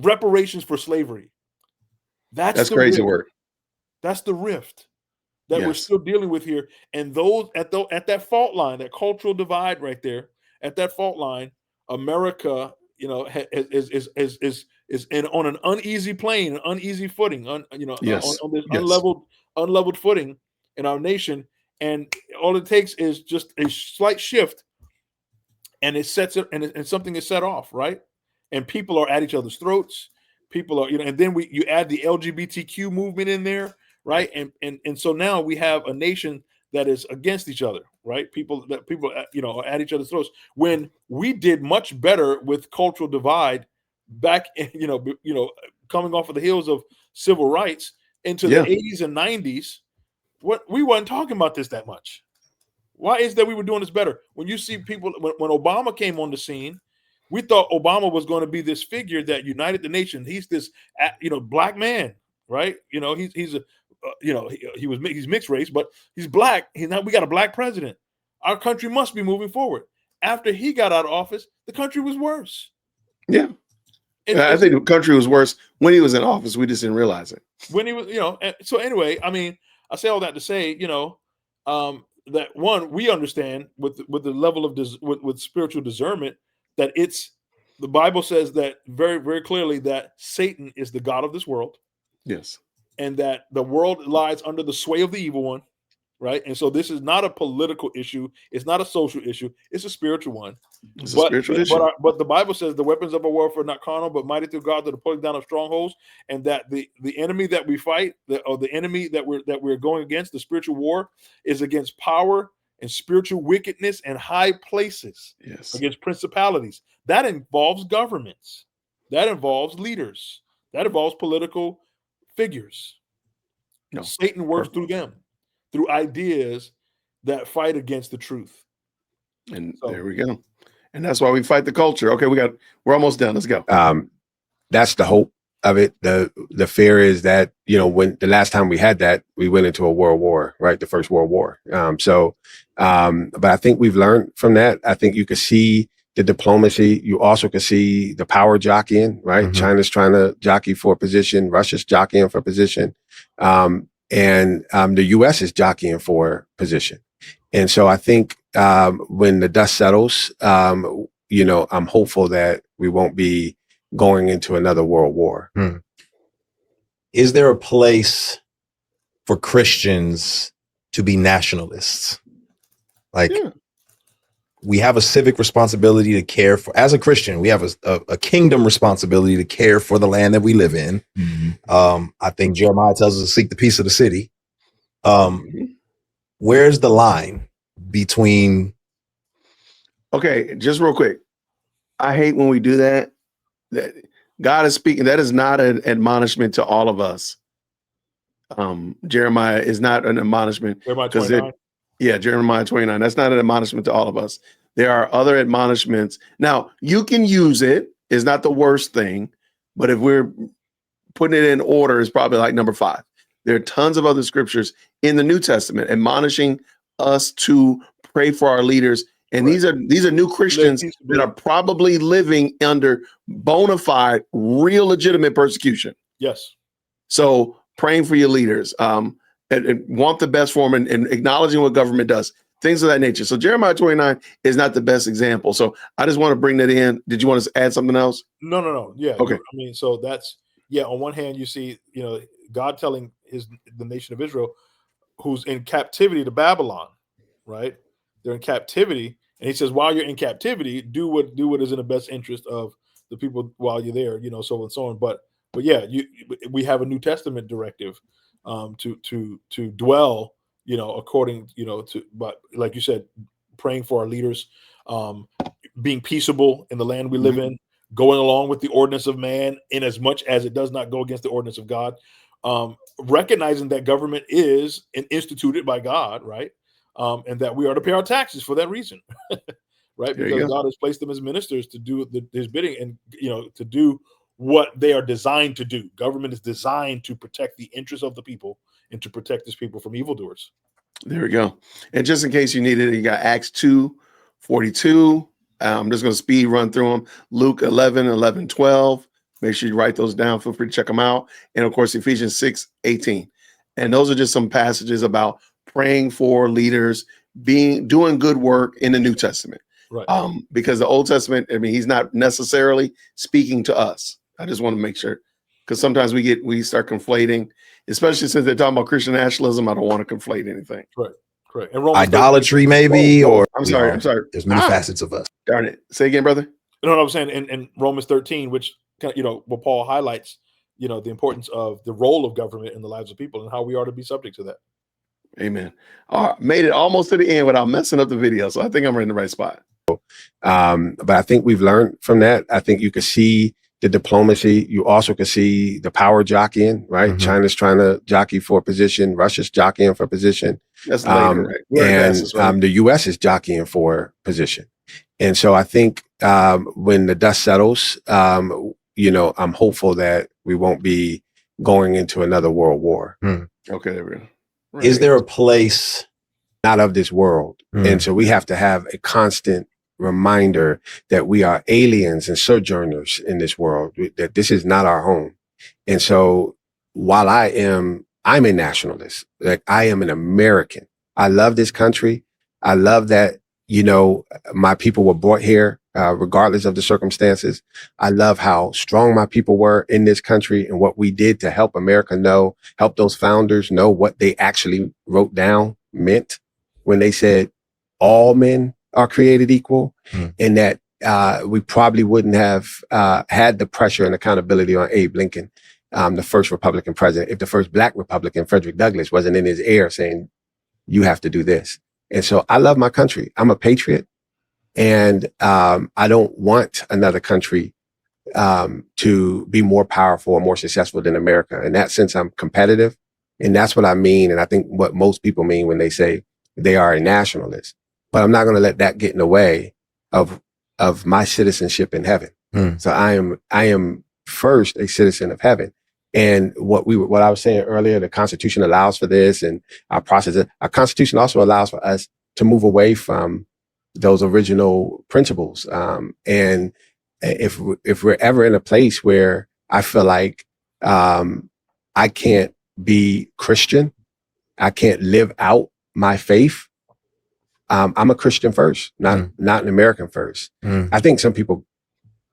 reparations for slavery. That's crazy work. That's the rift that we're still dealing with here. And those at that fault line, that cultural divide right there, at that fault line, America, is on an uneasy plane, an uneasy footing, on this unleveled footing in our nation. And all it takes is just a slight shift, and it sets it, and something is set off, right? And people are at each other's throats. People are, and then you add the LGBTQ movement in there, right? And so now we have a nation that is against each other, right? People are at each other's throats, when we did much better with cultural divide back in, coming off of the heels of civil rights into the 80s and 90s. We weren't talking about this that much. Why is that we were doing this better? When you see people, when Obama came on the scene, we thought Obama was going to be this figure that united the nation. He's this, black man, right? He's mixed race, but he's black. We got a black president. Our country must be moving forward. After he got out of office, the country was worse. Yeah. I think the country was worse when he was in office. We just didn't realize it. When he was, so anyway, I mean, I say all that to say, that one, we understand with the level of with spiritual discernment that the Bible says that very, very clearly that Satan is the god of this world. Yes. And that the world lies under the sway of the evil one, right? And so this is not a political issue. It's not a social issue. It's a spiritual one. It's a spiritual issue. But the Bible says the weapons of our warfare are not carnal, but mighty through God to the pulling down of strongholds, and that the enemy that we fight, or the enemy that we're going against, the spiritual war, is against power and spiritual wickedness and high places. Yes. Against principalities. That involves governments. That involves leaders. That involves political figures. No. Satan works through them, through ideas that fight against the truth. And there we go. And that's why we fight the culture. Okay, we're almost done. Let's go. That's the hope of it. The fear is that, when the last time we had that, we went into a world war, right? The first world war. But I think we've learned from that. I think you could see the diplomacy. You also could see the power jockeying, right? Mm-hmm. China's trying to jockey for a position. Russia's jockeying for a position. And the U.S. is jockeying for position. And so I think when the dust settles, I'm hopeful that we won't be going into another world war. Is there a place for Christians to be nationalists? We have a civic responsibility to care for, as a Christian, we have a kingdom responsibility to care for the land that we live in. Mm-hmm. I think Jeremiah tells us to seek the peace of the city. Where's the line between? Okay, just real quick. I hate when we do that. That God is speaking. That is not an admonishment to all of us. Jeremiah is not an admonishment. Jeremiah 29. Jeremiah 29. That's not an admonishment to all of us. There are other admonishments. Now, you can use it. It's not the worst thing. But if we're putting it in order, it's probably like number 5. There are tons of other scriptures in the New Testament admonishing us to pray for our leaders. And these are new Christians that are probably living under bona fide, real legitimate persecution. Yes. So praying for your leaders, and want the best for them, and acknowledging what government does, things of that nature. So Jeremiah 29 is not the best example. So I just want to bring that in. Did you want to add something else? No. Yeah. Okay. I mean, so that's, on one hand, you see, God telling the nation of Israel, who's in captivity to Babylon, right? They're in captivity. And he says, while you're in captivity, do what is in the best interest of the people while you're there, so and so on. But we have a New Testament directive to dwell, according, but like you said, praying for our leaders, being peaceable in the land we live in, going along with the ordinance of man in as much as it does not go against the ordinance of God, recognizing that government is instituted by God, right? And that we are to pay our taxes for that reason, right? Because God has placed them as ministers to do his bidding and, to do what they are designed to do. Government is designed to protect the interests of the people and to protect his people from evildoers. There we go. And just in case you need it, you got Acts 2:42. I'm just going to speed run through them. Luke 11:12. Make sure you write those down. Feel free to check them out. And of course, Ephesians 6:18. And those are just some passages about praying for leaders, doing good work in the New Testament. Right. Because the Old Testament, he's not necessarily speaking to us. I just want to make sure, because sometimes we start conflating, especially since they're talking about Christian nationalism. I don't want to conflate anything. Right. And idolatry, maybe, or I'm sorry. There's many facets of us. Darn it. Say again, brother. No, I'm saying in Romans 13, which what Paul highlights, the importance of the role of government in the lives of people and how we are to be subject to that. Amen. All right, made it almost to the end without messing up the video. So I think I'm in the right spot. But I think we've learned from that. I think you could see the diplomacy. You also could see the power jockeying, right? Mm-hmm. China's trying to jockey for a position. Russia's jockeying for a position. That's later, right? And the U.S. is jockeying for position. And so I think when the dust settles, you know, I'm hopeful that we won't be going into another world war. Okay, there we go. Right. Is there a place not of this world? And so we have to have a constant reminder that we are aliens and sojourners in this world, that this is not our home. And so while I'm a nationalist, like I am an American. I love this country. I love that, you know, my people were brought here, regardless of the circumstances. I love how strong my people were in this country and what we did to help America help those founders know what they actually wrote down meant when they said all men are created equal, and that we probably wouldn't have had the pressure and accountability on Abe Lincoln, the first Republican president, if the first Black Republican, Frederick Douglass, wasn't in his ear saying, you have to do this. And so I love my country. I'm a patriot, and I don't want another country to be more powerful or more successful than America. In that sense, I'm competitive, and that's what I mean. And I think what most people mean when they say they are a nationalist. But I'm not going to let that get in the way of my citizenship in heaven. So I am first a citizen of heaven. And what I was saying earlier, the Constitution allows for this, and our Constitution also allows for us to move away from those original principles. And if we're ever in a place where I feel like I can't be Christian, I can't live out my faith, I'm a Christian first, not an American first. I think some people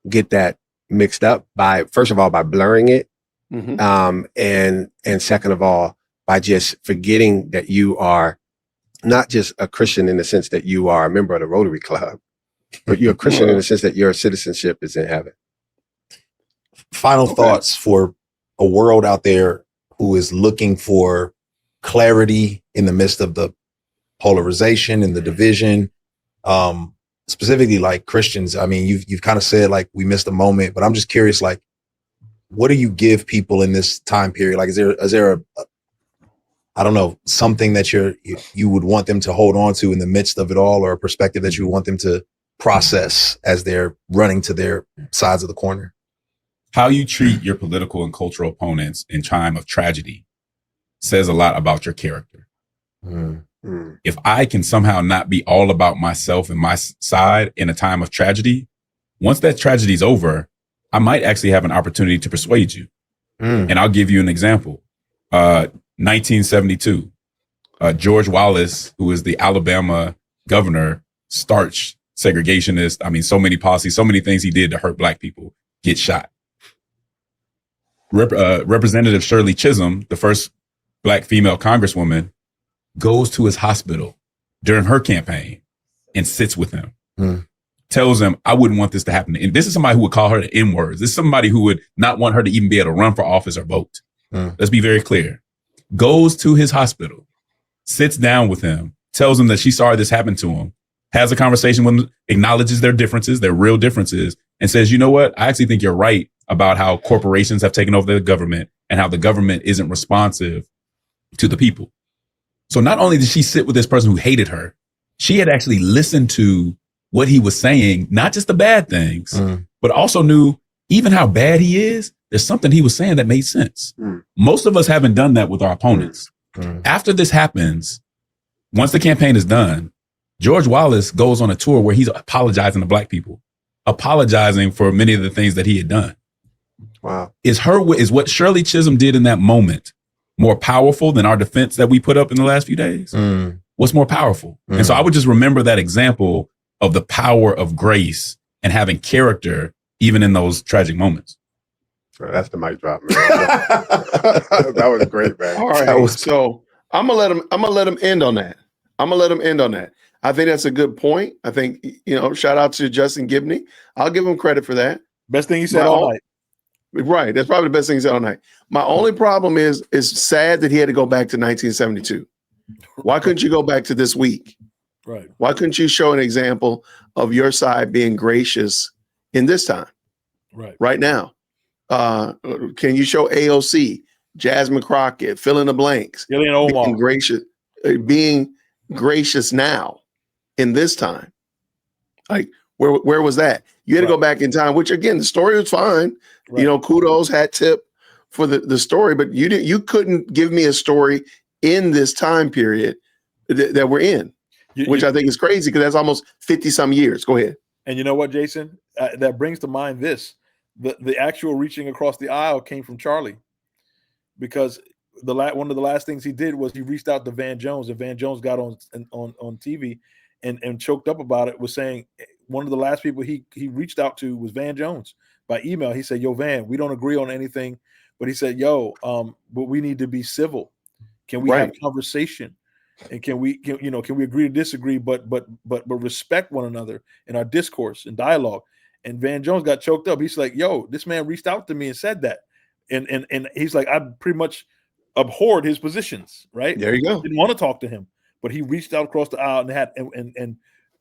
get that mixed up first of all, by blurring it. And second of all, by just forgetting that you are not just a Christian in the sense that you are a member of the Rotary Club, but you're a Christian in the sense that your citizenship is in heaven. Final thoughts for a world out there who is looking for clarity in the midst of the polarization and the division, specifically like Christians. I mean, you've kind of said like we missed a moment, but I'm just curious, like, what do you give people in this time period? Like, is there a I don't know, something that you would want them to hold on to in the midst of it all, or a perspective that you want them to process as they're running to their sides of the corner? How you treat your political and cultural opponents in time of tragedy says a lot about your character. If I can somehow not be all about myself and my side in a time of tragedy, once that tragedy is over, I might actually have an opportunity to persuade you. And I'll give you an example. 1972, George Wallace, who is the Alabama governor, starch segregationist. I mean, so many policies, so many things he did to hurt Black people, get shot. Representative Shirley Chisholm, the first Black female congresswoman, goes to his hospital during her campaign and sits with him. Tells him, I wouldn't want this to happen. And this is somebody who would call her the N-words. This is somebody who would not want her to even be able to run for office or vote. Let's be very clear. Goes to his hospital, sits down with him, tells him that she's sorry this happened to him, has a conversation with him, acknowledges their differences, their real differences, and says, you know what? I actually think you're right about how corporations have taken over the government and how the government isn't responsive to the people. So not only did she sit with this person who hated her, she had actually listened to what he was saying, not just the bad things, but also knew even how bad he is, there's something he was saying that made sense. Most of us haven't done that with our opponents. After this happens, once the campaign is done, George Wallace goes on a tour where he's apologizing to Black people, apologizing for many of the things that he had done. Wow. Is what Shirley Chisholm did in that moment more powerful than our defense that we put up in the last few days? What's more powerful? And so I would just remember that example of the power of grace and having character, even in those tragic moments. That's the mic drop, man. That was great, man. All right. So I'm gonna let him end on that. I think that's a good point. I think, shout out to Justin Gibney. I'll give him credit for that. Best thing he said all night. Right. That's probably the best thing he said all night. My only problem is it's sad that he had to go back to 1972. Why couldn't you go back to this week? Right. Why couldn't you show an example of your side being gracious in this time? Right now. Can you show AOC, Jasmine Crockett, fill in the blanks, being gracious now in this time? Like, where was that? You had to go back in time, which again, the story was fine. You know, kudos, hat tip for the story, but you couldn't give me a story in this time period that we're in, which I think is crazy because that's almost 50 some years. Go ahead. And you know what, Jason? That brings to mind this. The actual reaching across the aisle came from Charlie, because one of the last things he did was he reached out to Van Jones, and Van Jones got on TV and choked up about it, was saying one of the last people he reached out to was Van Jones by email. He said, "Yo, Van, we don't agree on anything," but he said, "Yo, but we need to be civil. Can we have conversation? And can we agree to disagree, but respect one another in our discourse and dialogue?" And Van Jones got choked up. He's like, "Yo, this man reached out to me and said that," and he's like, "I pretty much abhorred his positions." Right there, you go. Didn't want to talk to him, but he reached out across the aisle and had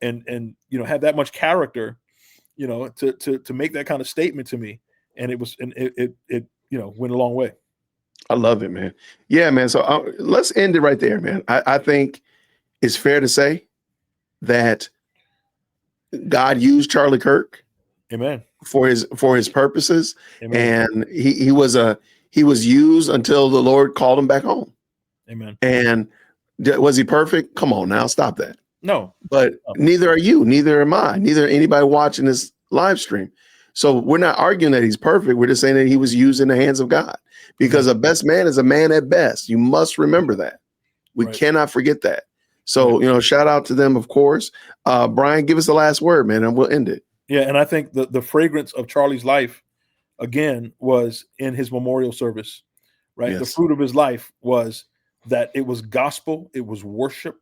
and had that much character, to make that kind of statement to me, and it went a long way. I love it, man. Yeah, man. So let's end it right there, man. I think it's fair to say that God used Charlie Kirk, amen, for his purposes, amen. And he was used until the Lord called him back home, amen. And was he perfect? Come on now, stop that. No, but neither are you, neither am I, neither anybody watching this live stream. So we're not arguing that he's perfect. We're just saying that he was used in the hands of God, because a best man is a man at best. You must remember that. We cannot forget that. So, shout out to them, of course. Brian, give us the last word, man, and we'll end it. Yeah, and I think the fragrance of Charlie's life, again, was in his memorial service, right? Yes. The fruit of his life was that it was gospel, it was worship,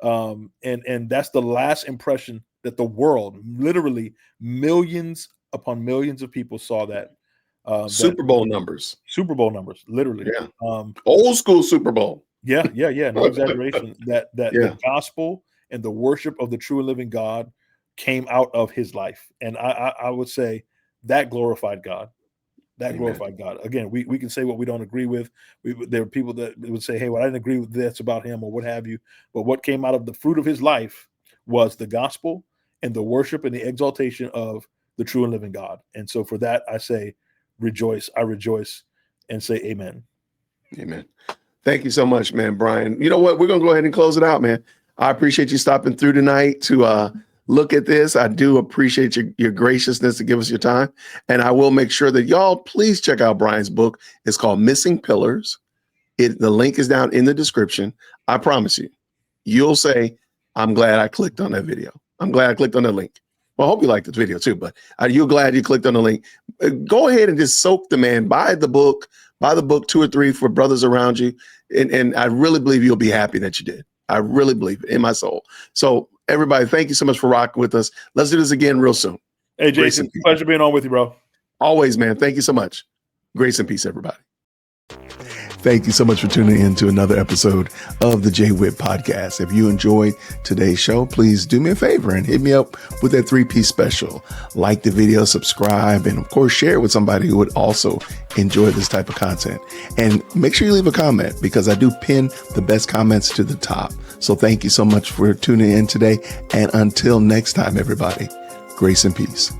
and that's the last impression that the world, literally millions upon millions of people saw that. Super Bowl numbers, literally. Yeah. Old school Super Bowl. Yeah. No exaggeration. that the gospel and the worship of the true and living God came out of his life. And I would say that glorified God. Glorified God. Again, we can say what we don't agree with. There are people that would say, "Hey, well, I didn't agree with this about him," or what have you. But what came out of the fruit of his life was the gospel and the worship and the exaltation of the true and living God. And so for that, I say, rejoice. I rejoice and say amen. Amen. Thank you so much, man, Brian. You know what? We're going to go ahead and close it out, man. I appreciate you stopping through tonight to look at this. I do appreciate your graciousness to give us your time. And I will make sure that y'all please check out Brian's book. It's called Missing Pillars. The link is down in the description. I promise you'll say, "I'm glad I clicked on that video. I'm glad I clicked on that link." Well, I hope you liked this video too, but you're glad you clicked on the link. Go ahead and just soak the man. Buy the book 2 or 3 for brothers around you. And I really believe you'll be happy that you did. I really believe it in my soul. So everybody, thank you so much for rocking with us. Let's do this again real soon. Hey, Jason, pleasure being on with you, bro. Always, man. Thank you so much. Grace and peace, everybody. Thank you so much for tuning in to another episode of the JWhit Podcast. If you enjoyed today's show, please do me a favor and hit me up with that 3-piece special. Like the video, subscribe, and of course, share it with somebody who would also enjoy this type of content. And make sure you leave a comment, because I do pin the best comments to the top. So thank you so much for tuning in today. And until next time, everybody, grace and peace.